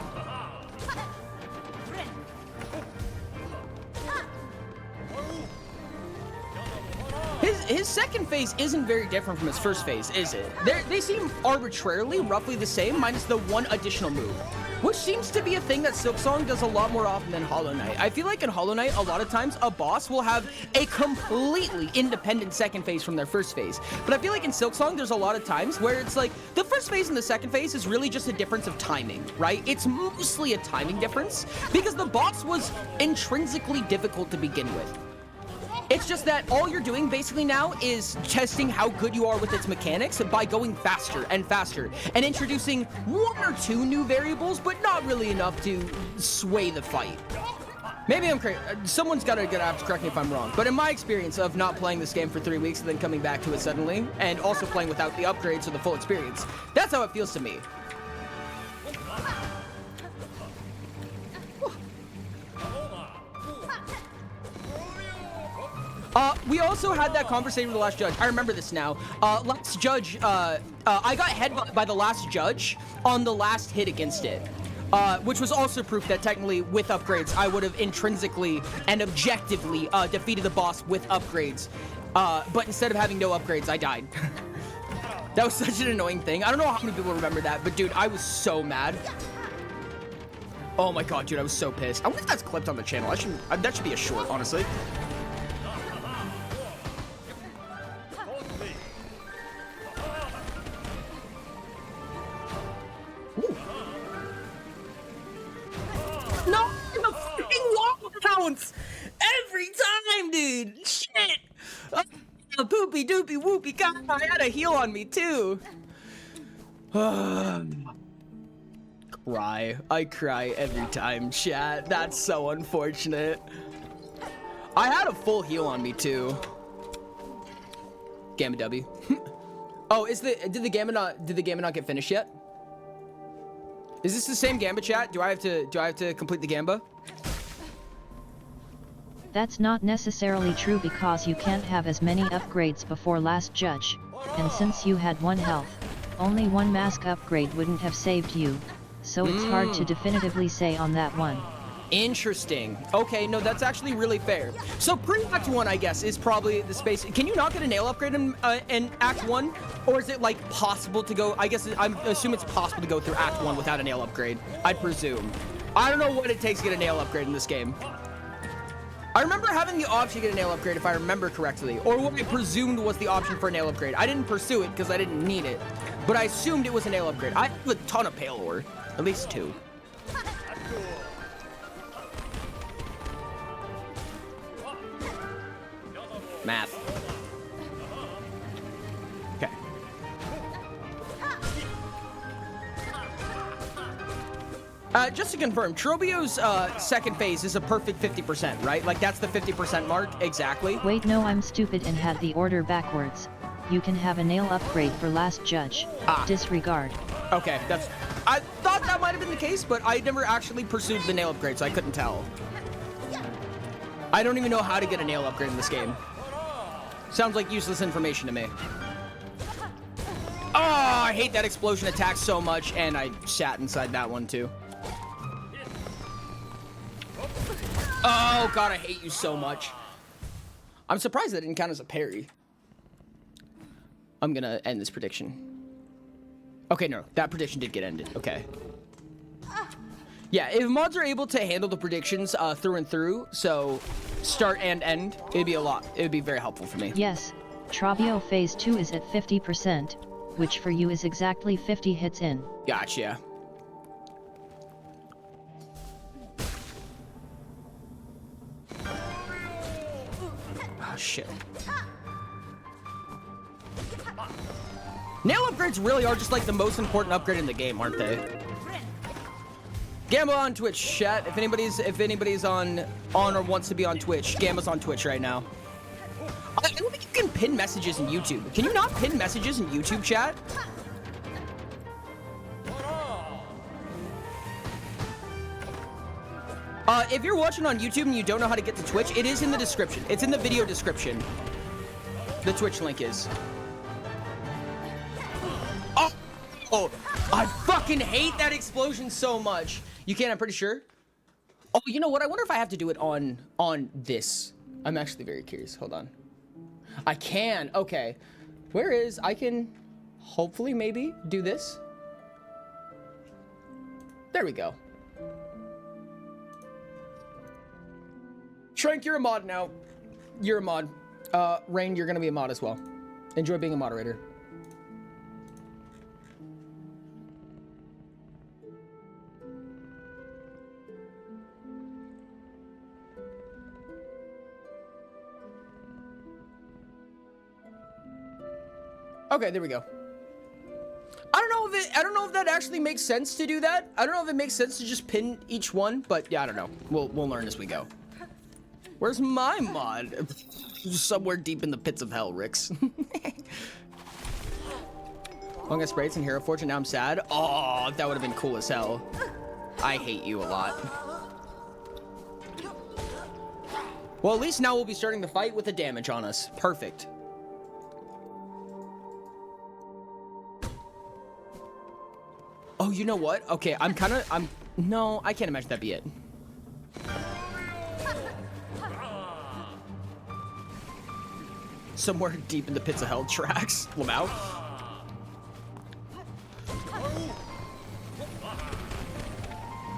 His second phase isn't very different from his first phase, is it? They seem arbitrarily roughly the same, minus the one additional move. Which seems to be a thing that Silksong does a lot more often than Hollow Knight. I feel like in Hollow Knight, a lot of times, a boss will have a completely independent second phase from their first phase. But I feel like in Silksong, there's a lot of times where it's like, the first phase and the second phase is really just a difference of timing, right? It's mostly a timing difference, because the boss was intrinsically difficult to begin with. It's just that all you're doing basically now is testing how good you are with its mechanics by going faster and faster and introducing one or two new variables, but not really enough to sway the fight. Maybe I'm crazy. Someone's gonna have to correct me if I'm wrong. But in my experience of not playing this game for 3 weeks and then coming back to it suddenly, and also playing without the upgrades or the full experience, that's how it feels to me. We also had that conversation with the last judge. I remember this now. Last judge, I got headbutted by the last judge on the last hit against it. which was also proof that technically with upgrades, I would have intrinsically and objectively defeated the boss with upgrades. But instead of having no upgrades, I died. That was such an annoying thing. I don't know how many people remember that, but dude, I was so mad. Oh my god, dude, I was so pissed. I wonder if that's clipped on the channel. That should be a short, honestly. Ooh. No, the freaking wall counts every time, dude. Shit. Poopy doopy whoopy. God, I had a heal on me too. Cry. I cry every time, chat. That's so unfortunate. I had a full heal on me too. Gamma W. Oh, did the gamma not get finished yet? Is this the same gamba, chat? Do I have to complete the gamba? That's not necessarily true because you can't have as many upgrades before last judge, and since you had 1 health, only 1 mask upgrade wouldn't have saved you, so it's hard to definitively say on that one. Interesting. Okay, no, that's actually really fair. So pre-Act 1, I guess, is probably the space. Can you not get a nail upgrade in Act 1? Or is it, like, possible to go... I guess I assume it's possible to go through Act 1 without a nail upgrade. I presume. I don't know what it takes to get a nail upgrade in this game. I remember having the option to get a nail upgrade, if I remember correctly. Or what I presumed was the option for a nail upgrade. I didn't pursue it because I didn't need it. But I assumed it was a nail upgrade. I have a ton of pale ore. At least 2. Math. Okay. Just to confirm, Trobio's second phase is a perfect 50%, right? Like, that's the 50% mark, exactly. Wait, no, I'm stupid and had the order backwards. You can have a nail upgrade for last judge. Disregard. Okay, I thought that might have been the case, but I never actually pursued the nail upgrade, so I couldn't tell. I don't even know how to get a nail upgrade in this game. Sounds like useless information to me. Oh, I hate that explosion attack so much, and I sat inside that one too. Oh god, I hate you so much. I'm surprised that didn't count as a parry. I'm gonna end this prediction. Okay, no, that prediction did get ended. Okay. Yeah, if mods are able to handle the predictions through and through, so start and end, it would be very helpful for me. Yes, Trobio Phase 2 is at 50%, which for you is exactly 50 hits in. Gotcha. Oh, shit. Nail upgrades really are just like the most important upgrade in the game, aren't they? Gamba on Twitch, chat. If anybody's on or wants to be on Twitch, Gamba's on Twitch right now. I don't think you can pin messages in YouTube. Can you not pin messages in YouTube, chat? If you're watching on YouTube and you don't know how to get to Twitch, it is in the description. It's in the video description. The Twitch link is. Oh, I fucking hate that explosion so much. You can, I'm pretty sure. Oh, you know what? I wonder if I have to do it on this. I'm actually very curious. Hold on. I can. Okay. I can hopefully maybe do this. There we go. Trank, you're a mod now. You're a mod. Rain, you're gonna be a mod as well. Enjoy being a moderator. Okay, there we go. I don't know if that actually makes sense to do that. I don't know if it makes sense to just pin each one, but yeah, I don't know. We'll learn as we go. Where's my mod? Somewhere deep in the pits of hell, Rix. Long as Spraits and Hero Fortune, now I'm sad. Oh, that would have been cool as hell. I hate you a lot. Well, at least now we'll be starting the fight with the damage on us. Perfect. Oh, you know what? Okay, no, I can't imagine that'd be it. Somewhere deep in the pits of hell tracks. Lamau.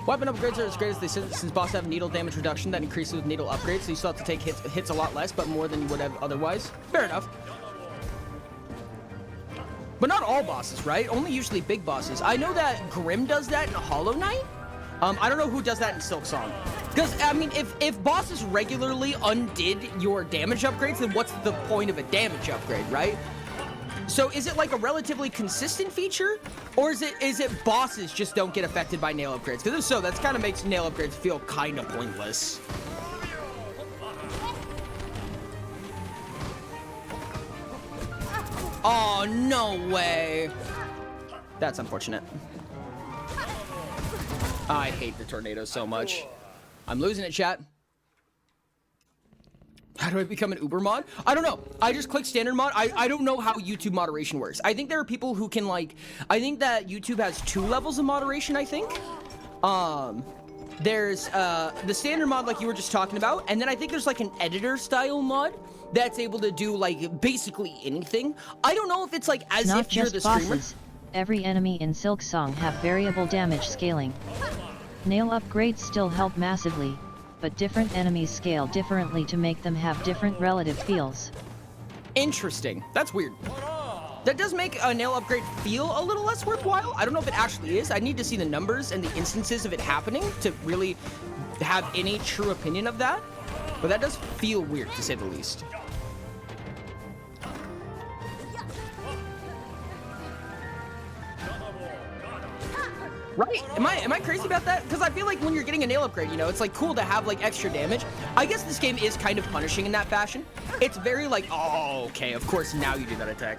Weapon upgrades are as great as they said since bosses have needle damage reduction that increases with needle upgrades, so you still have to take hits a lot less, but more than you would have otherwise. Fair enough. But not all bosses, right? Only usually big bosses. I know that Grim does that in Hollow Knight. I don't know who does that in Silksong. Because, I mean, if bosses regularly undid your damage upgrades, then what's the point of a damage upgrade, right? So is it like a relatively consistent feature? Or is it bosses just don't get affected by nail upgrades? Because if so, that kind of makes nail upgrades feel kind of pointless. Oh, no way. That's unfortunate. I hate the tornado so much. I'm losing it, chat. How do I become an Uber mod? I don't know. I just click standard mod. I don't know how YouTube moderation works. I think there are people who can like, I think that YouTube has 2 levels of moderation, I think. There's the standard mod like you were just talking about, and then I think there's like an editor style mod that's able to do like basically anything. I don't know if it's like as Not if you're just the streamer. bosses. Every enemy in Silksong have variable damage scaling. Nail upgrades still help massively, but different enemies scale differently to make them have different relative feels. Interesting. That's weird. That does make a nail upgrade feel a little less worthwhile. I don't know if it actually is. I need to see the numbers and the instances of it happening to really have any true opinion of that. But that does feel weird, to say the least. Right? Am I crazy about that? Because I feel like when you're getting a nail upgrade, you know, it's like cool to have like extra damage. I guess this game is kind of punishing in that fashion. It's very like, oh, okay, of course now you do that attack.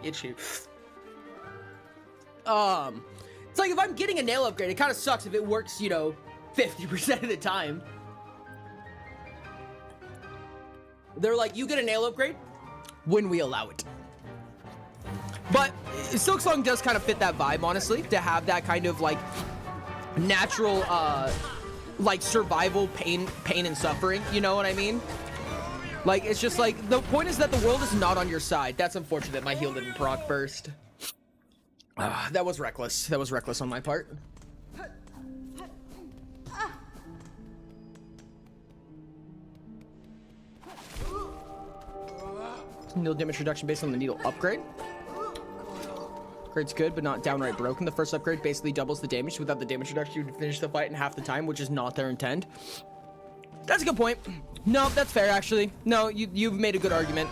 Itchy. It's like if I'm getting a nail upgrade, it kind of sucks if it works, you know, 50% of the time. They're like, you get a nail upgrade when we allow it. But Silksong does kind of fit that vibe, honestly, to have that kind of like natural, like survival pain and suffering. You know what I mean? Like, it's just like, the point is that the world is not on your side. That's unfortunate. My heal didn't proc burst. That was reckless. That was reckless on my part. Needle damage reduction based on the needle upgrade. Upgrade's good, but not downright broken. The first upgrade basically doubles the damage. Without the damage reduction, you would finish the fight in half the time, which is not their intent. That's a good point. No, that's fair, actually. No, you've made a good argument.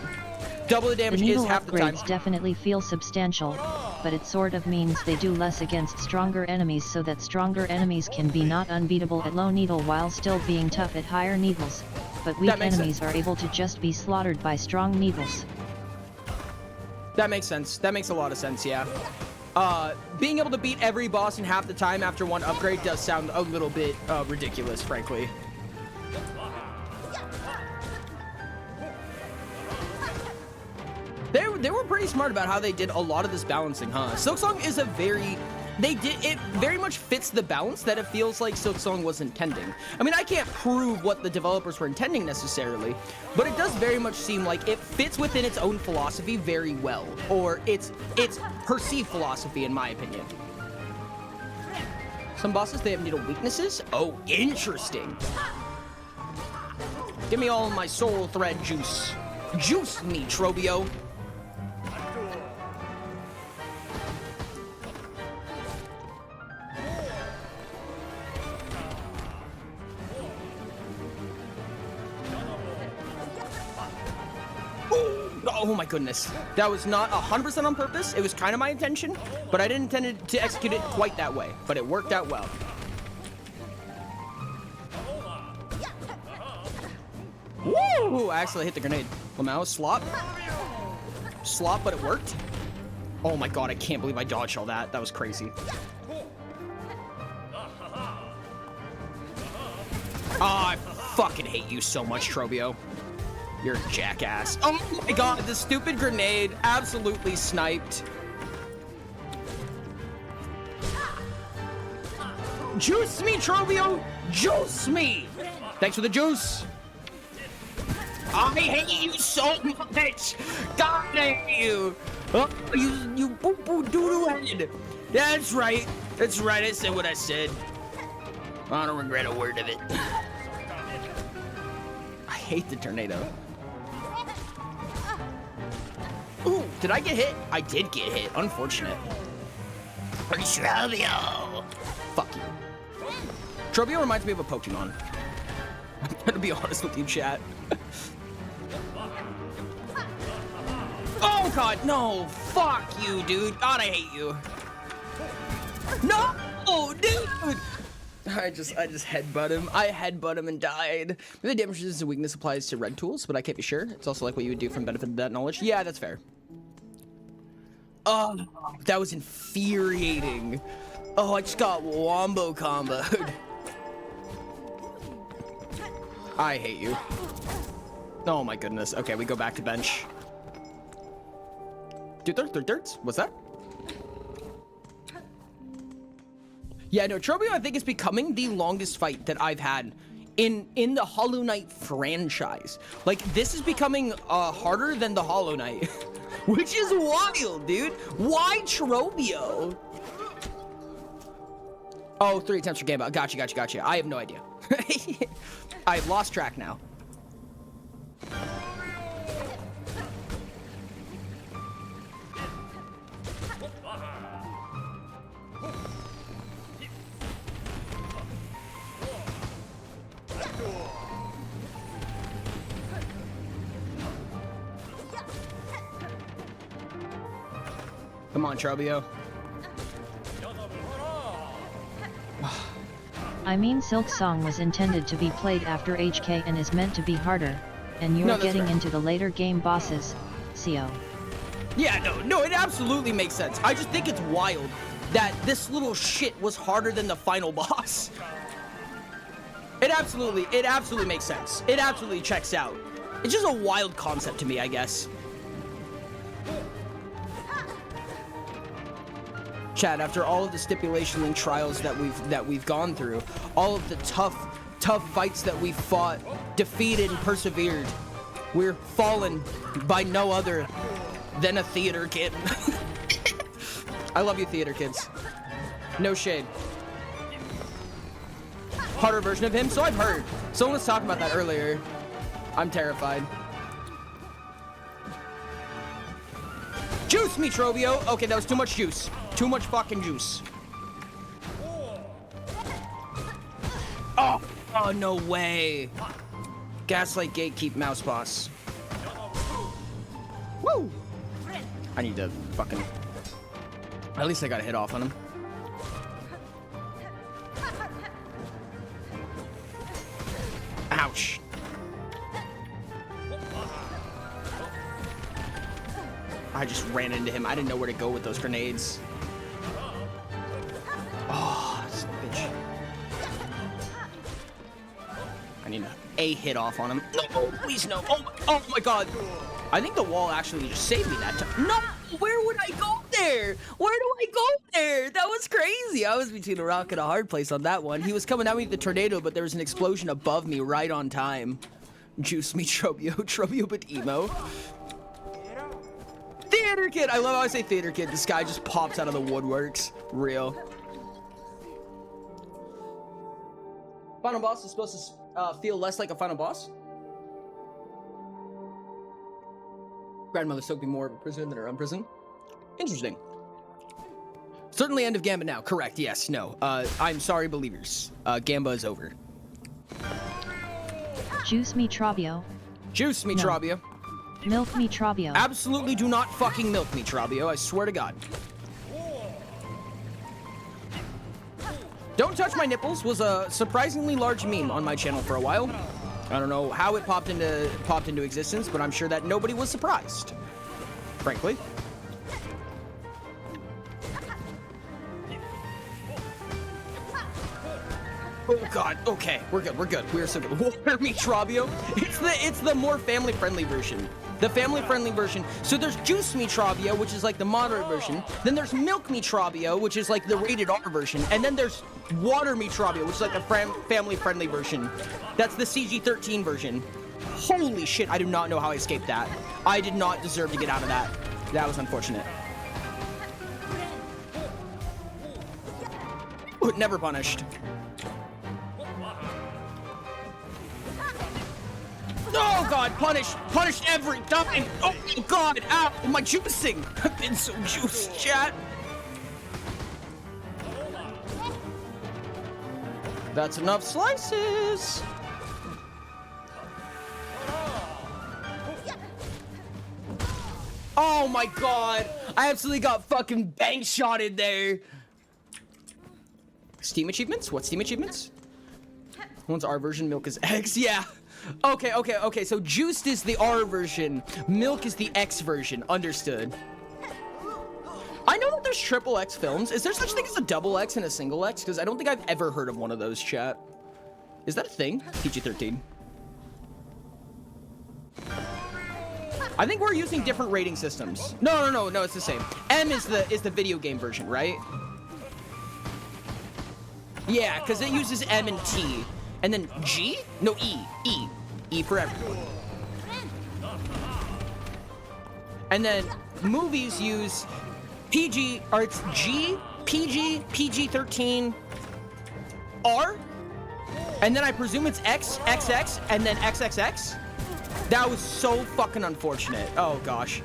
Double the damage is half the time. Upgrades definitely feel substantial, but it sort of means they do less against stronger enemies so that stronger enemies can be not unbeatable at low needle while still being tough at higher needles, but weak enemies are able to just be slaughtered by strong needles. That makes sense. That makes a lot of sense, yeah. Being able to beat every boss in half the time after one upgrade does sound a little bit ridiculous, frankly. They were pretty smart about how they did a lot of this balancing, huh? Silksong is it very much fits the balance that it feels like Silksong was intending. I mean, I can't prove what the developers were intending necessarily, but it does very much seem like it fits within its own philosophy very well, or its perceived philosophy, in my opinion. Some bosses, they have needle weaknesses? Oh, interesting. Give me all my soul thread juice. Juice me, Trobio. Oh my goodness. That was not 100% on purpose. It was kind of my intention, but I didn't intend to execute it quite that way. But it worked out well. Woo! I actually hit the grenade. Lamau, slop. Slop, but it worked. Oh my god, I can't believe I dodged all that. That was crazy. Oh, I fucking hate you so much, Trobio. You're a jackass. Oh my god, the stupid grenade absolutely sniped. Juice me, Trobio! Juice me! Thanks for the juice! I hate you so much! God damn you! Oh, you boo-boo doo-doo head! That's right! That's right, I said what I said. I don't regret a word of it. I hate the tornado. Ooh, did I get hit? I did get hit. Unfortunate. Trobio! Fuck you. Trobio reminds me of a Pokemon. I'm gonna be honest with you, chat. Oh god, no! Fuck you, dude. God, I hate you. No, dude! I just headbutt him. I headbutt him and died. Maybe the damage resistance and weakness applies to red tools, but I can't be sure. It's also like what you would do from benefit of that knowledge. Yeah, that's fair. Oh, that was infuriating. Oh, I just got wombo comboed. I hate you. Oh my goodness. Okay, we go back to bench. Thirds? What's that? Yeah, no, Trobio, I think, is becoming the longest fight that I've had in the Hollow Knight franchise. Like, this is becoming harder than the Hollow Knight, which is wild, dude. Why Trobio? Oh, 3 attempts for game out. Gotcha. I have no idea. I've lost track now. Come on, Trobio. I mean, Silksong was intended to be played after HK and is meant to be harder, and you're getting right. into the later game bosses, CO. Yeah, no, it absolutely makes sense. I just think it's wild that this little shit was harder than the final boss. It absolutely makes sense. It absolutely checks out. It's just a wild concept to me, I guess. Chad, after all of the stipulations and trials that we've gone through, all of the tough fights that we've fought, defeated and persevered, we're fallen by no other than a theater kid. I love you, theater kids. No shade. Harder version of him? So I've heard. Someone was talking about that earlier. I'm terrified. Juice me, Trobio! Okay, that was too much juice. Too much fucking juice. Oh, no way. Gaslight Gatekeep Mouse Boss. Woo! I need to fucking... At least I got a hit off on him. Ouch. I just ran into him. I didn't know where to go with those grenades. Oh, this bitch. I need a hit off on him. No, please no. Oh my god. I think the wall actually just saved me that time. No, where would I go there? Where do I go there? That was crazy. I was between a rock and a hard place on that one. He was coming at me with the tornado, but there was an explosion above me right on time. Juice me, Trobio. Trobio but emo. Theater kid! I love how I say theater kid. This guy just pops out of the woodworks. Real. Final boss is supposed to feel less like a final boss? Grandmother Soapy more prison than her own prison? Interesting. Certainly end of Gamba now. Correct, yes, no. I'm sorry, believers. Gamba is over. Juice me, Trobio. Juice me, No. Trobio. Milk me, Trobio. Absolutely do not fucking milk me, Trobio. I swear to God. Don't touch my nipples was a surprisingly large meme on my channel for a while. I don't know how it popped into existence, but I'm sure that nobody was surprised. Frankly. Oh god, okay, we're good. We are so good. Water me, Trobio. It's the more family-friendly version. the family-friendly version. So there's Juice Mitrabio, which is like the moderate version. Then there's Milk Mitrabio, which is like the rated R version. And then there's Water Mitrabio, which is like the family-friendly version. That's the CG-13 version. Holy shit, I do not know how I escaped that. I did not deserve to get out of that. That was unfortunate. Never punished. Oh god, punish every time. Oh god, ow, my juicing. I've been so juiced, chat. That's enough slices. Oh my god, I absolutely got fucking bang shotted there. Steam achievements? What Steam achievements? One's R version, Milk is X. Yeah. Okay. So Juiced is the R version. Milk is the X version. Understood. I know that there's triple X films. Is there such thing as a double X and a single X? Because I don't think I've ever heard of one of those, chat. Is that a thing? PG-13. I think we're using different rating systems. No, it's the same. M is the video game version, right? Yeah, because it uses M and T. And then G? No, E. E for everyone. And then movies use PG, or it's G, PG, PG-13, R, and then I presume it's X, XX, and then XXX? That was so fucking unfortunate. Oh, gosh.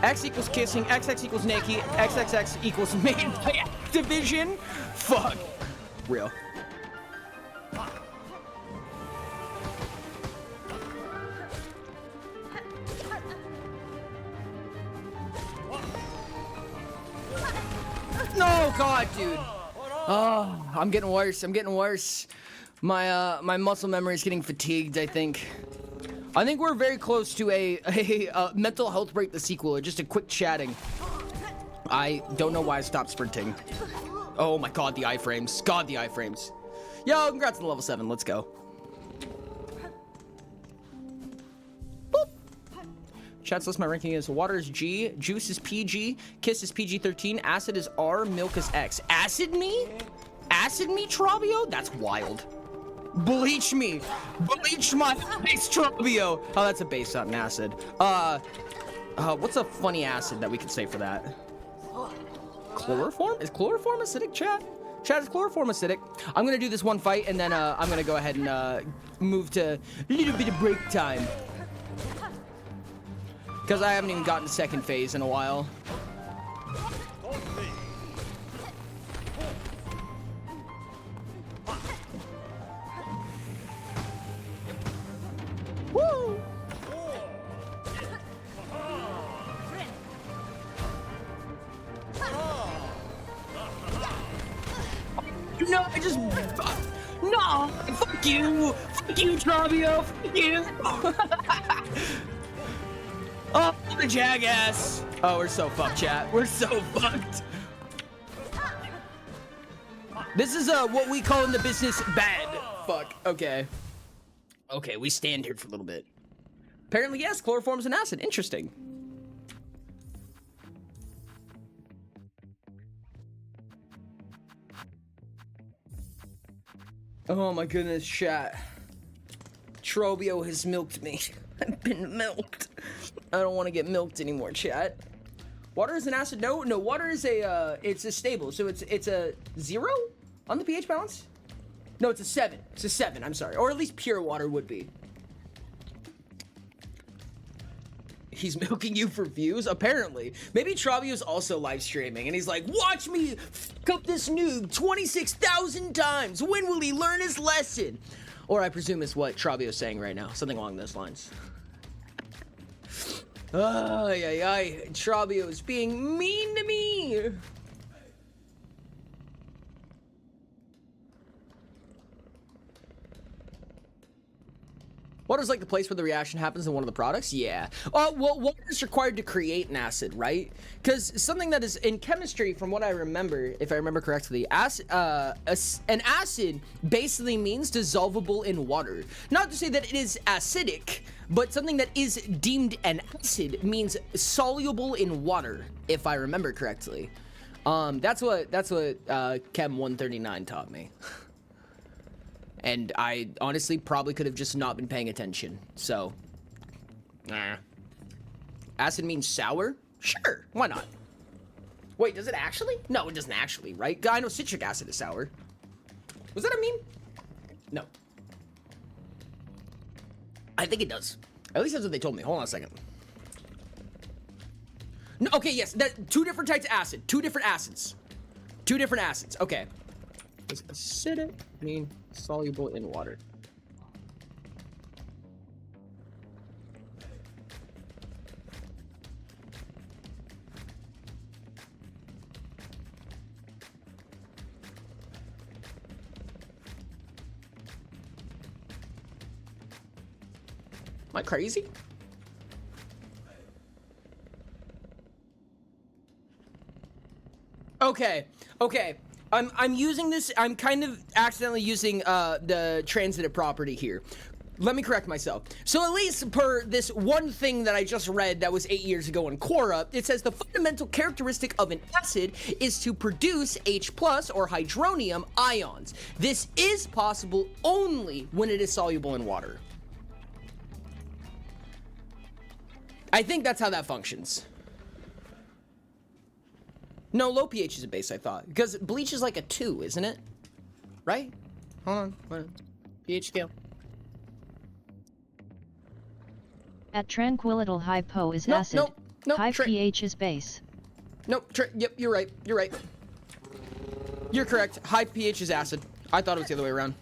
X equals kissing, XX equals naked, XXX equals made by Activision. Fuck. Real. No, God, dude. Oh, I'm getting worse. My muscle memory is getting fatigued, I think. I think we're very close to a Mental Health Break the sequel, or just a quick chatting. I don't know why I stopped sprinting. Oh my god, the iframes. God, the iframes. Yo, congrats on the level 7. Let's go. Boop. Chat's list, my ranking is Water is G, Juice is PG, Kiss is PG-13, Acid is R, Milk is X. Acid me? Acid me, Trabio? That's wild. Bleach me. Bleach my face, Trabio. Oh, that's a base, not an acid. What's a funny acid that we could say for that? Chloroform? Is chloroform acidic, chat? Chat, is chloroform acidic? I'm gonna do this one fight, and then I'm gonna go ahead and move to a little bit of break time. Because I haven't even gotten to second phase in a while. Woo! No, I just... No! Fuck you! Fuck you, Trabio! Fuck you! Oh, the jackass! Oh, we're so fucked, chat. We're so fucked. This is what we call in the business bad. Fuck. Okay. Okay, we stand here for a little bit. Apparently, yes, chloroform is an acid. Interesting. Oh my goodness, chat. Trobio has milked me. I've been milked. I don't want to get milked anymore, chat. Water is an acid? No, water is it's a stable. So it's a 0 on the pH balance? No, it's a 7. It's a 7, I'm sorry. Or at least pure water would be. He's milking you for views? Apparently. Maybe Trabio's also live streaming, and he's like, watch me fuck up this noob 26,000 times. When will he learn his lesson? Or I presume is what Trabio's saying right now. Something along those lines. Ay. Trabio is being mean to me. Water's like the place where the reaction happens in one of the products? Yeah. Well, water is required to create an acid, right? Because something that is in chemistry, from what I remember, if I remember correctly, an acid basically means dissolvable in water. Not to say that it is acidic, but something that is deemed an acid means soluble in water, if I remember correctly. That's what Chem 139 taught me. And I honestly probably could have just not been paying attention. So, acid means sour? Sure, why not? Wait, does it actually? No, it doesn't actually, right? I know citric acid is sour. Was that a meme? No. I think it does. At least that's what they told me. Hold on a second. No, okay, yes. Two different types of acid. Two different acids. Two different acids. Okay. Does acidic mean soluble in water? Am I crazy? Okay, okay. I'm using this. I'm kind of accidentally using the transitive property here. Let me correct myself. So at least per this one thing that I just read that was 8 years ago in Quora, it says the fundamental characteristic of an acid is to produce H+ or hydronium ions. This is possible only when it is soluble in water. I think that's how that functions. No, low pH is a base, I thought. Because bleach is like a 2, isn't it? Right? Hold on. pH scale. At tranquilityle high Po is Nope, acid. nope, High pH is base. Nope, yep, you're right. You're right. You're correct. High pH is acid. I thought it was the other way around.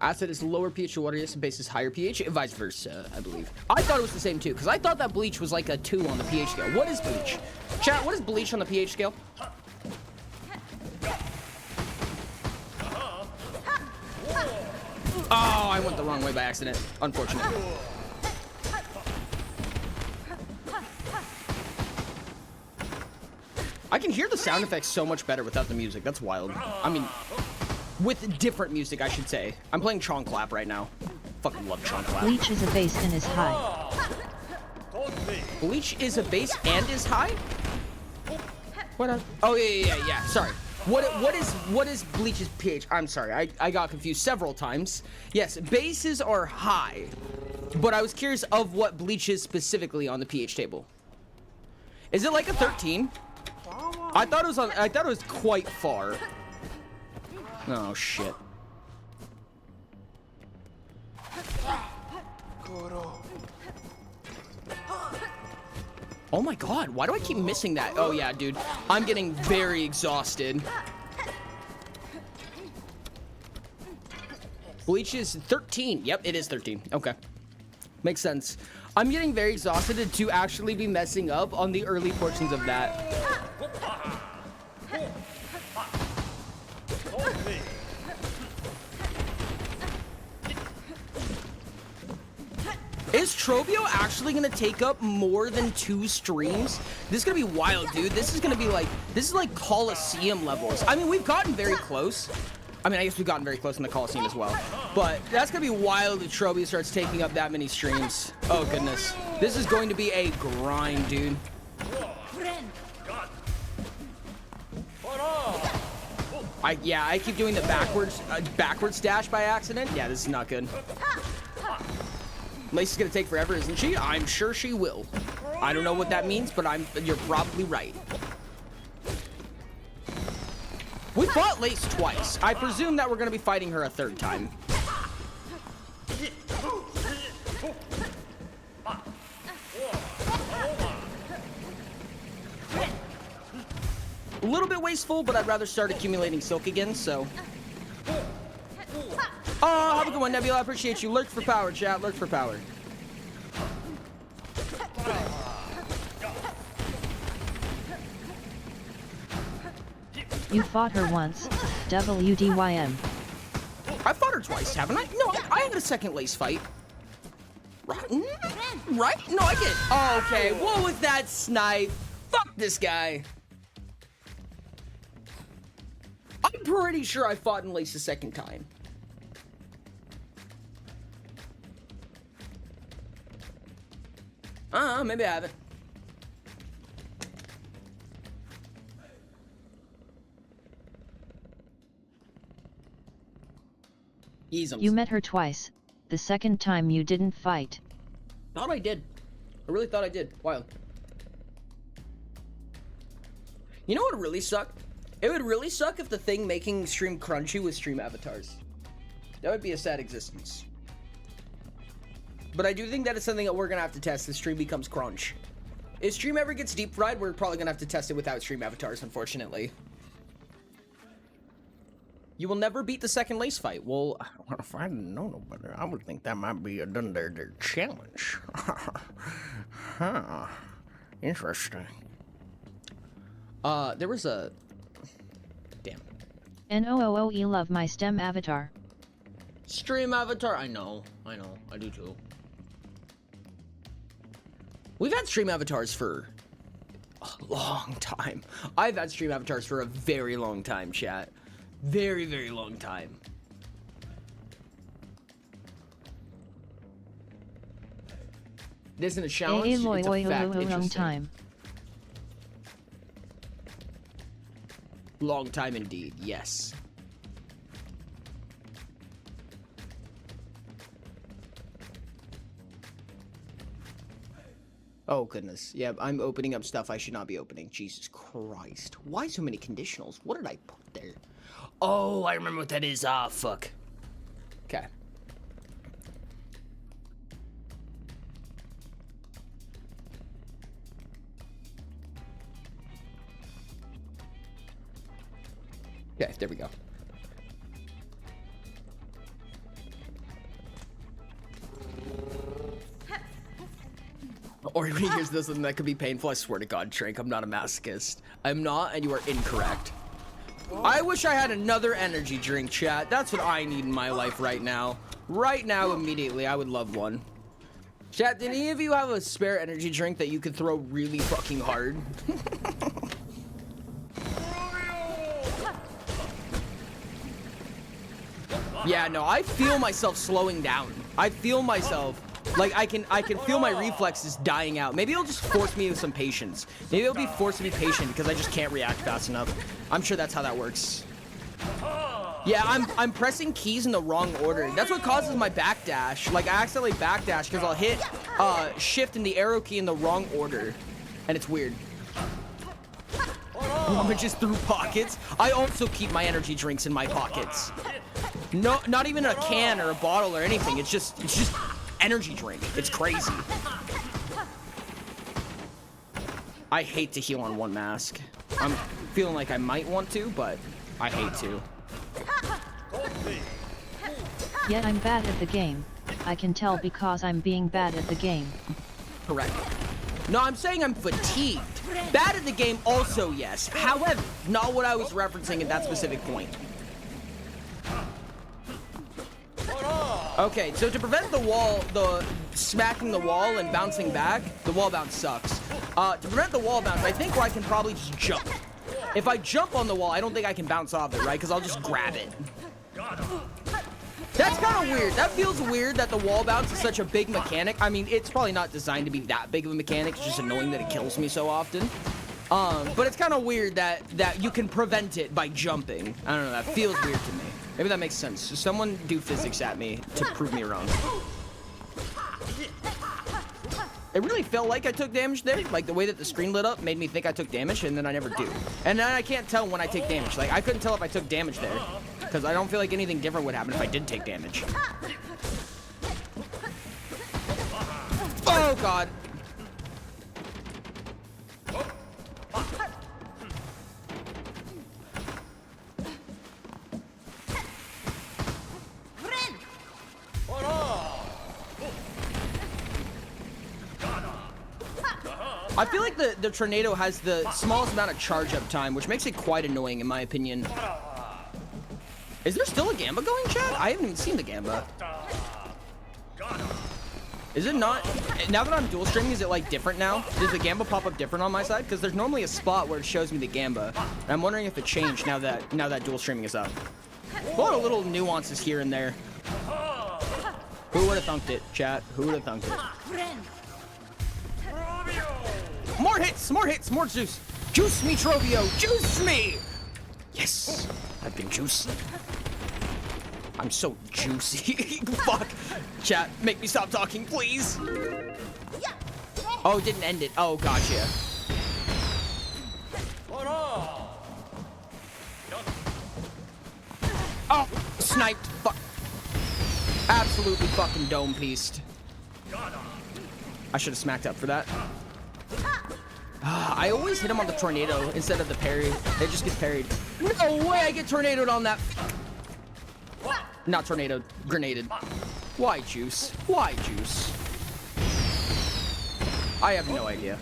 Acid is lower pH to water, yes, and base is higher pH, and vice versa, I believe. I thought it was the same too, because I thought that bleach was like a 2 on the pH scale. What is bleach? Chat, what is bleach on the pH scale? Oh, I went the wrong way by accident. Unfortunate. I can hear the sound effects so much better without the music. That's wild. I mean, with different music, I should say. I'm playing Chong Clap right now. Fucking love Chong Clap. Bleach is a base and is high. Bleach is a base and is high? What? Oh, yeah. Sorry. What is bleach's pH? I'm sorry. I got confused several times. Yes, bases are high. But I was curious of what bleach is specifically on the pH table. Is it like a 13? I thought it was quite far. Oh shit. Oh my god, why do I keep missing that? Oh yeah, dude. I'm getting very exhausted. Bleach is 13. Yep, it is 13. Okay. Makes sense. I'm getting very exhausted to actually be messing up on the early portions of that. Is Trobio actually gonna take up more than 2 streams? This is gonna be wild, dude. This is like Coliseum levels. I mean, we've gotten very close. I mean, I guess we've gotten very close in the Coliseum as well. But that's gonna be wild if Trobio starts taking up that many streams. Oh, goodness. This is going to be a grind, dude. I keep doing the backwards dash by accident. Yeah, this is not good. Lace is gonna take forever, isn't she? I'm sure she will. I don't know what that means, but you're probably right. We fought Lace twice. I presume that we're gonna be fighting her a 3rd time. A little bit wasteful, but I'd rather start accumulating silk again, so. Oh, have a good one, Nebula. I appreciate you. Lurk for power, chat. Lurk for power. You fought her once. WDYM. I fought her twice, haven't I? No, I had a second Lace fight. right? No, I get. Oh, okay, what was that snipe? Fuck this guy. I'm pretty sure I fought in lace the second time. Maybe I haven't. Easums. You met her twice. The second time you didn't fight. Thought I did. I really thought I did. Wild. You know what would really suck? It would really suck if the thing making stream crunchy was stream avatars. That would be a sad existence. But I do think that is something that we're gonna have to test if stream becomes crunch. If stream ever gets deep fried, we're probably gonna have to test it without stream avatars, unfortunately. You will never beat the second lace fight. Well, if I didn't know no better, I would think that might be their challenge. Huh. Interesting. There was a... Damn. NOOE love my STEM avatar. Stream avatar? I know. I do too. We've had stream avatars for a long time. I've had stream avatars for a very long time, chat. Very, very long time. It isn't a challenge, it's a fact. Long time. Long time indeed, yes. Oh goodness, yeah, I'm opening up stuff I should not be opening. Jesus Christ. Why so many conditionals? What did I put there? Oh, I remember what that is. Ah, fuck. Okay. Okay, there we go. Or here's this one that could be painful. I swear to God, Trank, I'm not a masochist. I'm not, and you are incorrect. I wish I had another energy drink, chat. That's what I need in my life right now. Right now, immediately, I would love one. Chat, did any of you have a spare energy drink that you could throw really fucking hard? Yeah, no, I feel myself slowing down. I feel myself, like, I can feel my reflexes dying out. Maybe it'll just force me into some patience. Maybe it'll be forced to be patient because I just can't react fast enough. I'm sure that's how that works. Yeah, I'm pressing keys in the wrong order. That's what causes my backdash. Like, I accidentally backdash because I'll hit shift and the arrow key in the wrong order. And it's weird. Rummages through pockets. I also keep my energy drinks in my pockets. No, not even a can or a bottle or anything. It's just energy drink. It's crazy. I hate to heal on one mask. I'm feeling like I might want to, but I hate to. Yet I'm bad at the game. I can tell because I'm being bad at the game. Correct. No, I'm saying I'm fatigued. Bad at the game also, yes. However, not what I was referencing at that specific point. Okay, so to prevent the smacking the wall and bouncing back, the wall bounce sucks. To prevent the wall bounce, I think I can probably just jump. If I jump on the wall, I don't think I can bounce off it, right? Because I'll just grab it. That's kind of weird. That feels weird that the wall bounce is such a big mechanic. I mean, it's probably not designed to be that big of a mechanic. It's just annoying that it kills me so often. But it's kind of weird that you can prevent it by jumping. I don't know. That feels weird to me. Maybe that makes sense. Someone do physics at me to prove me wrong. It really felt like I took damage there. Like, the way that the screen lit up made me think I took damage, and then I never do. And then I can't tell when I take damage. Like, I couldn't tell if I took damage there, because I don't feel like anything different would happen if I did take damage. Oh, God. I feel like the tornado has the smallest amount of charge up time, which makes it quite annoying in my opinion. Is there still a Gamba going, chat? I haven't even seen the Gamba. Is it not? Now that I'm dual streaming, is it like different now? Does the Gamba pop up different on my side? Because there's normally a spot where it shows me the Gamba. And I'm wondering if it changed now that dual streaming is up. A lot of little nuances here and there. Who would have thunked it, chat? Who would have thunked it? More hits, more juice. Juice me, Trovio, juice me! Yes, I've been juiced. I'm so juicy. Fuck. Chat, make me stop talking, please. Oh, it didn't end it. Oh, gotcha. Oh, sniped. Fuck. Absolutely fucking dome pieced. I should have smacked up for that. I always hit him on the tornado instead of the parry. It just gets parried. No way I get tornadoed on that. Not tornado, grenaded. Why juice? Why juice? I have no idea.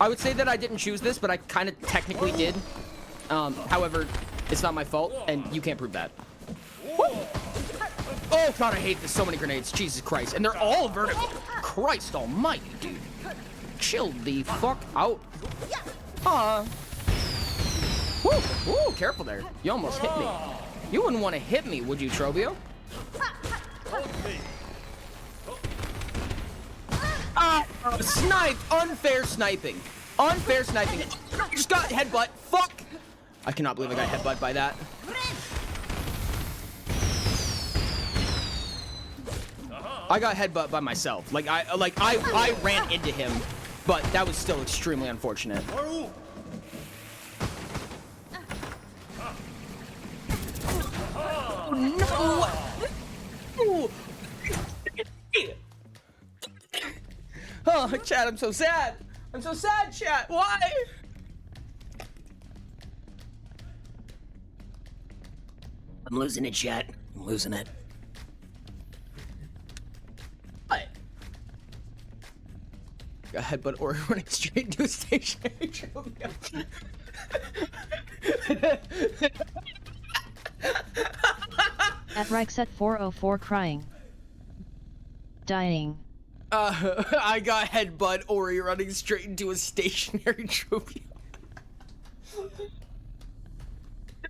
I would say that I didn't choose this, but I kind of technically did. However, it's not my fault, and you can't prove that. Woo! Oh god, I hate this. So many grenades. Jesus Christ. And they're all vertical. Christ almighty, dude. Chill the fuck out. Woo! Woo! Careful there. You almost hit me. You wouldn't want to hit me, would you, Trovio? Sniped! Unfair sniping. Unfair sniping. Just got headbutt. Fuck! I cannot believe I got headbutt by that. I got headbutt by myself. I ran into him, but that was still extremely unfortunate. No! Oh, chat, I'm so sad. I'm so sad, chat. Why? I'm losing it, chat. I'm losing it. What? Got headbutt or running straight into a stationary trophy. At Rixet 404 crying. Dying. I got headbutt Ori running straight into a stationary trophy.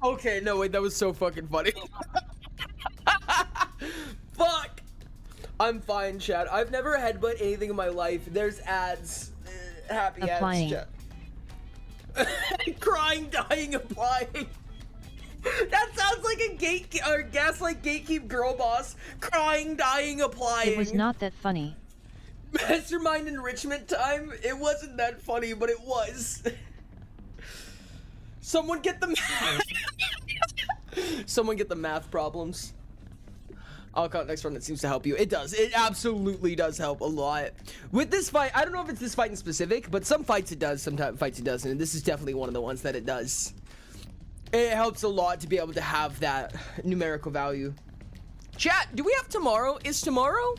Okay, no wait, that was so fucking funny. Fuck! I'm fine, chat. I've never headbutt anything in my life. There's ads. Happy Applying. ads, chat. Crying, dying, applying. That sounds like a gaslight gatekeep girl boss. Crying, dying, applying. It was not that funny. Mastermind enrichment time? It wasn't that funny, but it was. Someone get the math. Someone get the math problems. I'll count next one that seems to help you. It does. It absolutely does help a lot. With this fight, I don't know if it's this fight in specific, but some fights it does, sometimes fights it doesn't, and this is definitely one of the ones that it does. It helps a lot to be able to have that numerical value. Chat, do we have tomorrow? Is tomorrow?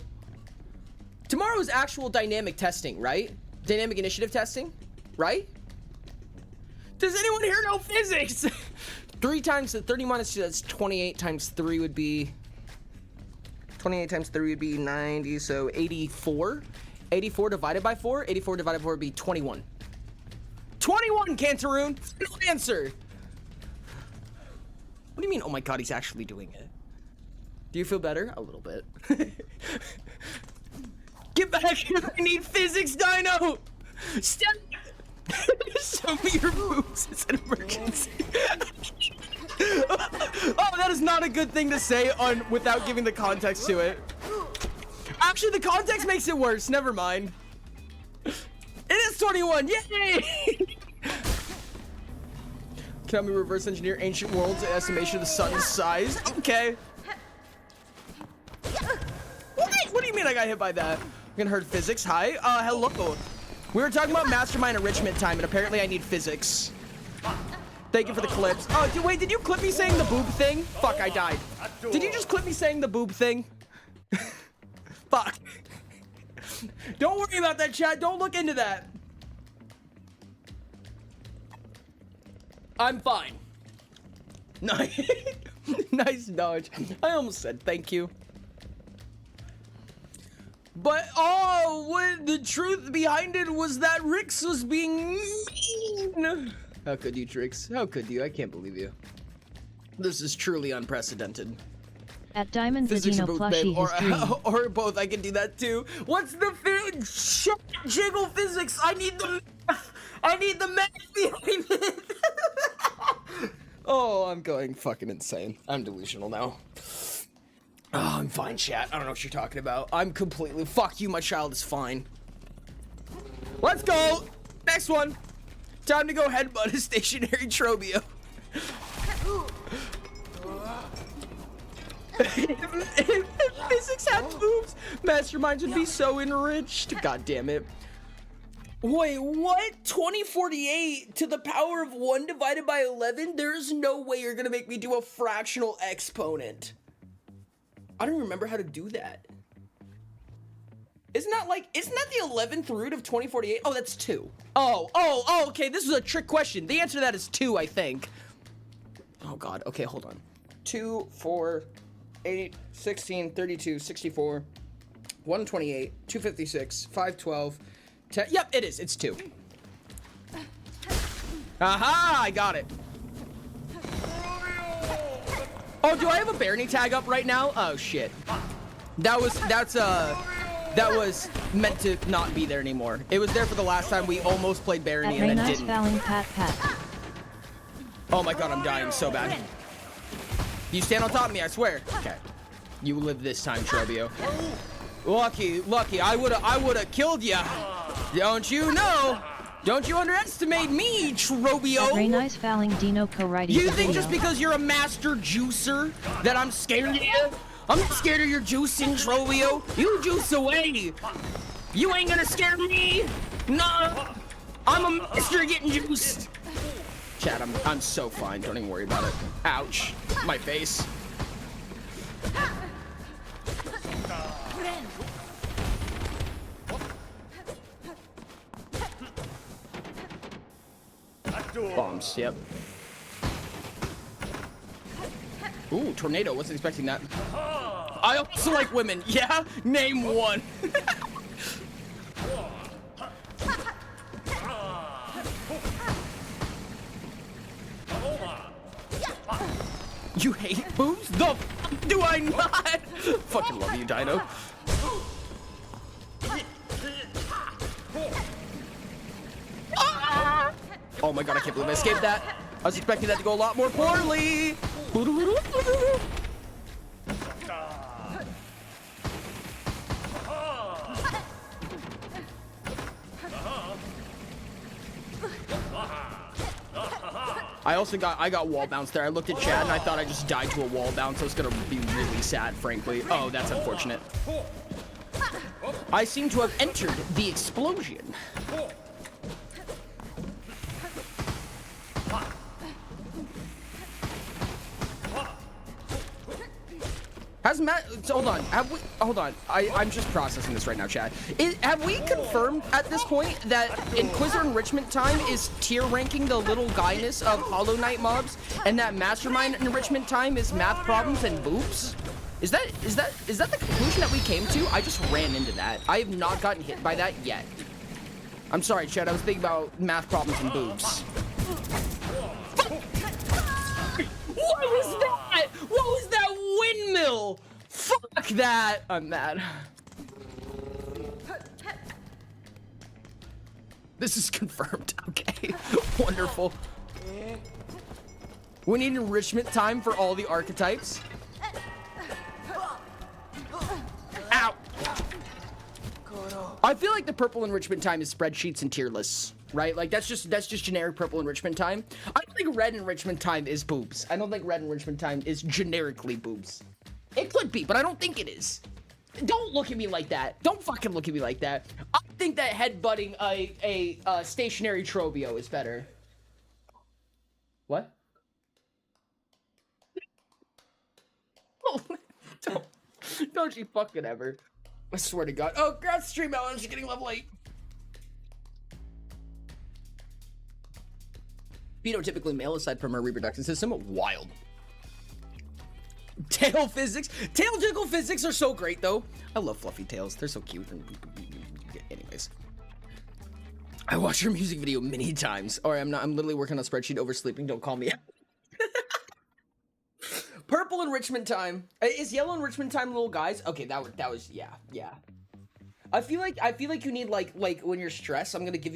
Tomorrow is actual dynamic testing, right? Dynamic initiative testing, right? Does anyone here know physics? 3 times the 30 minus 2, that's 28 times 3 would be... 28 times 3 would be 90, so 84. 84 divided by 4? 84 divided by 4 would be 21. 21, Cantaroon! No answer! What do you mean, oh my god, he's actually doing it? Do you feel better? A little bit. Get back here! I need physics, Dino! Step! Show me your moves. It's an emergency. Oh, that is not a good thing to say without giving the context to it. Actually, the context makes it worse. Never mind. It is 21. Yay! Can we reverse engineer ancient worlds and estimation of the sun's size? Okay. What do you mean I got hit by that? I'm gonna hurt physics. Hi. Hello. We were talking about mastermind enrichment time, and apparently I need physics. Thank you for the clips. Oh, wait, did you clip me saying the boob thing? Fuck, I died. Did you just clip me saying the boob thing? Fuck. Don't worry about that, chat. Don't look into that. I'm fine. Nice. Nice dodge. I almost said thank you. But what the truth behind it was that Rix was being mean. How could you, Trix? How could you? I can't believe you. This is truly unprecedented. At Diamond Physics or Vidino both, babe, plushie his dream. or both. I can do that too. What's the shit? Jiggle physics. I need the math. I need the math behind it. Oh, I'm going fucking insane. I'm delusional now. Oh, I'm fine, chat. I don't know what you're talking about. I'm completely... Fuck you, my child is fine. Let's go! Next one! Time to go headbutt a stationary Trobio. If physics had boobs, masterminds would be so enriched. God damn it. Wait, what? 2048 to the power of 1 divided by 11? There's no way you're gonna make me do a fractional exponent. I don't remember how to do that. Isn't that the 11th root of 2048? Oh, that's 2. Oh, okay, this is a trick question. The answer to that is 2, I think. Oh god, okay, hold on. 2, 4, 8, 16, 32, 64, 128, 256, 512, 10. Yep, it is. It's 2. Aha! I got it. Oh, do I have a Barony tag up right now? Oh shit. That was meant to not be there anymore. It was there for the last time we almost played Barony and then didn't. Oh my god, I'm dying so bad. You stand on top of me, I swear. Okay. You live this time, Trobio. Lucky. I would've killed ya. Don't you know? Don't you underestimate me, Trobio. Very nice fouling Dino co-writing. You think just because you're a master juicer that I'm scared of you? I'm not scared of your juicing, Trobio. You juice away. You ain't gonna scare me. Nah. I'm a master getting juiced. Chat, I'm so fine. Don't even worry about it. Ouch. My face. Bombs, yep. Ooh, tornado. Wasn't expecting that. I also like women. Yeah? Name one. You hate boobs? The f do I not? Fucking love you, Dino. Oh my god, I can't believe I escaped that. I was expecting that to go a lot more poorly. I got wall bounce there. I looked at Chad and I thought I just died to a wall bounce. I was gonna be really sad, frankly. Oh, that's unfortunate. I seem to have entered the explosion. Has Matt, hold on, I'm just processing this right now, Chad. Have we confirmed at this point that Inquisitor Enrichment Time is tier ranking the little guyness of Hollow Knight mobs, and that Mastermind Enrichment Time is math problems and boobs? Is that the conclusion that we came to? I just ran into that. I have not gotten hit by that yet. I'm sorry, Chad, I was thinking about math problems and boobs. What was that? What was that windmill? Fuck that. I'm mad. This is confirmed. Okay. Wonderful. We need enrichment time for all the archetypes. Ow. I feel like the purple enrichment time is spreadsheets and tier lists, right? Like that's just generic purple enrichment time. I don't think red enrichment time is boobs. I don't think red enrichment time is generically boobs. It could be, but I don't think it is. Don't look at me like that. Don't fucking look at me like that. I think that headbutting a stationary Trobio is better. What? Oh, don't you fucking ever. I swear to God. Oh, grab stream out. I'm just getting level 8. Phenotypically male aside from our reproduction system. Wild. Tail physics. Tail jiggle physics are so great, though. I love fluffy tails. They're so cute. Anyways. I watched your music video many times. Or I'm literally working on a spreadsheet oversleeping. Don't call me out. Purple enrichment time. Is yellow enrichment time, little guys? Okay, that was yeah. I feel like you need like when you're stressed, I'm gonna have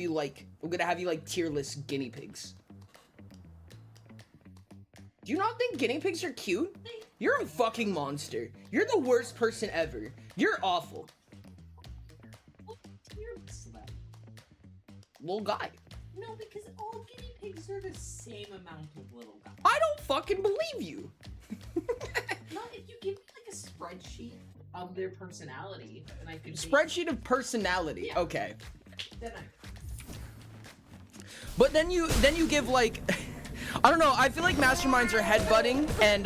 you like tier list guinea pigs. Do you not think guinea pigs are cute? You're a fucking monster. You're the worst person ever. You're awful. What tier list then? Little guy. No, because all guinea pigs are the same amount of little guys. I don't fucking believe you. Not if you give me like a spreadsheet of their personality, and I could Spreadsheet of personality. Yeah. Okay. Then I. But then you give like I don't know, I feel like masterminds are headbutting and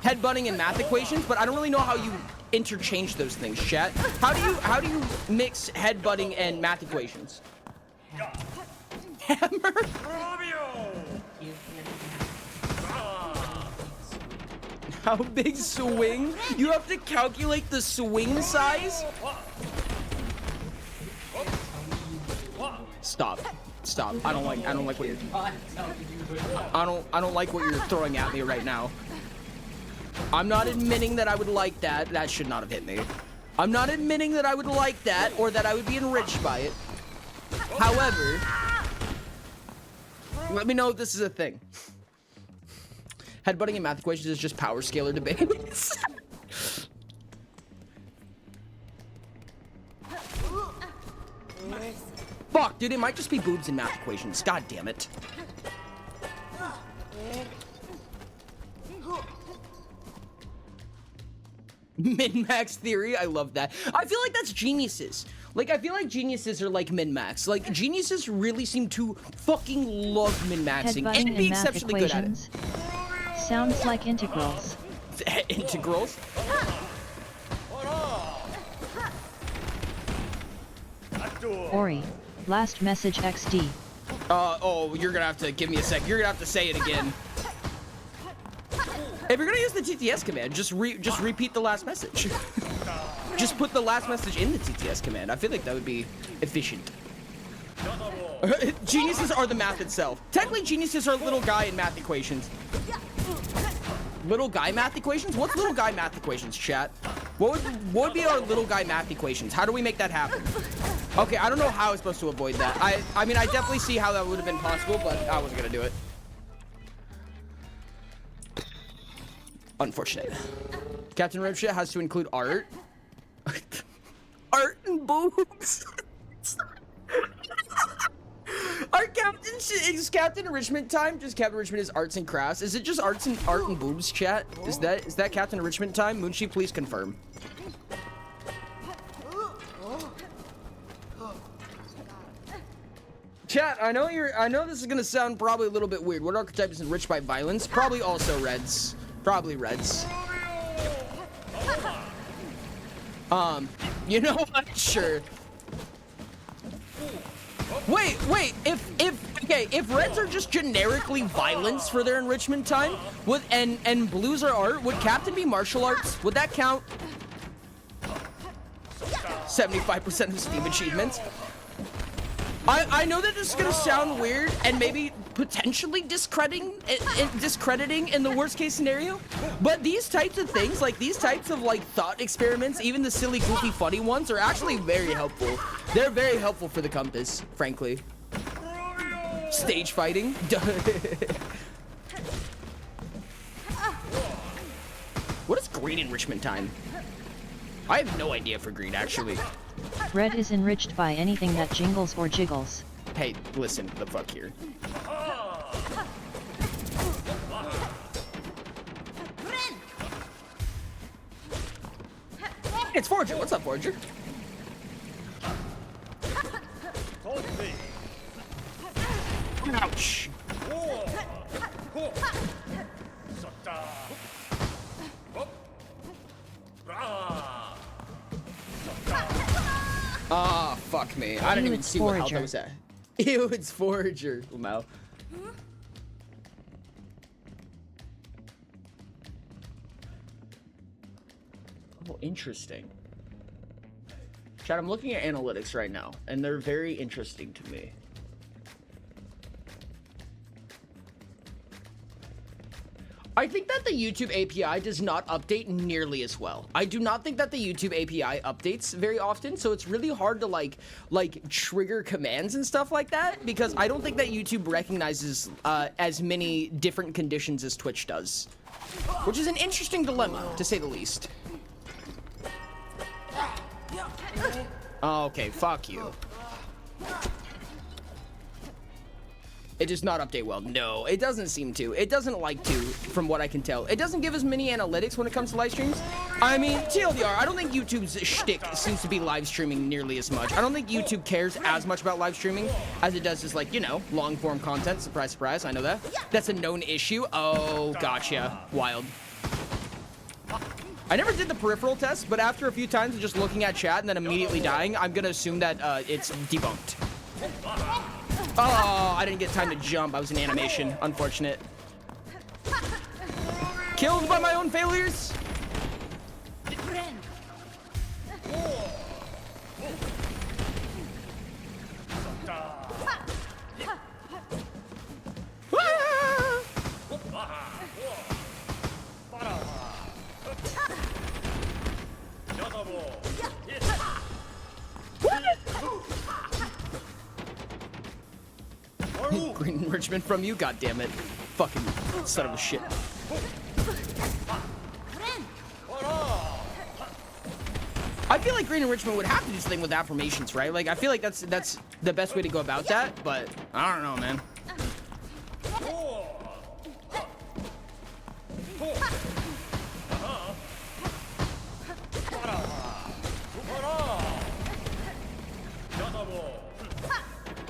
headbutting and math equations, but I don't really know how you interchange those things, chat. How do you mix headbutting and math equations? Hammer? How big swing? You have to calculate the swing size? Stop. I don't like what you're I don't like what you're throwing at me right now. I'm not admitting that I would like that. That should not have hit me. I'm not admitting that I would like that or that I would be enriched by it. However, let me know if this is a thing. Headbutting and math equations is just power scalar debates. Fuck, dude, it might just be boobs and math equations. God damn it. Min-max theory, I love that. I feel like that's geniuses. Like, I feel like geniuses are like min-max. Like, geniuses really seem to fucking love min-maxing and be exceptionally good at it. Sounds like integrals. Integrals? Ori, last message XD. Oh, you're gonna have to give me a sec. You're gonna have to say it again. If you're gonna use the TTS command, just repeat the last message. Just put the last message in the TTS command. I feel like that would be efficient. Geniuses are the math itself. Technically, geniuses are little guy in math equations. Little guy math equations? What's little guy math equations, chat? What would be our little guy math equations? How do we make that happen? Okay, I don't know how I was supposed to avoid that. I mean, I definitely see how that would have been possible, but I wasn't gonna do it. Unfortunate. Captain Ripshit has to include art. Art and boobs. Our captain is Captain Enrichment time. Just Captain Enrichment is arts and crafts. Is it just art and boobs, chat? Is that Captain Enrichment time? Moonshi, please confirm. Chat, I know this is gonna sound probably a little bit weird. What archetype is enriched by violence? Probably also reds. Probably reds. You know what? Sure. Wait, if reds are just generically violence for their enrichment time, and blues are art, would Captain be martial arts? Would that count? 75% of Steam achievements. I know that this is gonna sound weird and maybe potentially discrediting in the worst case scenario, but these types of things, like these types of like thought experiments, even the silly, goofy, funny ones, are actually very helpful. They're very helpful for the compass, frankly. Stage fighting. What is green enrichment time? I have no idea for green, actually. Red is enriched by anything that jingles or jiggles. Hey, listen the fuck here. It's Forager. What's up, Forager? Ouch. Ah, fuck me. I didn't even see what health I was at. Ew, it's Forager. Lamau. interesting. Chat, I'm looking at analytics right now, and they're very interesting to me. I think that the YouTube API does not update nearly as well. I do not think that the YouTube API updates very often, so it's really hard to like trigger commands and stuff like that, because I don't think that YouTube recognizes as many different conditions as Twitch does, which is an interesting dilemma, to say the least. Okay, fuck you. It does not update well. No, it doesn't seem to. It doesn't like to, from what I can tell. It doesn't give as many analytics when it comes to live streams. I mean, TLDR, I don't think YouTube's shtick seems to be live streaming nearly as much. I don't think YouTube cares as much about live streaming as it does just, like, you know, long form content. Surprise, surprise, I know that. That's a known issue. Oh, gotcha. Wild. I never did the peripheral test, but after a few times of just looking at chat and then immediately dying, I'm gonna assume that it's debunked. Oh, I didn't get time to jump. I was in animation. Unfortunate. Killed by my own failures. Green enrichment from you, god damn it. Fucking son of a shit. I feel like green enrichment would have to do something with affirmations, right? Like, I feel like that's the best way to go about that, but I don't know, man.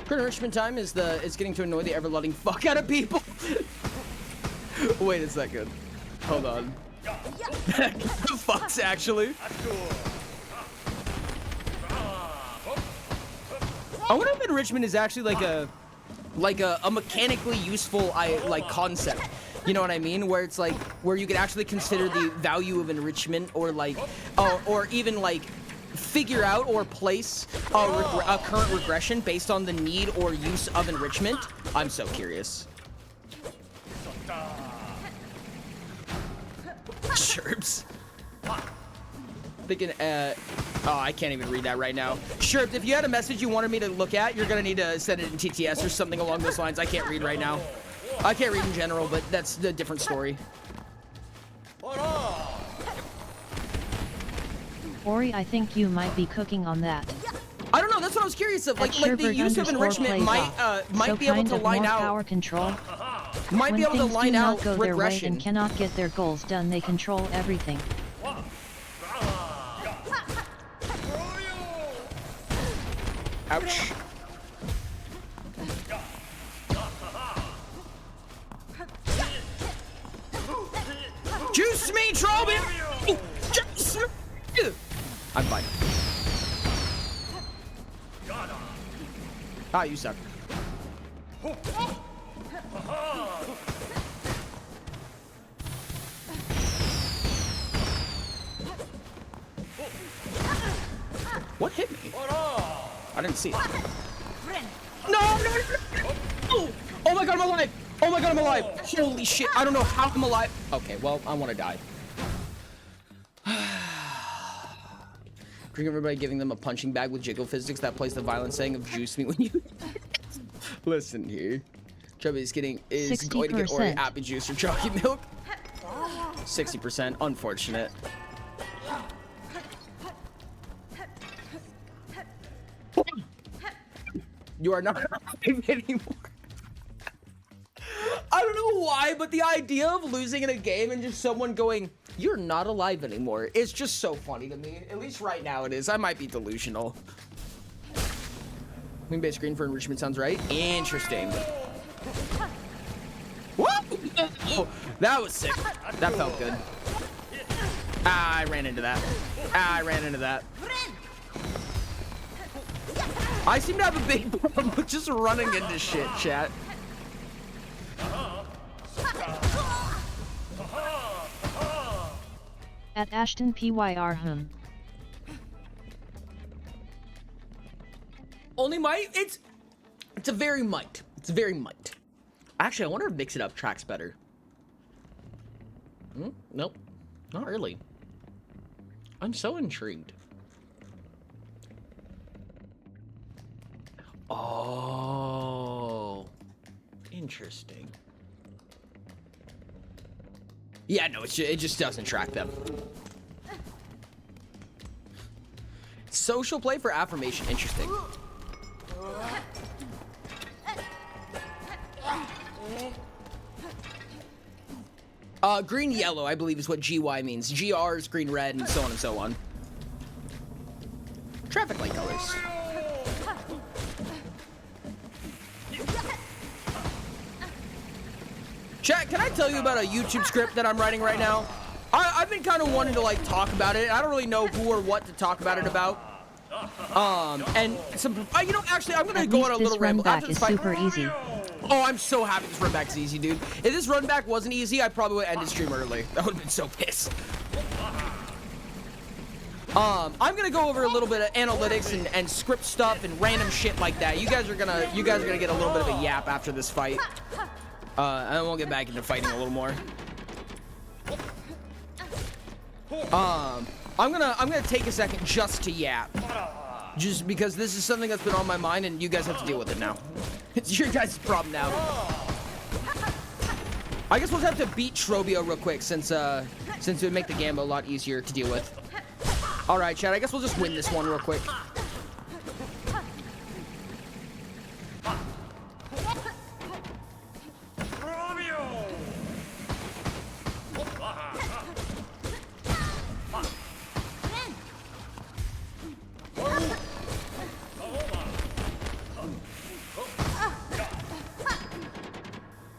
Green enrichment time is getting to annoy the ever-loving fuck out of people. Wait a second. Hold on. The fucks, actually. I wonder if enrichment is actually like a mechanically useful concept. You know what I mean? Where it's like where you could actually consider the value of enrichment, or like, or even like figure out or place a current regression based on the need or use of enrichment. I'm so curious. Chirps. Thinking, oh, I can't even read that right now. Chirps, if you had a message you wanted me to look at, you're gonna need to send it in TTS or something along those lines. I can't read right now. I can't read in general, but that's a different story. Ori, I think you might be cooking on that. I don't know. That's what I was curious of. Like the use of enrichment might be able to line out power control. Might be able to line out go their way regression. and cannot get their goals done, they control everything. Ouch. Juice me, Trobin! Juice me! I'm fine. Ah, you suck. What hit me? I didn't see it. No! Oh! Oh my god, I'm alive! Oh my god, I'm alive! Holy shit, I don't know how I'm alive. Okay, well, I want to die. Everybody giving them a punching bag with jiggle physics that plays the violent saying of juice me when you... Listen here. Chubby is going to get Ori happy juice or chalky milk. 60%, unfortunate. You are not alive anymore. I don't know why, but the idea of losing in a game and just someone going, "You're not alive anymore," it's just so funny to me. At least right now it is. I might be delusional. Wing base green for enrichment sounds right. Interesting. What? Oh, that was sick. That felt good. Ah, I ran into that. Ah, I ran into that. I seem to have a big problem with just running into shit, chat. At Ashton PYR hum. Only might? It's a very might. It's a very might. Actually, I wonder if Mix It Up tracks better. Nope. Not really. I'm so intrigued. Oh. Interesting. Yeah, no, it just doesn't track them. Social play for affirmation. Interesting. Green yellow, I believe, is what GY means. GR is green red, and so on and so on. Traffic light colors. Chat, can I tell you about a YouTube script that I'm writing right now? I've been kind of wanting to like talk about it. I don't really know who or what to talk about it about. And some, you know, actually, I'm gonna go on a little ramble after this fight. Super easy. Oh, I'm so happy this run back is easy, dude. If this run back wasn't easy, I probably would end the stream early. That would have been so pissed. I'm gonna go over a little bit of analytics and script stuff and random shit like that. You guys are gonna get a little bit of a yap after this fight. And then we'll get back into fighting a little more. I'm gonna take a second just to yap. Just because this is something that's been on my mind and you guys have to deal with it now. It's your guys' problem now. I guess we'll have to beat Trobio real quick since it would make the Gambo a lot easier to deal with. Alright, chat, I guess we'll just win this one real quick.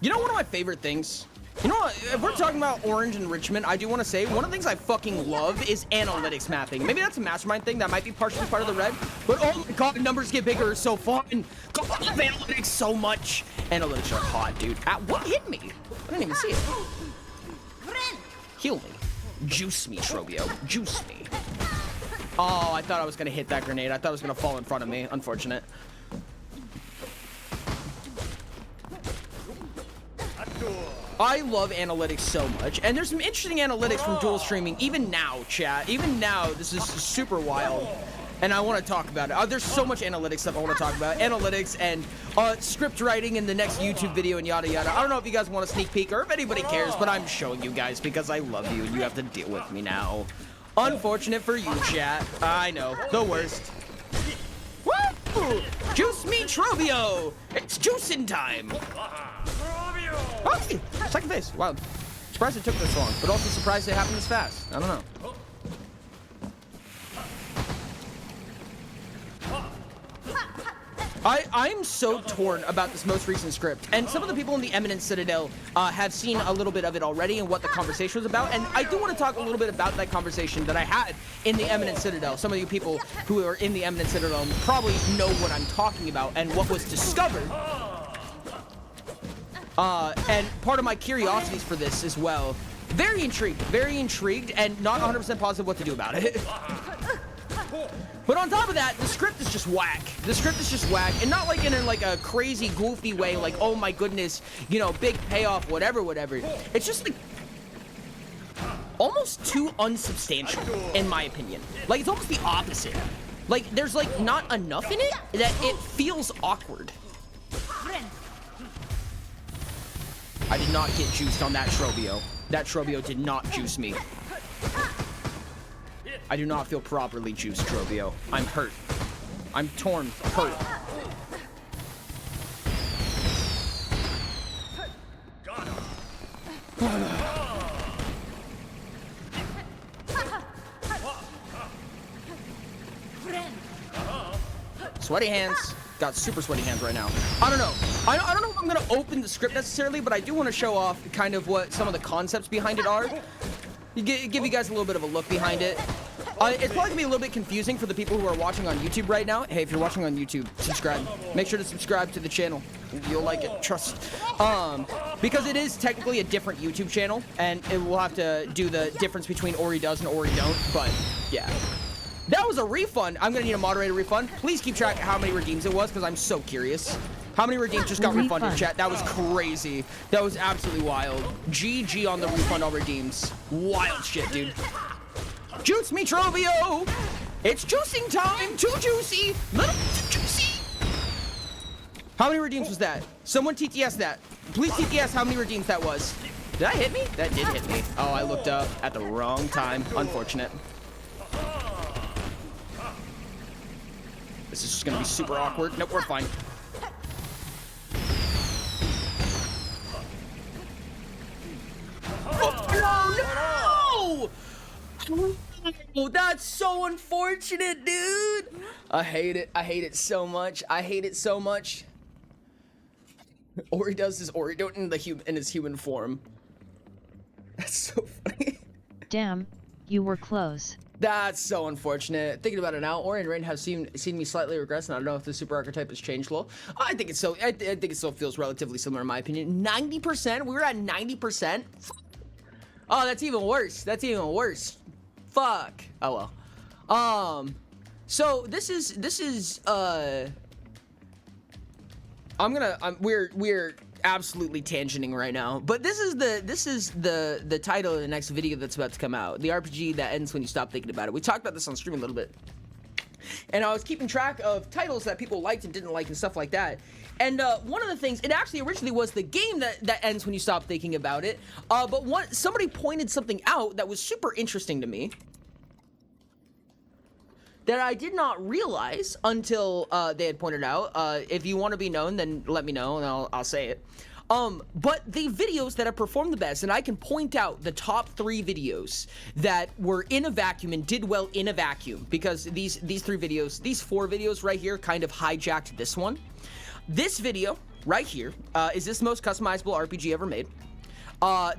You know one of my favorite things? You know what, if we're talking about orange enrichment, I do want to say, one of the things I fucking love is analytics mapping. Maybe that's a mastermind thing, that might be partially part of the red, but oh my god, numbers get bigger, so fun. God, I love analytics so much. Analytics are hot, dude. What hit me? I didn't even see it. Heal me. Juice me, Trobio. Juice me. Oh, I thought I was gonna hit that grenade. I thought it was gonna fall in front of me. Unfortunate. I love analytics so much, and there's some interesting analytics from dual streaming, even now, chat. Even now, this is super wild, and I want to talk about it. There's so much analytics stuff I want to talk about. Analytics and script writing in the next YouTube video and yada yada. I don't know if you guys want a sneak peek or if anybody cares, but I'm showing you guys because I love you, and you have to deal with me now. Unfortunate for you, chat. I know, the worst. Woo! Juice me, Trobio! It's juicing time! Oh, second phase. Wow. Surprised it took this long, but also surprised it happened this fast. I don't know. I'm so torn about this most recent script, and some of the people in the Eminent Citadel have seen a little bit of it already and what the conversation was about, and I do want to talk a little bit about that conversation that I had in the Eminent Citadel. Some of you people who are in the Eminent Citadel probably know what I'm talking about and what was discovered. And part of my curiosities for this as well. Very intrigued, and not 100% positive what to do about it. But on top of that, the script is just whack. The script is just whack, and not like in a crazy, goofy way, like, oh my goodness, you know, big payoff, whatever. It's just like almost too unsubstantial, in my opinion. Like, it's almost the opposite. Like, there's like not enough in it that it feels awkward. I did not get juiced on that Trobio. That Trobio did not juice me. I do not feel properly juiced, Trobio. I'm hurt. I'm torn, hurt. Sweaty hands. Got super sweaty hands right now. I don't know. I don't know if I'm gonna open the script necessarily, but I do want to show off kind of what some of the concepts behind it are. Give you guys a little bit of a look behind it. It's probably gonna be a little bit confusing for the people who are watching on YouTube right now. Hey, if you're watching on YouTube, subscribe. Make sure to subscribe to the channel. You'll like it. Trust. because it is technically a different YouTube channel, and it will have to do the difference between Ori does and Ori don't, but yeah. That was a refund. I'm gonna need a moderator refund. Please keep track of how many redeems it was, because I'm so curious. How many redeems just got refunded, chat? That was crazy. That was absolutely wild. GG on the refund on redeems. Wild shit, dude. Juice me, Trovio! It's juicing time! Too juicy! Little too juicy! How many redeems was that? Someone TTS that. Please TTS how many redeems that was. Did that hit me? That did hit me. Oh, I looked up at the wrong time. Unfortunate. This is just gonna be super awkward. Nope, we're fine. Oh, no! Oh, that's so unfortunate, dude. I hate it. I hate it so much. I hate it so much. Ori does his Ori don't in his human form. That's so funny. Damn, you were close. That's so unfortunate. Thinking about it now, Ori and Rain have seen me slightly regress, and I don't know if the super archetype has changed, lol. I think it's so. I think it still feels relatively similar in my opinion. 90%. We were at 90%. Oh, that's even worse. That's even worse. Fuck. Oh well. So this is we're absolutely tangenting right now, but this is the title of the next video that's about to come out. The RPG that ends when you stop thinking about it. We talked about this on stream a little bit, and I was keeping track of titles that people liked and didn't like and stuff like that. And one of the things, it actually originally was the game that ends when you stop thinking about it. But somebody pointed something out that was super interesting to me that I did not realize until they had pointed out. If you want to be known, then let me know and I'll say it. But the videos that have performed the best, and I can point out the top 3 videos that were in a vacuum and did well in a vacuum, because these 3 videos, these 4 videos right here kind of hijacked this one. This video right here is this most customizable RPG ever made.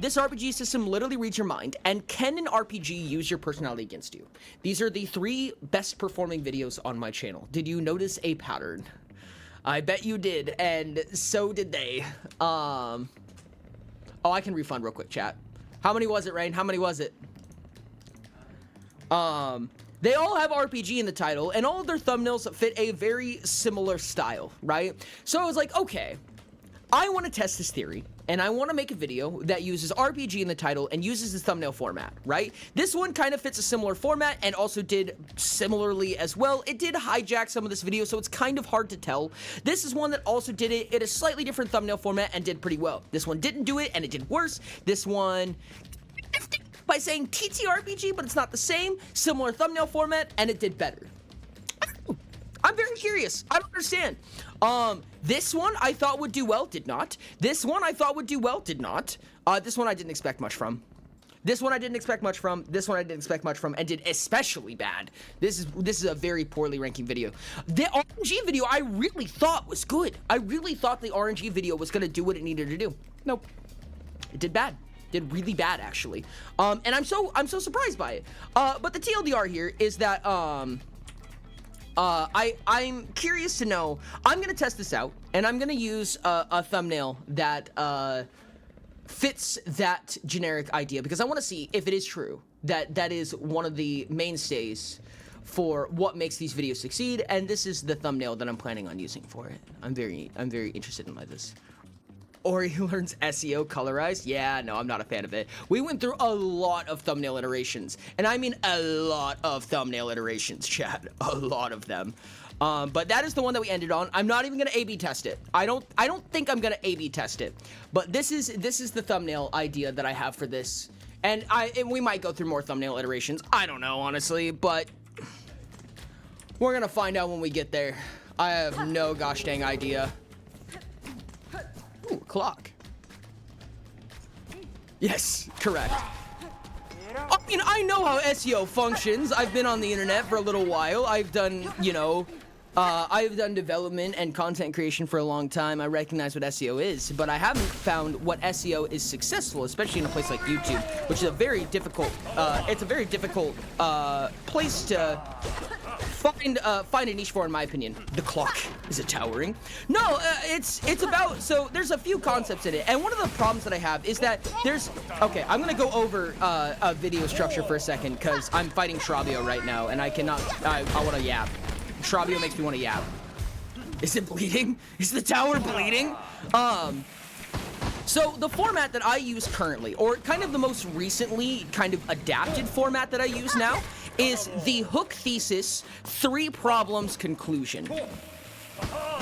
This RPG system literally reads your mind, and can an RPG use your personality against you? These are the 3 best performing videos on my channel. Did you notice a pattern? I bet you did, and so did they. Oh, I can refund real quick, chat. How many was it, Rain? How many was it? They all have RPG in the title, and all of their thumbnails fit a very similar style, right? So I was like, okay, I want to test this theory, and I want to make a video that uses RPG in the title and uses this thumbnail format, right? This one kind of fits a similar format and also did similarly as well. It did hijack some of this video, so it's kind of hard to tell. This is one that also did it in a slightly different thumbnail format and did pretty well. This one didn't do it, and it did worse. This one by saying TTRPG, but it's not the same. Similar thumbnail format, and it did better. I'm very curious. I don't understand. This one I thought would do well, did not. This one I thought would do well, did not. This one I didn't expect much from. This one I didn't expect much from. This one I didn't expect much from, and did especially bad. This is a very poorly ranking video. The RNG video I really thought was good. I really thought the RNG video was gonna do what it needed to do. Nope. It did bad. Did really bad, actually. And I'm so surprised by it. But the TLDR here is that I'm curious to know. I'm gonna test this out, and I'm gonna use a thumbnail that fits that generic idea, because I want to see if it is true that that is one of the mainstays for what makes these videos succeed. And this is the thumbnail that I'm planning on using for it. I'm very interested in this. Ori learns SEO colorized? Yeah, no, I'm not a fan of it. We went through a lot of thumbnail iterations, and I mean a lot of thumbnail iterations, chat. A lot of them. But that is the one that we ended on. I'm not even gonna A/B test it. I don't think I'm gonna A/B test it. But this is the thumbnail idea that I have for this. And we might go through more thumbnail iterations. I don't know, honestly, but we're gonna find out when we get there. I have no gosh dang idea. Ooh, clock. Yes, correct. I mean, I know how SEO functions. I've been on the internet for a little while. I've done, I've done development and content creation for a long time. I recognize what SEO is, but I haven't found what SEO is successful, especially in a place like YouTube, which is a very difficult, place to find a niche for, in my opinion. The clock, is it towering? No, it's about, so there's a few concepts in it, and one of the problems that I have is that there's, okay, I'm gonna go over a video structure for a second, because I'm fighting Shrabio right now, and I cannot, I want to yap. Shrabio makes me want to yap. Is it bleeding? Is the tower bleeding? So the format that I use currently, or kind of the most recently kind of adapted format that I use now, is the hook thesis, 3 problems conclusion.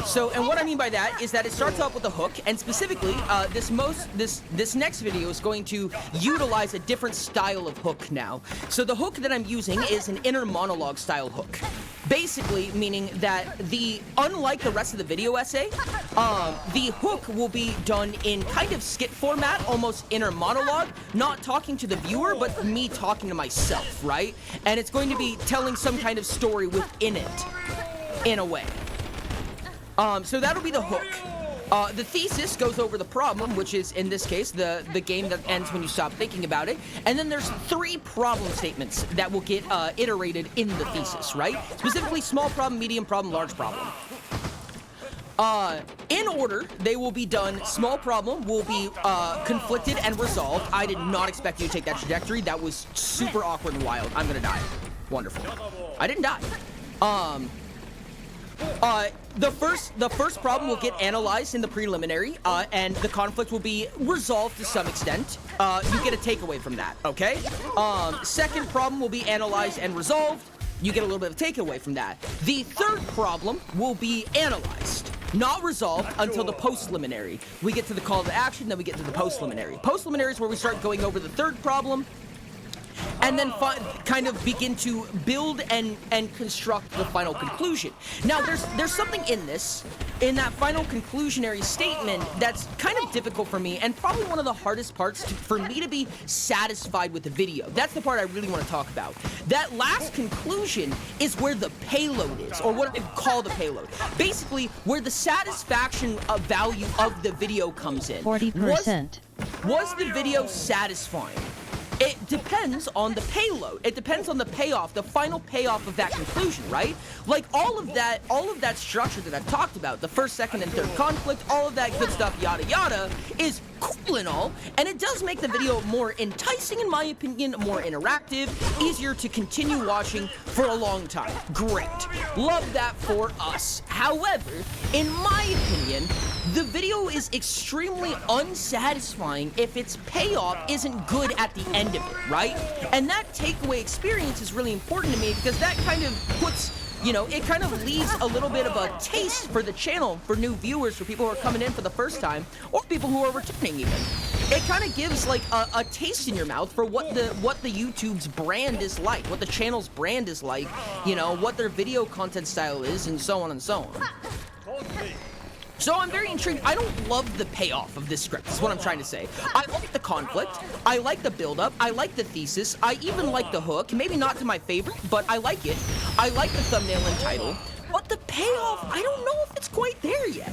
So, and what I mean by that is that it starts off with a hook, and specifically, this next video is going to utilize a different style of hook now. So the hook that I'm using is an inner monologue style hook. Basically, meaning that unlike the rest of the video essay, the hook will be done in kind of skit format, almost inner monologue, not talking to the viewer, but me talking to myself, right? And it's going to be telling some kind of story within it, in a way. So that'll be the hook. The thesis goes over the problem, which is, in this case, the game that ends when you stop thinking about it. And then there's 3 problem statements that will get iterated in the thesis, right? Specifically, small problem, medium problem, large problem. In order, they will be done. Small problem will be conflicted and resolved. I did not expect you to take that trajectory. That was super awkward and wild. I'm gonna die. Wonderful. I didn't die. The first problem will get analyzed in the preliminary, and the conflict will be resolved to some extent. You get a takeaway from that, okay? Second problem will be analyzed and resolved. You get a little bit of a takeaway from that. The third problem will be analyzed, not resolved until the post-liminary. We get to the call to action, then we get to the post-liminary. Post-liminary is where we start going over the third problem, and then kind of begin to build and construct the final conclusion. Now, there's something in that final conclusionary statement that's kind of difficult for me, and probably one of the hardest parts for me to be satisfied with the video. That's the part I really want to talk about. That last conclusion is where the payload is, or what I call the payload. Basically, where the satisfaction of value of the video comes in. 40%. Was the video satisfying? It depends on the payload. It depends on the payoff, the final payoff of that conclusion, right? Like all of that structure that I've talked about, the first, second, and third conflict, all of that good stuff, yada yada, is cool and all, and it does make the video more enticing, in my opinion, more interactive, easier to continue watching for a long time. Great. Love that for us. However, in my opinion, the video is extremely unsatisfying if its payoff isn't good at the end of it, right? And that takeaway experience is really important to me because that kind of puts, you know, it kind of leaves a little bit of a taste for the channel, for new viewers, for people who are coming in for the first time, or people who are returning even. It kind of gives like a taste in your mouth for what the YouTube's brand is like, what the channel's brand is like, you know, what their video content style is, and so on and so on. So I'm very intrigued. I don't love the payoff of this script, is what I'm trying to say. I like the conflict, I like the build-up, I like the thesis, I even like the hook, maybe not to my favorite, but I like it. I like the thumbnail and title, but the payoff, I don't know if it's quite there yet.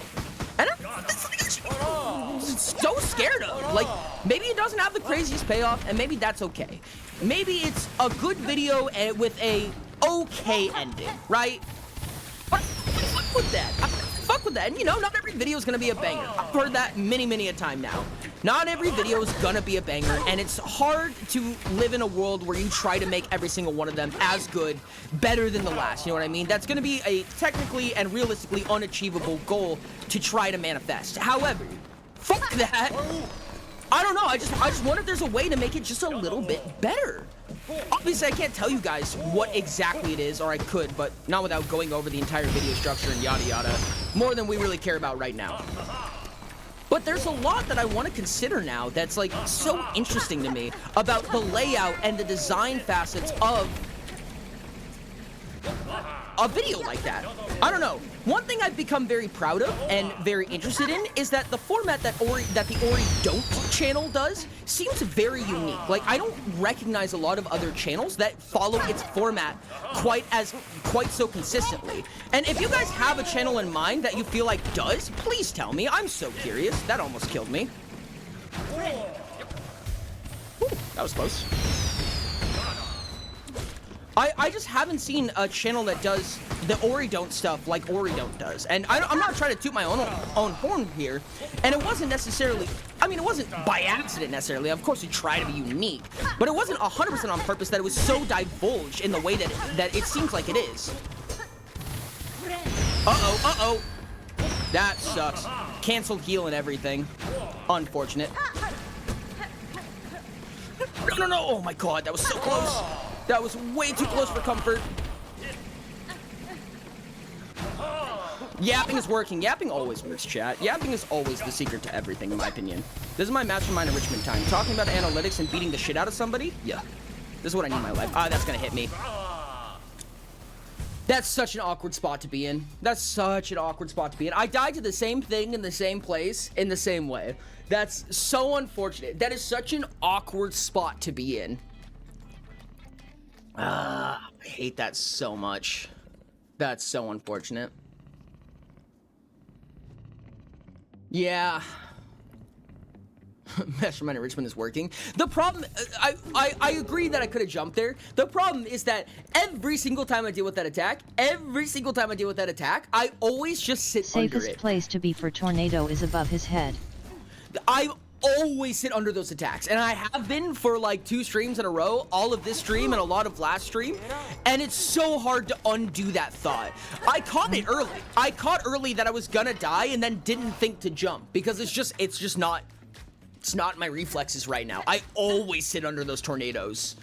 And I'm so scared of. Like, maybe it doesn't have the craziest payoff, and maybe that's okay. Maybe it's a good video with a okay ending, right? But fuck with that. Fuck with that. And you know, not every video is gonna be a banger. I've heard that many a time now. Not every video is gonna be a banger, and it's hard to live in a world where you try to make every single one of them as good, better than the last, you know what I mean? That's gonna be a technically and realistically unachievable goal to try to manifest. However, fuck that. I don't know, I just wonder if there's a way to make it just a little bit better. Obviously, I can't tell you guys what exactly it is, or I could, but not without going over the entire video structure and yada yada, more than we really care about right now. But there's a lot that I want to consider now that's like so interesting to me about the layout and the design facets of a video like that. I don't know. One thing I've become very proud of and very interested in is that the format that the Ori Don't channel does seems very unique. Like, I don't recognize a lot of other channels that follow its format quite so consistently. And if you guys have a channel in mind that you feel like does, please tell me. I'm so curious. That almost killed me. Ooh, that was close. I just haven't seen a channel that does the Ori don't stuff like Ori don't does. And I'm not trying to toot my own horn here. And it wasn't necessarily, I mean, it wasn't by accident necessarily. Of course, we try to be unique. But it wasn't 100% on purpose that it was so divulged in the way that it seems like it is. Uh-oh, uh-oh. That sucks. Canceled heal and everything. Unfortunate. No, no, no. Oh my god, that was so close. That was way too close for comfort. Yapping is working. Yapping always works, chat. Yapping is always the secret to everything, in my opinion. This is my mastermind enrichment time. Talking about analytics and beating the shit out of somebody? Yeah. This is what I need in my life. Ah, that's gonna hit me. That's such an awkward spot to be in. That's such an awkward spot to be in. I died to the same thing in the same place in the same way. That's so unfortunate. That is such an awkward spot to be in. I hate that so much. That's so unfortunate. Yeah. Mastermind enrichment is working. The problem, I agree that I could have jumped there. The problem is that every single time I deal with that attack, I always just sit under it. Safest place to be for tornado is above his head. I always sit under those attacks, and I have been for like 2 streams in a row, all of this stream and a lot of last stream, and it's so hard to undo that thought. I caught it early. I caught early that I was gonna die and then didn't think to jump because it's just not my reflexes right now. I always sit under those tornadoes.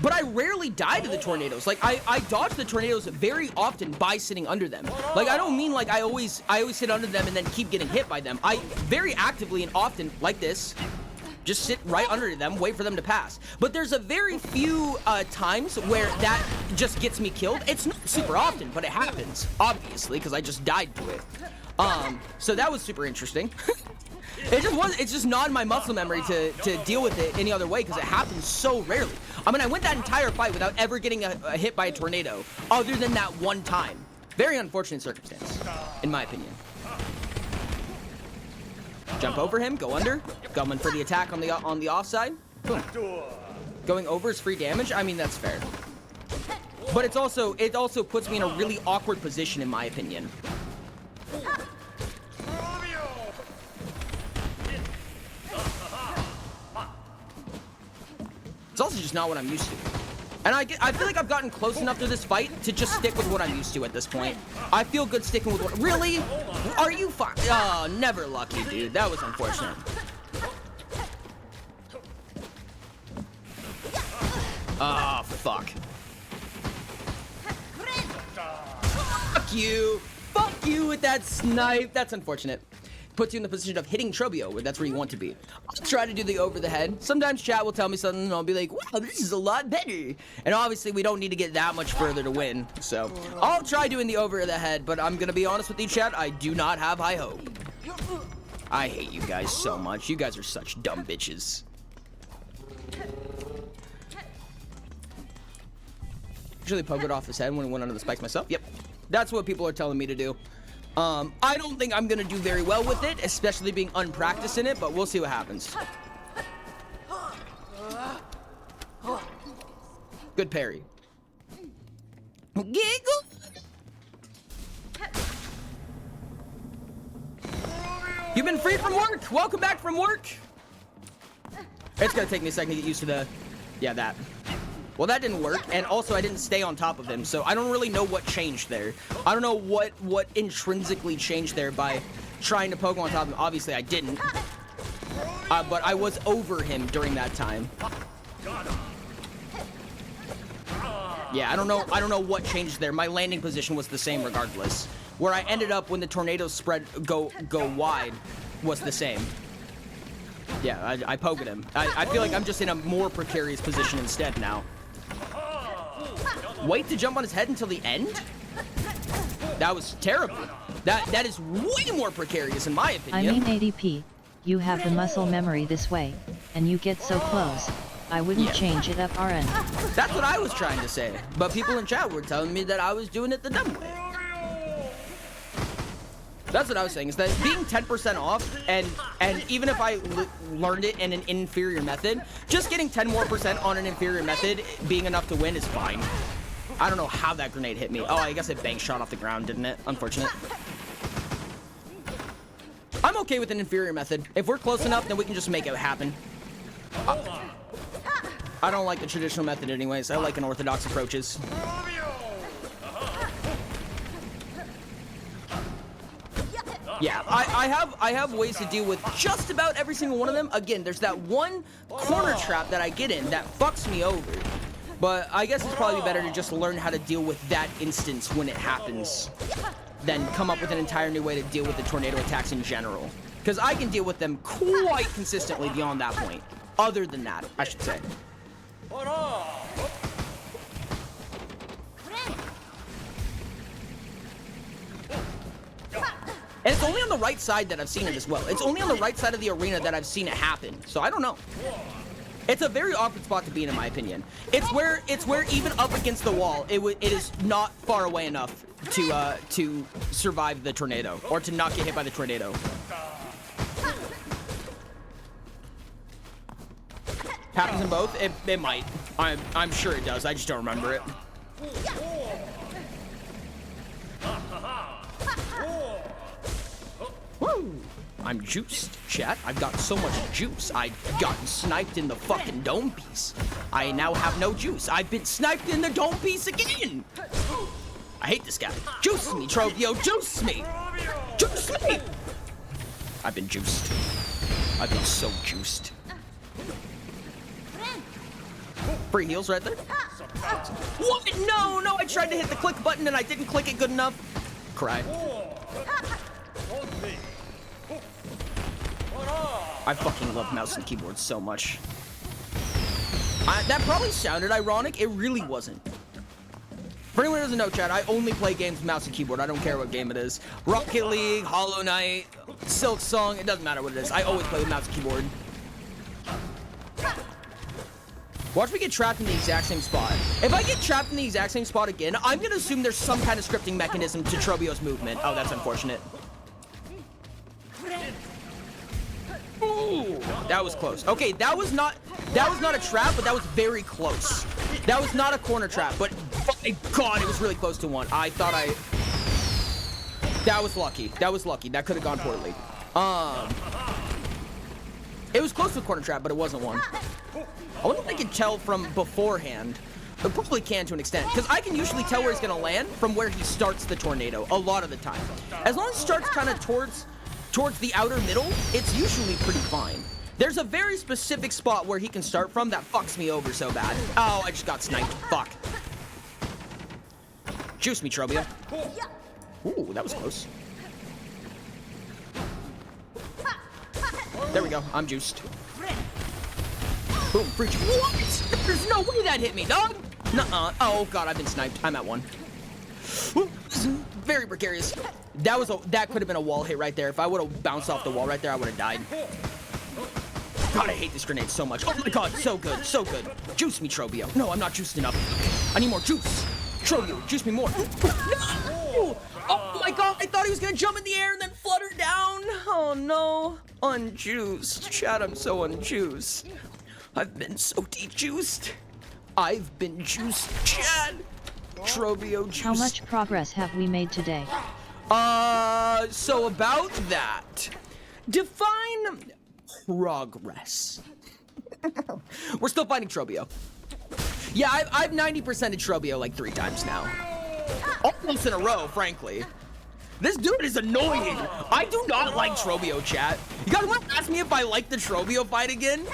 But I rarely die to the tornadoes. Like, I dodge the tornadoes very often by sitting under them. Like, I don't mean like I always sit under them and then keep getting hit by them. I very actively and often, like this, just sit right under them, wait for them to pass. But there's a very few times where that just gets me killed. It's not super often, but it happens, obviously, because I just died to it. So that was super interesting. It's just not in my muscle memory to deal with it any other way because it happens so rarely. I mean, I went that entire fight without ever getting a hit by a tornado, other than that one time. Very unfortunate circumstance, in my opinion. Jump over him, go under, going for the attack on the offside. Boom. Going over is free damage. I mean, that's fair. But it also puts me in a really awkward position, in my opinion. It's also just not what I'm used to. And I feel like I've gotten close enough to this fight to just stick with what I'm used to at this point. I feel good sticking with what... Really? Are you fuck? Oh, never lucky, dude. That was unfortunate. Ah, fuck. Fuck you. Fuck you with that snipe. That's unfortunate. Puts you in the position of hitting Trobio, where that's where you want to be. I'll try to do the over the head. Sometimes chat will tell me something and I'll be like, wow, this is a lot better. And obviously we don't need to get that much further to win. So I'll try doing the over the head, but I'm gonna be honest with you, chat, I do not have high hope. I hate you guys so much. You guys are such dumb bitches. Usually poke it off his head when it went under the spikes myself. Yep. That's what people are telling me to do. I don't think I'm gonna do very well with it, especially being unpracticed in it, but we'll see what happens. Good parry. Giggle. You've been free from work. Welcome back from work. It's gonna take me a second to get used to the, yeah, that. Well, that didn't work, and also I didn't stay on top of him, so I don't really know what changed there. I don't know what intrinsically changed there by trying to poke him on top of him. Obviously, I didn't. But I was over him during that time. Yeah, I don't know what changed there. My landing position was the same regardless. Where I ended up when the tornadoes go wide was the same. Yeah, I poked him. I feel like I'm just in a more precarious position instead now. Wait to jump on his head until the end? That was terrible. That is way more precarious in my opinion. I mean ADP, you have the muscle memory this way, and you get so close. I wouldn't change it up RN. That's what I was trying to say, but people in chat were telling me that I was doing it the dumb way. That's what I was saying, is that being 10% off, and even if I learned it in an inferior method, just getting 10% more on an inferior method being enough to win is fine. I don't know how that grenade hit me. Oh, I guess it bank shot off the ground, didn't it? Unfortunate. I'm okay with an inferior method. If we're close enough, then we can just make it happen. I don't like the traditional method anyways. I like unorthodox approaches. Yeah, I have ways to deal with just about every single one of them. Again, there's that one corner trap that I get in that fucks me over. But I guess it's probably better to just learn how to deal with that instance when it happens than come up with an entire new way to deal with the tornado attacks in general. Because I can deal with them quite consistently beyond that point. Other than that, I should say. And it's only on the right side that I've seen it as well. It's only on the right side of the arena that I've seen it happen. So I don't know. It's a very awkward spot to be in my opinion. It's where even up against the wall, it is not far away enough to survive the tornado or to not get hit by the tornado. Happens in both? It might. I'm sure it does. I just don't remember it. Woo! I'm juiced, chat. I've got so much juice. I've gotten sniped in the fucking dome piece. I now have no juice. I've been sniped in the dome piece again! I hate this guy. Juice me, Trovio, juice me! Juice me! I've been juiced. I've been so juiced. Free heals right there. What? No, I tried to hit the click button and I didn't click it good enough. Cry. I fucking love mouse and keyboard so much. That probably sounded ironic. It really wasn't. For anyone who doesn't know, chat, I only play games with mouse and keyboard. I don't care what game it is. Rocket League, Hollow Knight, Silksong, it doesn't matter what it is. I always play with mouse and keyboard. Watch me get trapped in the exact same spot. If I get trapped in the exact same spot again, I'm gonna assume there's some kind of scripting mechanism to Trobio's movement. Oh, that's unfortunate. Ooh, that was close. Okay, that was not a trap, but that was very close. That was not a corner trap, but my God, it was really close to one. That was lucky. That was lucky. That could have gone poorly. It was close to a corner trap, but it wasn't one. I wonder if I can tell from beforehand. I probably can to an extent, because I can usually tell where he's gonna land from where he starts the tornado a lot of the time. As long as it starts kind of towards the outer middle, it's usually pretty fine. There's a very specific spot where he can start from that fucks me over so bad. Oh, I just got sniped. Fuck. Juice me, Trobio. Ooh, that was close. There we go. I'm juiced. Boom, free juice. What? There's no way that hit me, dog. Nuh-uh. Oh, God, I've been sniped. I'm at one. Ooh, very precarious. That could have been a wall hit right there. If I would have bounced off the wall right there, I would have died. God, I hate this grenade so much. Oh my God, so good, so good. Juice me, Trobio. No, I'm not juiced enough. I need more juice. Trobio, juice me more. No! Oh my God, I thought he was gonna jump in the air and then flutter down. Oh no, unjuiced. Chat, I'm so unjuiced. I've been so dejuiced. I've been juiced, Chad. Trobio juice. How much progress have we made today? So about that, define progress. We're still fighting Trobio. Yeah, I've 90%ed Trobio like 3 times now. Almost in a row, frankly. This dude is annoying. I do not like Trobio, chat. You guys want to ask me if I like the Trobio fight again?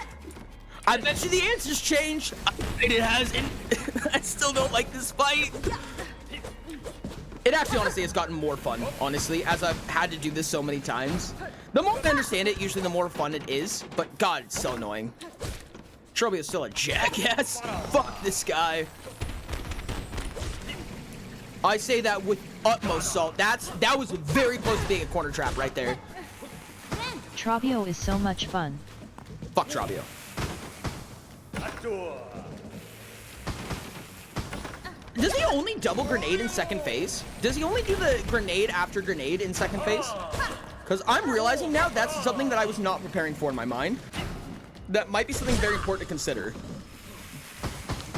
I bet you the answer's changed. It hasn't. I still don't like this fight. It actually, honestly, has gotten more fun, honestly, as I've had to do this so many times. The more I understand it, usually the more fun it is, but God, it's so annoying. Trobio's still a jackass. Fuck this guy. I say that with utmost salt. That was very close to being a corner trap right there. Trobio is so much fun. Fuck Trobio. Does he only double grenade in second phase? Does he only do the grenade after grenade in second phase? Because I'm realizing now that's something that I was not preparing for in my mind. That might be something very important to consider.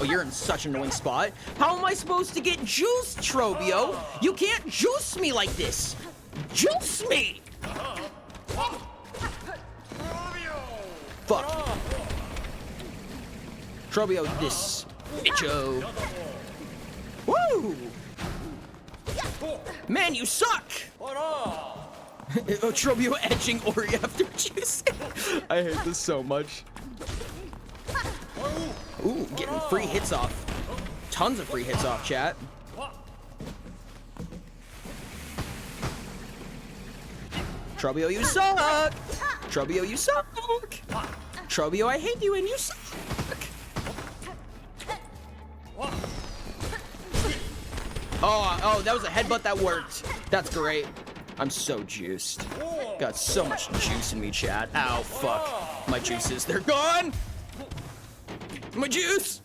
Oh, you're in such an annoying spot. How am I supposed to get juiced, Trobio? You can't juice me like this. Juice me! Fuck. Trobio, this bitcho. Woo! Man, you suck! Oh, Trobio edging Ori after juice. I hate this so much. Ooh, getting free hits off. Tons of free hits off, chat. Trobio, you suck! Trobio, you suck! Trobio, I hate you and you suck! Oh, that was a headbutt that worked. That's great. I'm so juiced. Got so much juice in me, chat. Ow, fuck. My juices, they're gone! My juice!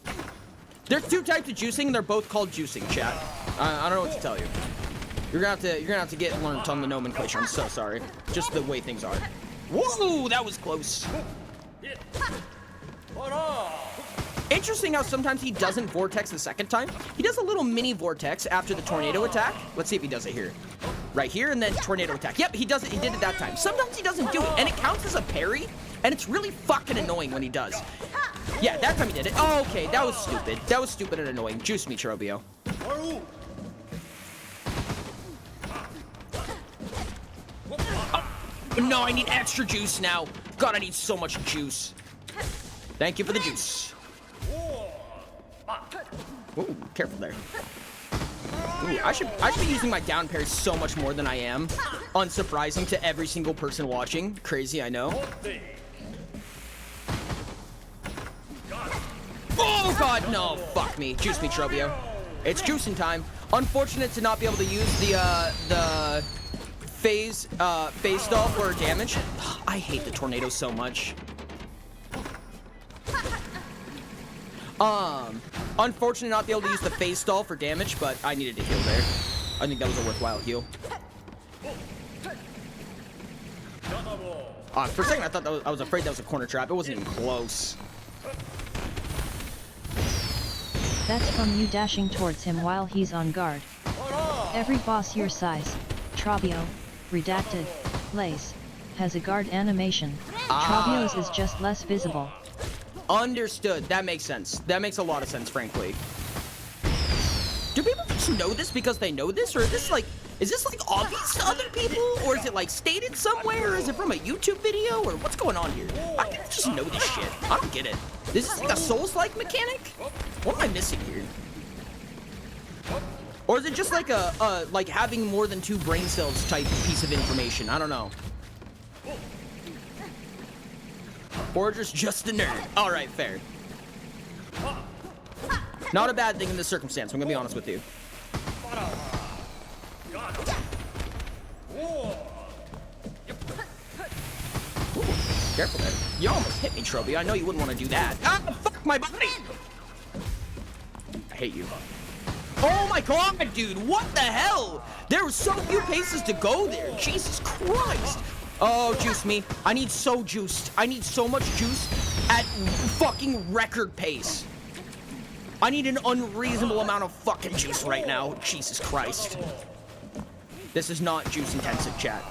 There's two types of juicing, and they're both called juicing, chat. I don't know what to tell you. You're gonna have to get learned on the nomenclature. I'm so sorry. Just the way things are. Whoa, that was close. Interesting how sometimes he doesn't vortex the second time. He does a little mini vortex after the tornado attack. Let's see if he does it here. Right here, and then tornado attack. Yep, he does it. He did it that time. Sometimes he doesn't do it, and it counts as a parry, and it's really fucking annoying when he does. Yeah, that time he did it. Oh, okay, that was stupid. That was stupid and annoying. Juice me, Trobio. No, I need extra juice now. God, I need so much juice. Thank you for the juice. Ooh, careful there. Ooh, I should be using my down parry so much more than I am. Unsurprising to every single person watching. Crazy, I know. Oh god, no! Fuck me. Juice me, Trobio. It's juicing time. Unfortunate to not be able to use the phase stall for damage. I hate the tornado so much. Unfortunate not be able to use the phase stall for damage, but I needed to heal there. I think that was a worthwhile heal. For a second, I was afraid that was a corner trap. It wasn't even close. That's from you dashing towards him while he's on guard. Every boss your size, Trobio, redacted, Lace, has a guard animation. Trobio's is just less visible. Understood. That makes sense. That makes a lot of sense, frankly. Do people just know this because they know this? Or is this like obvious to other people? Or is it like stated somewhere? Or is it from a YouTube video? Or what's going on here? I didn't just know this shit. I don't get it. This is like a Souls-like mechanic? What am I missing here? Or is it just like like having more than 2 brain cells type piece of information? I don't know. Or just a nerd. Alright, fair. Not a bad thing in this circumstance, I'm gonna be honest with you. Ooh, careful there. You almost hit me, Trophy. I know you wouldn't want to do that. Ah, fuck my body! I hate you. Oh my god, dude, what the hell? There were so few paces to go there. Jesus Christ. Oh, juice me. I need so juiced. I need so much juice at fucking record pace. I need an unreasonable amount of fucking juice right now. Jesus Christ. This is not juice intensive, chat.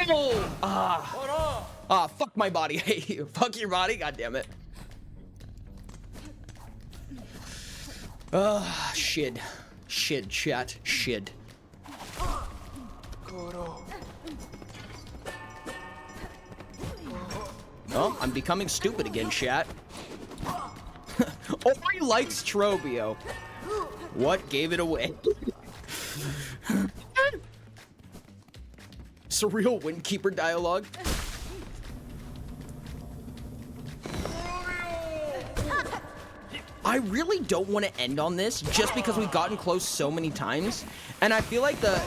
No! Fuck my body. I hate you. Fuck your body. God damn it. Shid. Shid, chat. Shid. Oh, I'm becoming stupid again, chat. Ori likes Trobio. What gave it away? Surreal Windkeeper dialogue. I really don't want to end on this just because we've gotten close so many times, and I feel like the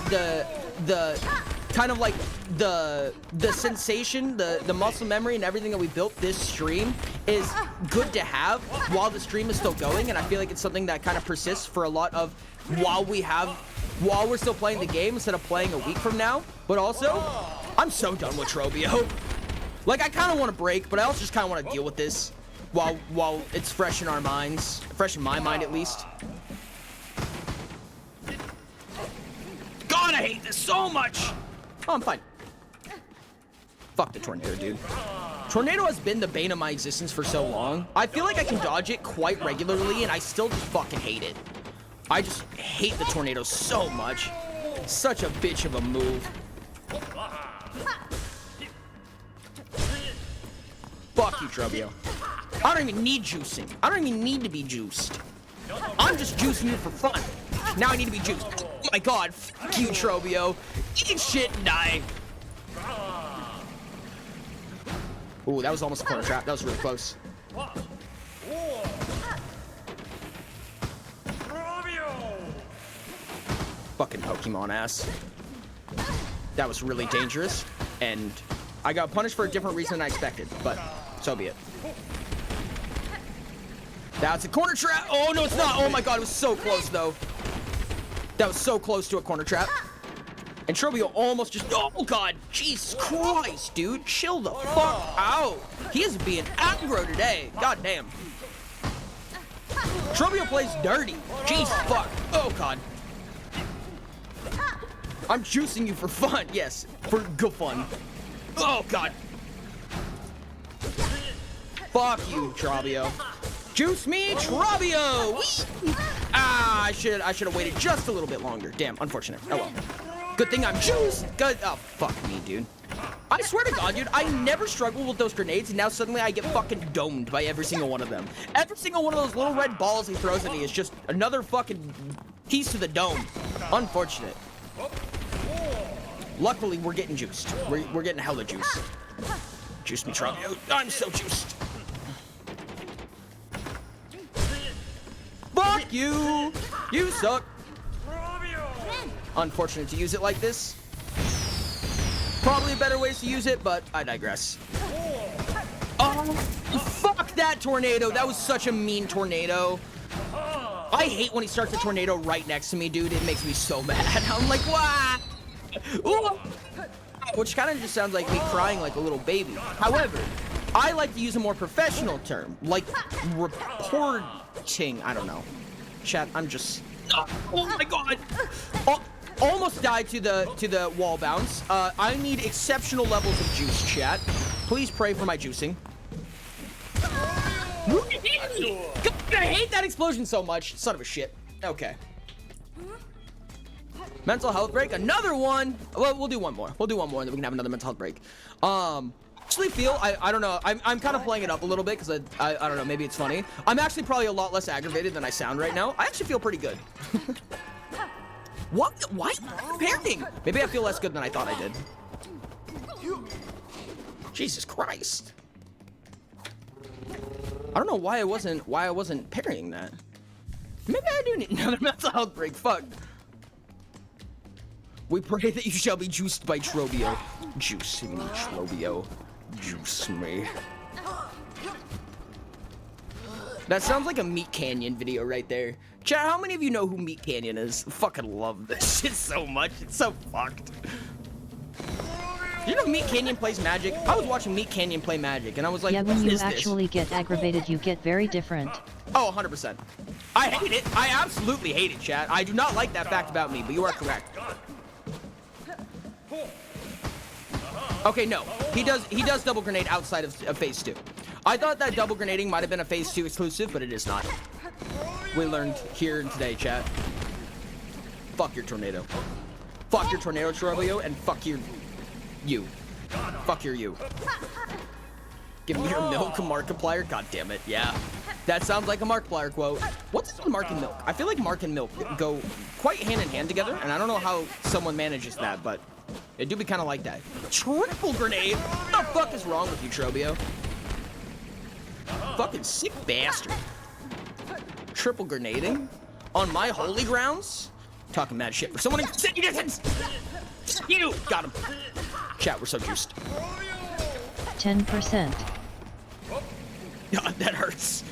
kind of like the sensation, the muscle memory and everything that we built this stream is good to have while the stream is still going, and I feel like it's something that kind of persists for a lot of while we're still playing the game instead of playing a week from now. But also, I'm so done with Trobio. Like, I kind of want to break, but I also just kind of want to deal with this while it's fresh in our minds, fresh in my mind at least. God, I hate this so much. Oh, I'm fine. Fuck the tornado, dude. Tornado has been the bane of my existence for so long. I feel like I can dodge it quite regularly, and I still just fucking hate it. I just hate the tornado so much. Such a bitch of a move. Fuck you, Trobio. I don't even need juicing. I don't even need to be juiced. I'm just juicing you for fun. Now I need to be juiced. Oh my god, fuck you, Trobio. Eat shit and die. Ooh, that was almost a corner trap. That was really close. Fucking Pokemon ass. That was really dangerous, and I got punished for a different reason than I expected, but so be it. That's a corner trap. Oh, no, it's not. Oh my god, it was so close, though. That was so close to a corner trap. And Trobio almost just... Oh, God. Jesus Christ, dude. Chill the fuck out. He is being aggro today. God damn. Trobio plays dirty. Jesus fuck. Oh, God. I'm juicing you for fun. Yes, for good fun. Oh, God. Fuck you, Trobio. Juice me, Trobio. Whee! Ah, I should have waited just a little bit longer. Damn, unfortunate. Oh, well. Good thing I'm juiced. Good. Oh, fuck me, dude. I swear to God, dude, I never struggled with those grenades, and now suddenly I get fucking domed by every single one of them. Every single one of those little red balls he throws at me is just another fucking piece to the dome. Unfortunate. Luckily, we're getting juiced. We're getting hella juice. Juice me, Trobio. I'm so juiced. Fuck you! You suck. Unfortunate to use it like this. Probably better ways to use it, but I digress. Oh, fuck that tornado. That was such a mean tornado. I hate when he starts a tornado right next to me, dude. It makes me so mad. I'm like, wah! Ooh. Which kind of just sounds like me crying like a little baby. However, I like to use a more professional term, like reporting. I don't know. Chat, I'm just... Oh my god! Almost died to the wall bounce. I need exceptional levels of juice, chat. Please pray for my juicing. God, I hate that explosion so much. Son of a shit. Okay. Mental health break. Another one. Well, we'll do one more. We'll do one more, and then we can have another mental health break. Actually feel, I don't know. I'm kind of playing it up a little bit because I don't know. Maybe it's funny. I'm actually probably a lot less aggravated than I sound right now. I actually feel pretty good. What? Why am I comparing? Maybe I feel less good than I thought I did. Jesus Christ. I don't know why I wasn't parrying that. Maybe I do need another mental health break. Fuck. We pray that you shall be juiced by Trobio. Juice me, Trobio. Juice me. That sounds like a Meat Canyon video right there. Chat, how many of you know who Meat Canyon is? Fucking love this shit so much. It's so fucked. You know Meat Canyon plays Magic? I was watching Meat Canyon play Magic, and I was like, yeah, what when you is actually this? get aggravated, you get very different. Oh, 100%. I hate it. I absolutely hate it, chat. I do not like that fact about me, but you are correct. Okay, no. He does double grenade outside of phase 2. I thought that double grenading might have been a phase 2 exclusive, but it is not. We learned here today, chat. Fuck your tornado. Fuck your tornado, Trobio, and fuck your you. Fuck your you. Give me your milk Markiplier. God damn it. Yeah. That sounds like a Markiplier quote. What's this with Mark and Milk? I feel like Mark and Milk go quite hand in hand together, and I don't know how someone manages that, but it do be kind of like that. Triple grenade? What the fuck is wrong with you, Trobio? Fucking sick bastard. Triple grenading? On my holy grounds? Talking mad shit for someone in city distance! You! Got him. Chat, we're so juiced. 10%. God, that hurts.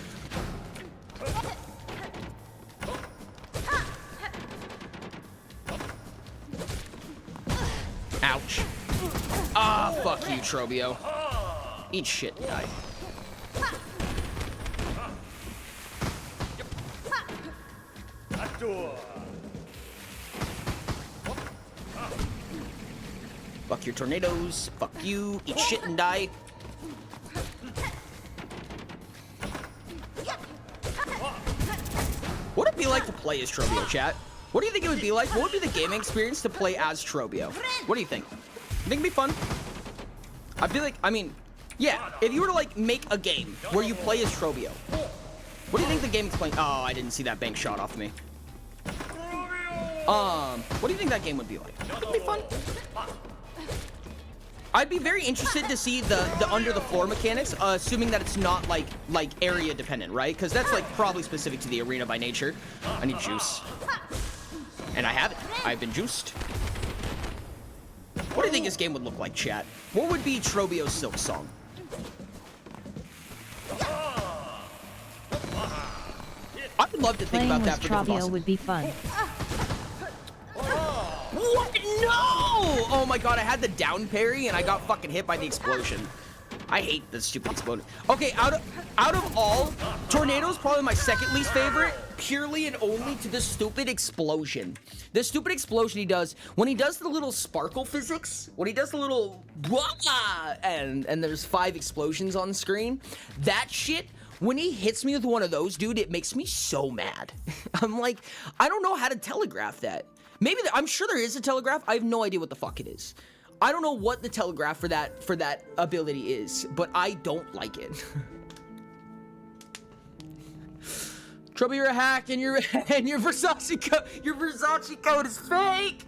Ouch. Ah, fuck you, Trobio. Eat shit, guy. Fuck your tornadoes. Fuck you. Eat shit and die. What would it be like to play as Trobio, chat? What do you think it would be like? What would be the gaming experience to play as Trobio? What do you think? You think it'd be fun? I feel like, I mean, yeah, if you were to like make a game where you play as Trobio, what do you think the game explains? Oh, I didn't see that bank shot off me. What do you think that game would be like? It'd be fun. I'd be very interested to see the under the floor mechanics, assuming that it's not like area dependent, right? Because that's like probably specific to the arena by nature. I need juice, and I have it. I've been juiced. What do you think this game would look like, chat? What would be Trobio's Silksong? I would love to think Playing about with that for different Trobio bosses. would be fun. What? No! Oh my god, I had the down parry and I got fucking hit by the explosion. I hate this stupid explosion. Okay, out of all, Tornado's probably my second least favorite, purely and only to the stupid explosion. The stupid explosion he does, when he does the little sparkle physics, when he does the little blah, and there's 5 explosions on screen, that shit, when he hits me with one of those, dude, it makes me so mad. I'm like, I don't know how to telegraph that. Maybe, I'm sure there is a telegraph. I have no idea what the fuck it is. I don't know what the telegraph for that ability is, but I don't like it. Trouble, you're a hack, and your Versace code is fake.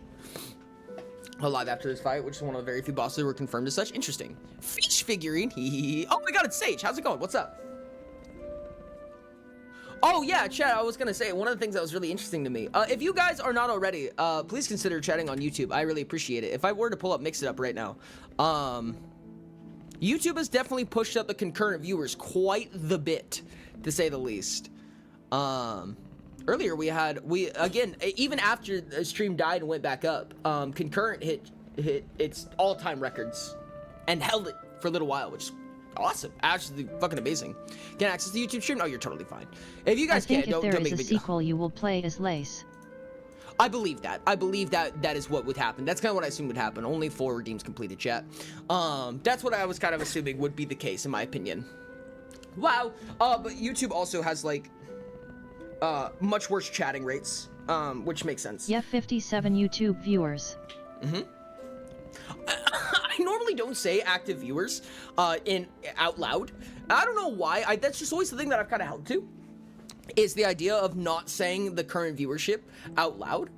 Alive after this fight, which is one of the very few bosses that were confirmed as such. Interesting. Fish figurine. Oh my god, it's Sage. How's it going? What's up? Oh yeah, chat, I was gonna say, one of the things that was really interesting to me, if you guys are not already, please consider chatting on YouTube. I really appreciate it. If I were to pull up Mix It Up right now, YouTube has definitely pushed up the concurrent viewers quite the bit, to say the least. Earlier again, even after the stream died and went back up, concurrent hit its all-time records and held it for a little while, which is awesome. Absolutely fucking amazing. Can I access the YouTube stream? No, you're totally fine. If you guys can't, don't make a big deal. If there is a sequel, you will play as Lace. I believe that. I believe that is what would happen. That's kind of what I assumed would happen. Only 4 redeems completed, chat. That's what I was kind of assuming would be the case, in my opinion. Wow. But YouTube also has, like, much worse chatting rates, which makes sense. Yeah, 57 YouTube viewers. I normally don't say active viewers out loud. I don't know why. That's just always the thing that I've kind of held to, is the idea of not saying the current viewership out loud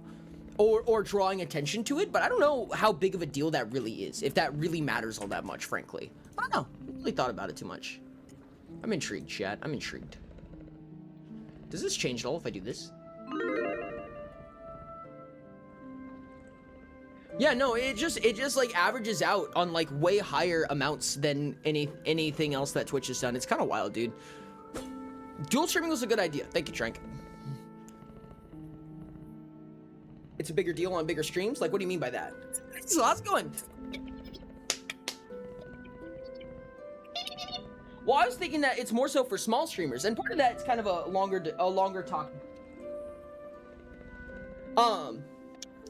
or drawing attention to it. But I don't know how big of a deal that really is, if that really matters all that much, frankly. I don't know. I haven't really thought about it too much. I'm intrigued, chat. I'm intrigued. Does this change at all if I do this? Yeah, no, it just like averages out on like way higher amounts than anything else that Twitch has done. It's kind of wild, dude. Dual streaming was a good idea. Thank you, Trank. It's a bigger deal on bigger streams? Like, what do you mean by that? So how's it going? Well, I was thinking that it's more so for small streamers, and part of that it's kind of a longer talk.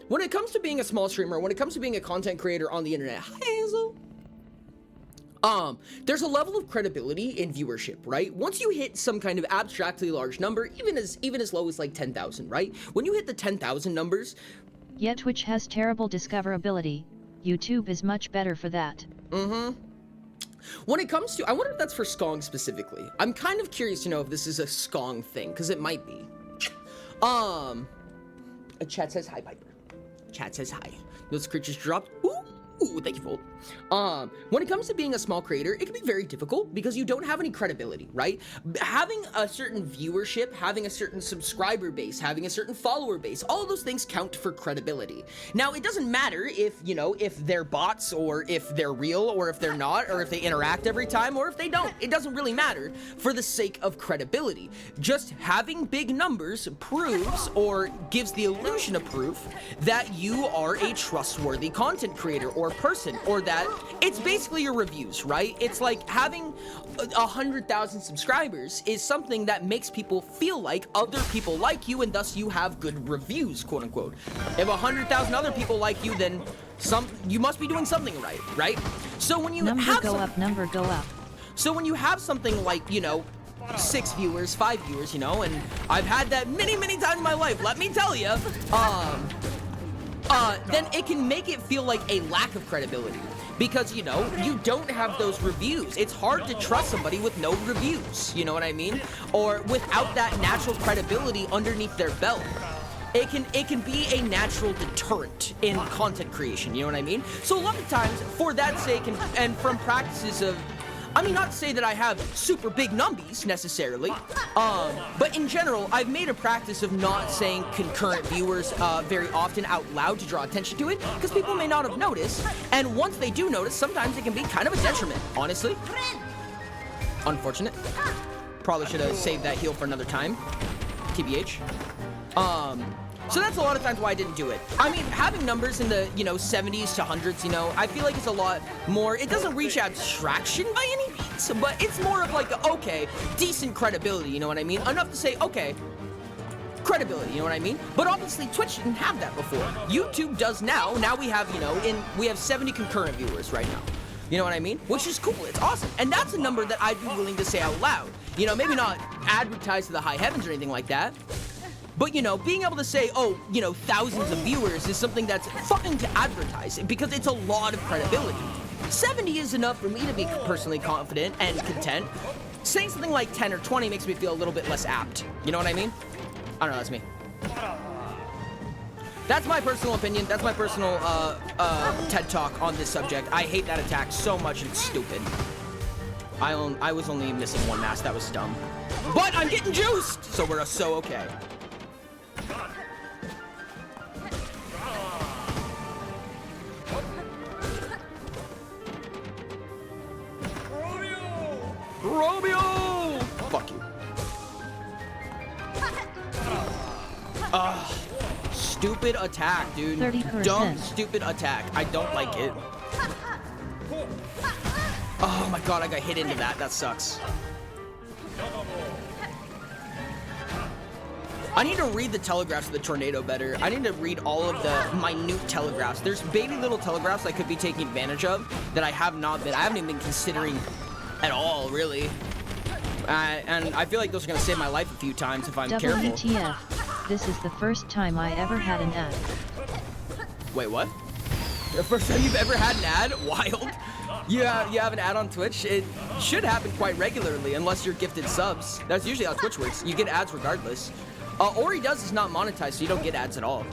When it comes to being a small streamer, when it comes to being a content creator on the internet, hi Hazel. There's a level of credibility in viewership, right? Once you hit some kind of abstractly large number, even as low as like 10,000, right? When you hit the 10,000 numbers, Yet Twitch has terrible discoverability. YouTube is much better for that. When it comes to, I wonder if that's for Skong specifically. I'm kind of curious to know if this is a Skong thing, because it might be. Chat says hi, Piper. Chat says hi. Those creatures dropped. Ooh, thank you, Fold. When it comes to being a small creator, it can be very difficult because you don't have any credibility, right? Having a certain viewership, having a certain subscriber base, having a certain follower base, all of those things count for credibility. Now, it doesn't matter if, you know, if they're bots or if they're real or if they're not, or if they interact every time or if they don't. It doesn't really matter for the sake of credibility. Just having big numbers proves or gives the illusion of proof that you are a trustworthy content creator or person, or that it's basically your reviews, right? It's like having 100,000 subscribers is something that makes people feel like other people like you, and thus you have good reviews, quote unquote. If 100,000 other people like you, then you must be doing something right? So when you Number go up. So when you have something like, you know, 6 viewers, 5 viewers, you know, and I've had that many times in my life, let me tell you, then it can make it feel like a lack of credibility. Because, you know, you don't have those reviews. It's hard to trust somebody with no reviews, you know what I mean? Or without that natural credibility underneath their belt. It can be a natural deterrent in content creation, you know what I mean? So a lot of times, for that sake, and from practices of, I mean, not to say that I have super big numbies, necessarily, but in general, I've made a practice of not saying concurrent viewers very often out loud to draw attention to it, because people may not have noticed, and once they do notice, sometimes it can be kind of a detriment, honestly. Unfortunate. Probably should have saved that heal for another time. TBH. So that's a lot of times why I didn't do it. I mean, having numbers in the, you know, 70s to 100s, you know, I feel like it's a lot more, it doesn't reach abstraction by any means, but it's more of like, okay, decent credibility, you know what I mean? Enough to say, okay, credibility, you know what I mean? But obviously Twitch didn't have that before. YouTube does now. Now we have, you know, we have 70 concurrent viewers right now. You know what I mean? Which is cool, it's awesome. And that's a number that I'd be willing to say out loud. You know, maybe not advertise to the high heavens or anything like that. But, you know, being able to say, oh, you know, thousands of viewers is something that's fucking to advertise, because it's a lot of credibility. 70 is enough for me to be personally confident and content. Saying something like 10 or 20 makes me feel a little bit less apt. You know what I mean? I don't know, that's me. That's my personal opinion. That's my personal TED Talk on this subject. I hate that attack so much, it's stupid. I was only missing one mask, that was dumb. But I'm getting juiced, so we're so okay. Romeo! Fuck you. Stupid attack, dude. 30%. Dumb, stupid attack. I don't like it. Oh my god, I got hit into that. That sucks. I need to read the telegraphs of the tornado better. I need to read all of the minute telegraphs. There's baby little telegraphs I could be taking advantage of that I haven't even been considering at all, really. And I feel like those are gonna save my life a few times if I'm careful. WTF, this is the first time I ever had an ad. Wait, what? The first time you've ever had an ad? Wild. Yeah, you have an ad on Twitch? It should happen quite regularly, unless you're gifted subs. That's usually how Twitch works. You get ads regardless. All he does is not monetize, so you don't get ads at all.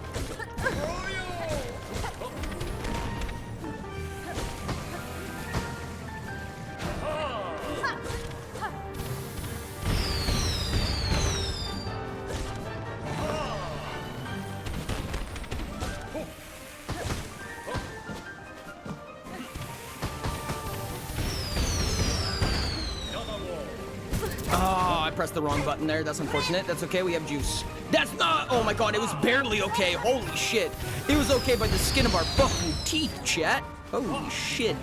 Oh, I pressed the wrong button there. That's unfortunate. That's okay. We have juice. That's not... Oh my god, it was barely okay. Holy shit. It was okay by the skin of our fucking teeth, chat. Holy shit.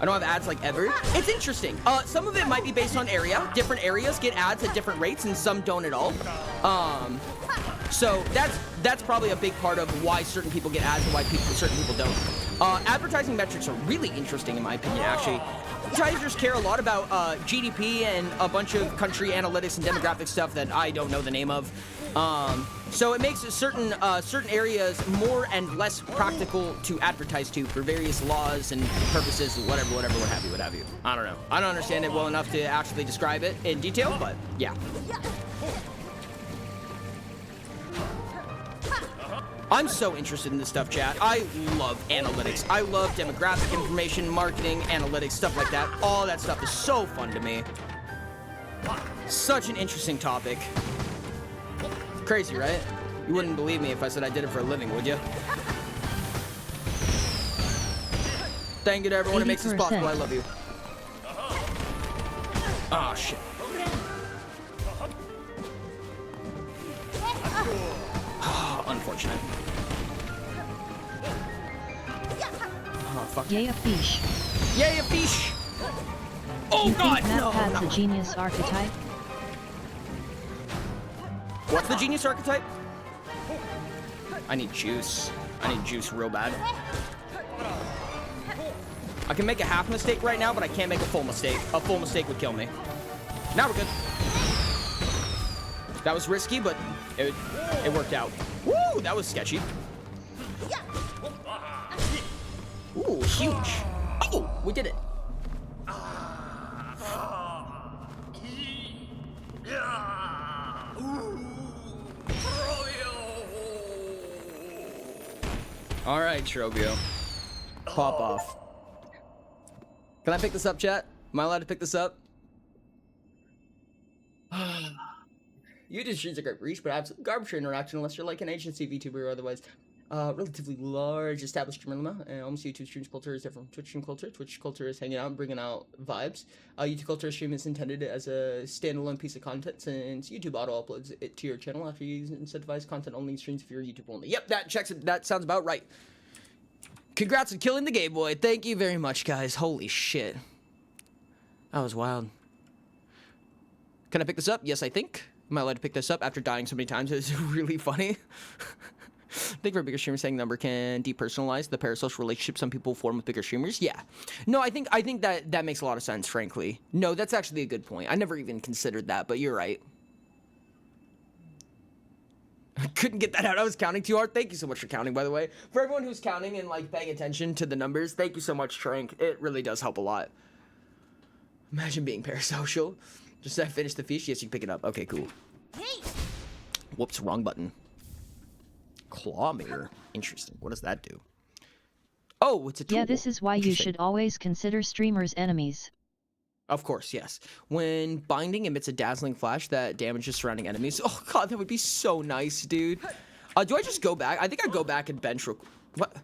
I don't have ads like ever. It's interesting. Some of it might be based on area. Different areas get ads at different rates and some don't at all. So that's probably a big part of why certain people get ads and why certain people don't. Advertising metrics are really interesting in my opinion, actually. Advertisers care a lot about GDP and a bunch of country analytics and demographic stuff that I don't know the name of. So it makes certain areas more and less practical to advertise to for various laws and purposes, whatever, what have you. I don't know. I don't understand it well enough to actually describe it in detail, but yeah. I'm so interested in this stuff, chat. I love analytics. I love demographic information, marketing, analytics, stuff like that. All that stuff is so fun to me. Such an interesting topic. Crazy, right? You wouldn't believe me if I said I did it for a living, would you? Thank you to everyone who makes this possible. I love you. Oh, shit. Unfortunate. Oh, fuck. Yay a fish. Yay, a fish! Oh, You God, think Matt no! has no. the genius archetype? What's the genius archetype? I need juice. I need juice real bad. I can make a half mistake right now, but I can't make a full mistake. A full mistake would kill me. Now we're good. That was risky, but it worked out. Woo, that was sketchy. Ooh, huge. Oh, we did it. All right, Trobio. Pop off. Can I pick this up, chat? Am I allowed to pick this up? YouTube streams are great for reach, but absolute garbage for interaction unless you're like an agency VTuber or otherwise. Relatively large established streamer, and almost YouTube streams culture is different from Twitch stream culture. Twitch culture is hanging out and bringing out vibes. YouTube culture stream is intended as a standalone piece of content, since YouTube auto uploads it to your channel after you incentivize content only streams if you're YouTube only. Yep, that checks it. That sounds about right. Congrats on killing the gay boy. Thank you very much, guys. Holy shit. That was wild. Can I pick this up? Yes, I think. Am I allowed to pick this up after dying so many times? It's really funny. Thank you for bigger streamers saying number can depersonalize the parasocial relationship some people form with bigger streamers. Yeah. No, I think that makes a lot of sense, frankly. No, that's actually a good point. I never even considered that, but you're right. I couldn't get that out. I was counting too hard. Thank you so much for counting, by the way. For everyone who's counting and like paying attention to the numbers, thank you so much, Trank. It really does help a lot. Imagine being parasocial. Just I finished the fish. Yes, you can pick it up. Okay, cool. Whoops, wrong button. Claw mirror. Interesting. What does that do? Oh, it's a tool. Yeah, this is why you should always consider streamers enemies. Of course, yes. When binding emits a dazzling flash that damages surrounding enemies. Oh god, that would be so nice, dude. Do I just go back? I think I'd go back and bench real quick. What?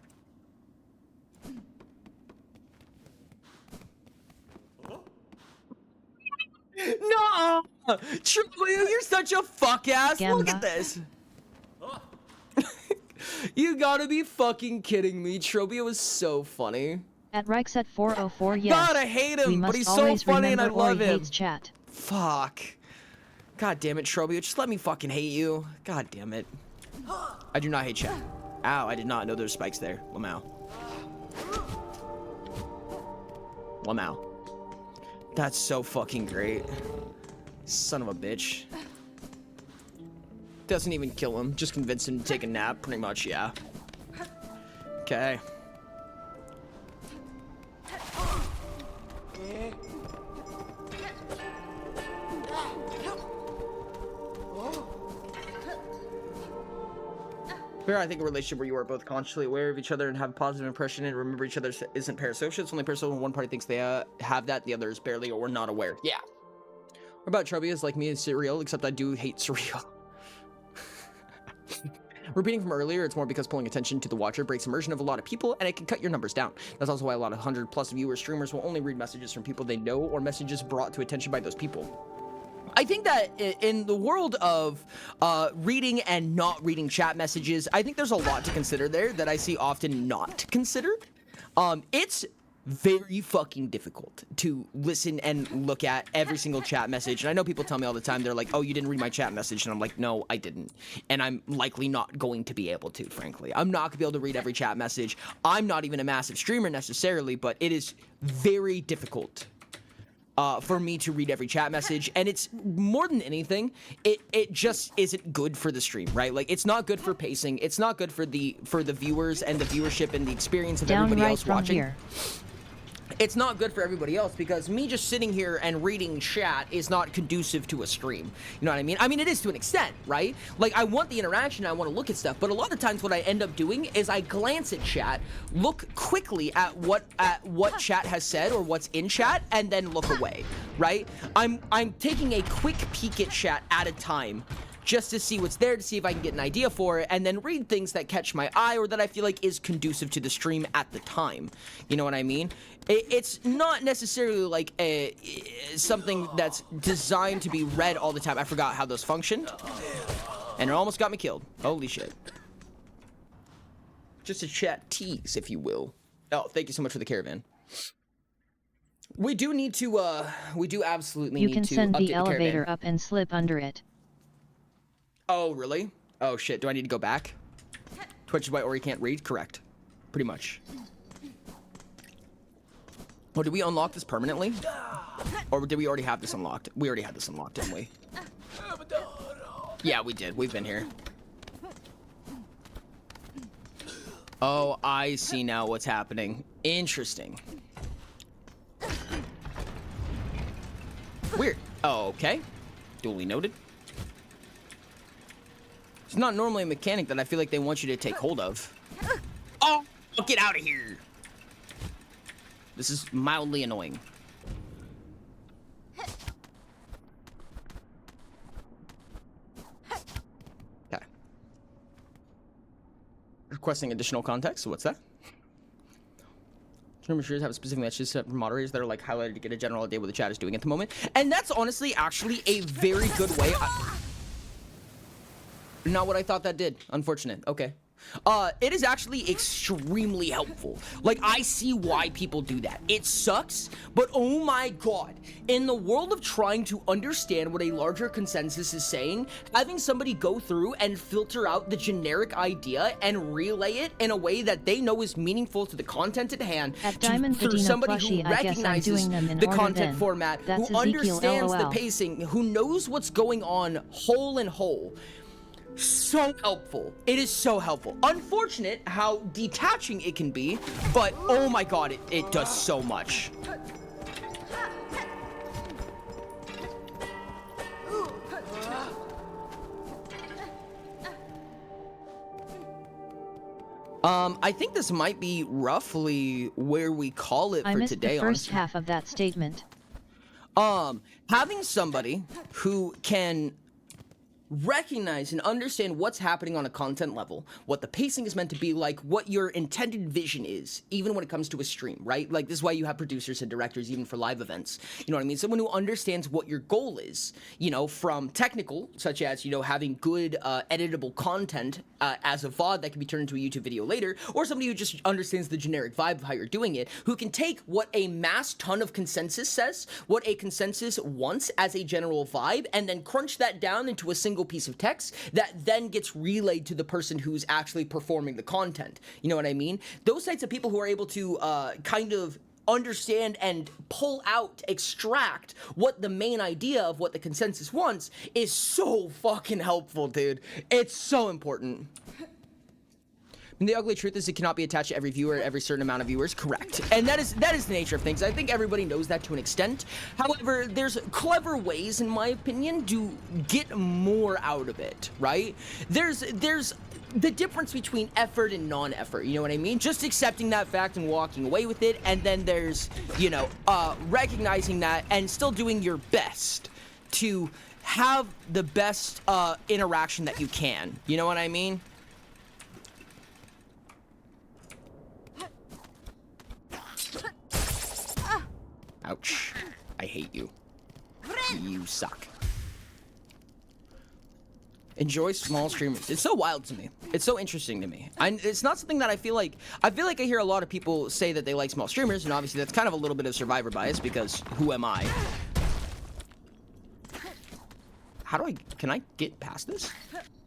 No! Trobio, you're such a fuck ass. Look at this. You gotta be fucking kidding me. Trobio is so funny. At Rikeset 404, yes. God, I hate him, we but must he's so always funny and I remember love Ori him. hates chat. Fuck. God damn it, Trobio. Just let me fucking hate you. God damn it. I do not hate chat. Ow, I did not know there's spikes there. Lamau. Lamau. That's so fucking great. Son of a bitch. Doesn't even kill him. Just convince him to take a nap, pretty much, yeah. Okay. Here, I think a relationship where you are both consciously aware of each other and have a positive impression and remember each other isn't parasocial. It's only parasocial when one party thinks they have that, the other is barely or not aware. Yeah. What about Trobia is like me and cereal, except I do hate cereal. Repeating from earlier, it's more because pulling attention to the watcher breaks immersion of a lot of people, and it can cut your numbers down. That's also why a lot of 100+ viewers, streamers will only read messages from people they know or messages brought to attention by those people. I think that in the world of reading and not reading chat messages, I think there's a lot to consider there that I see often not considered. It's very fucking difficult to listen and look at every single chat message. And I know people tell me all the time, they're like, oh, you didn't read my chat message. And I'm like, no, I didn't. And I'm likely not going to be able to, frankly. I'm not going to be able to read every chat message. I'm not even a massive streamer necessarily, but it is very difficult for me to read every chat message, and it's more than anything, it just isn't good for the stream, right? Like, it's not good for pacing, it's not good for the viewers and the viewership and the experience of everybody else watching. Here. it's not good for everybody else, because me just sitting here and reading chat is not conducive to a stream. You know what I mean? I mean, it is to an extent, right? Like, I want the interaction, I want to look at stuff, but a lot of times what I end up doing is I glance at chat, look quickly at what chat has said or what's in chat, and then look away, right? I'm taking a quick peek at chat at a time, just to see what's there, to see if I can get an idea for it, and then read things that catch my eye or that I feel like is conducive to the stream at the time. You know what I mean? It's not necessarily like something that's designed to be read all the time. I forgot how those function, and it almost got me killed. Holy shit. Just a chat tease, if you will. Oh, thank you so much for the caravan. We do need to, we do absolutely need to update the caravan. You can send the elevator up and slip under it. Oh, really? Oh, shit. Do I need to go back? Twitch is why Ori can't read? Correct. Pretty much. Oh, did we unlock this permanently? Or did we already have this unlocked? We already had this unlocked, didn't we? Yeah, we did. We've been here. Oh, I see now what's happening. Interesting. Weird. Oh, okay. Duly noted. It's not normally a mechanic that I feel like they want you to take hold of. Oh, get out of here. This is mildly annoying. Okay. Requesting additional context. So what's that? Streamers have a specific message set for moderators that are like highlighted to get a general idea what the chat is doing at the moment. And that's honestly actually a very good way. Not what I thought that did. Unfortunate. Okay. It is actually extremely helpful. Like, I see why people do that. It sucks, but oh my god. In the world of trying to understand what a larger consensus is saying, having somebody go through and filter out the generic idea and relay it in a way that they know is meaningful to the content at hand, through somebody who recognizes the content format, who understands the pacing, who knows what's going on whole and whole. So helpful. It is so helpful. Unfortunate how detaching it can be, but oh my god, it does so much. I think this might be roughly where we call it for today. I missed the first half of that statement. Having somebody who can recognize and understand what's happening on a content level, what the pacing is meant to be like, what your intended vision is, even when it comes to a stream, right? Like, this is why you have producers and directors even for live events. You know what I mean? Someone who understands what your goal is, you know, from technical, such as, you know, having good editable content as a VOD that can be turned into a YouTube video later, or somebody who just understands the generic vibe of how you're doing it, who can take what a mass ton of consensus says, what a consensus wants as a general vibe, and then crunch that down into a single piece of text that then gets relayed to the person who's actually performing the content. You know what I mean? Those types of people who are able to kind of understand and pull out, extract what the main idea of what the consensus wants is so fucking helpful, dude. It's so important. And the ugly truth is it cannot be attached to every viewer, every certain amount of viewers. Correct. And that is the nature of things. I think everybody knows that to an extent. However, there's clever ways, in my opinion, to get more out of it, right? There's the difference between effort and non-effort, you know what I mean? Just accepting that fact and walking away with it, and then there's, you know, recognizing that and still doing your best to have the best interaction that you can. You know what I mean? Ouch. I hate you. You suck. Enjoy small streamers. It's so wild to me. It's so interesting to me. It's not something that I feel like I hear a lot of people say that they like small streamers, and obviously that's kind of a little bit of survivor bias because who am I? Can I get past this?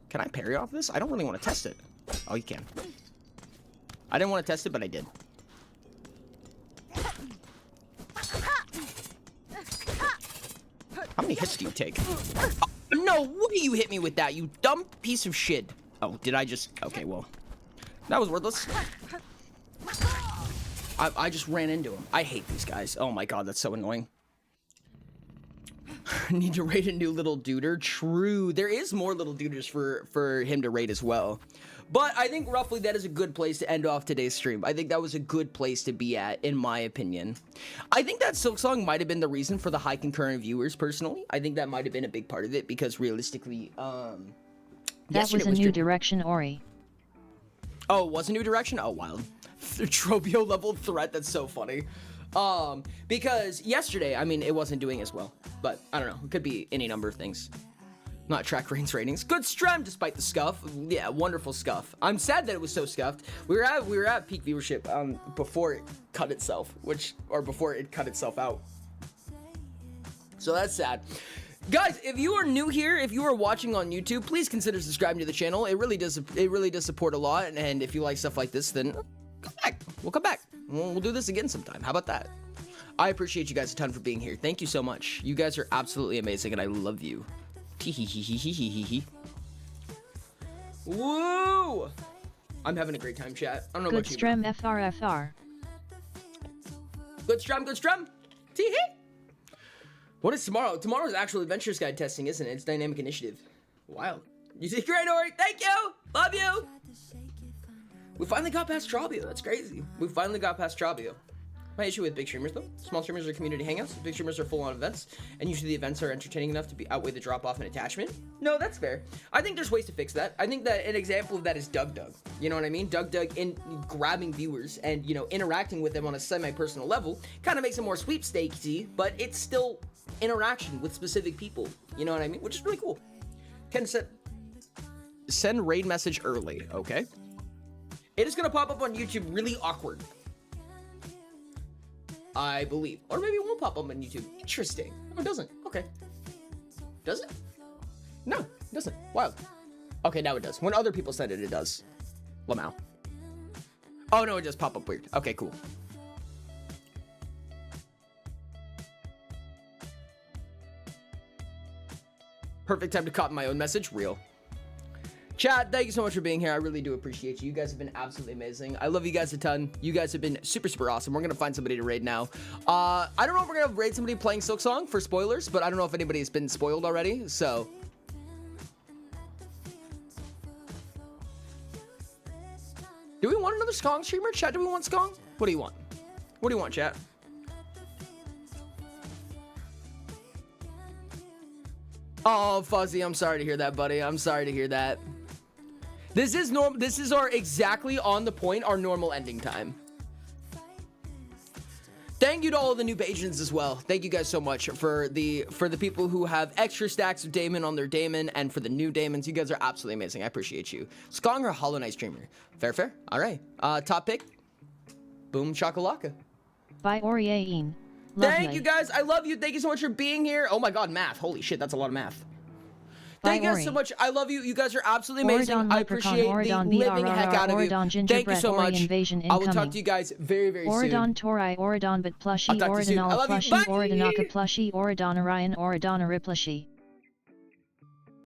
Can I parry off this? I don't really want to test it. Oh, you can. I didn't want to test it, but I did. How many hits do you take? Oh, no way you hit me with that, you dumb piece of shit. Oh, did I just... Okay, well. That was worthless. I just ran into him. I hate these guys. Oh my god, that's so annoying. Need to raid a new little duder. True. There is more little duders for him to raid as well. But I think roughly that is a good place to end off today's stream. I think that was a good place to be at, in my opinion. I think that Silksong might have been the reason for the high concurrent viewers, personally. I think that might have been a big part of it, because realistically, That was a new direction, Ori. Oh, it was a new direction? Oh, wild. Trobio level threat, that's so funny. Because yesterday, I mean, it wasn't doing as well. But, I don't know, it could be any number of things. Not track ratings. Good stream despite the scuff. Yeah, wonderful scuff. I'm sad that it was so scuffed. We were at peak viewership before it cut itself, before it cut itself out. So that's sad. Guys, if you are new here, if you are watching on YouTube, please consider subscribing to the channel. It really does support a lot, and if you like stuff like this, then come back. We'll come back. We'll do this again sometime. How about that? I appreciate you guys a ton for being here. Thank you so much. You guys are absolutely amazing, and I love you. Woo! I'm having a great time, chat. I don't know Good about you. stream, FRFR. Good stream. Tee-hee. What is tomorrow? Tomorrow's actual Adventures Guide testing, isn't it? It's Dynamic Initiative. Wild. You did great, Ori. Thank you. Love you. We finally got past Trobio. That's crazy. We finally got past Trobio. My issue with big streamers, though, small streamers are community hangouts. Big streamers are full-on events, and usually the events are entertaining enough to outweigh the drop-off in attachment. No, that's fair. I think there's ways to fix that. I think that an example of that is Doug. You know what I mean? Doug in grabbing viewers and, you know, interacting with them on a semi-personal level kind of makes it more sweepstakesy, but it's still interaction with specific people. You know what I mean? Which is really cool. Ken said, send raid message early. Okay. It is going to pop up on YouTube really awkward, I believe. Or maybe it won't pop up on YouTube. Interesting. No, it doesn't. Okay. Does it? No, it doesn't. Wild. Okay, now it does. When other people send it, it does. Lamau. Oh, no, it does pop up weird. Okay, cool. Perfect time to copy my own message. Real. Chat, thank you so much for being here. I really do appreciate you. You guys have been absolutely amazing. I love you guys a ton. You guys have been super, super awesome. We're going to find somebody to raid now. I don't know if we're going to raid somebody playing Silksong for spoilers, but I don't know if anybody's been spoiled already, so. Do we want another Skong streamer? Chat, do we want Skong? What do you want? What do you want, chat? Oh, Fuzzy, I'm sorry to hear that, buddy. I'm sorry to hear that. This is normal. This is our exactly on the point, our normal ending time. Thank you to all of the new patrons as well. Thank you guys so much for the people who have extra stacks of Damon on their Damon, and for the new Damons. You guys are absolutely amazing. I appreciate you. Skong or Hollow Knight streamer? Fair. All right. Top pick. Boom shakalaka. By Oriain. Thank you guys. I love you. Thank you so much for being here. Oh my god, math. Holy shit, that's a lot of math. Thank you guys so much. I love you. You guys are absolutely amazing. I appreciate the living heck out of you. Thank you so much. I will talk to you guys very, very soon. Oridon Torai, Oridon But Plushie, Oridonala Plushie, Oridonaka Plushie, Oridon Orion, Oridon Ariplashi.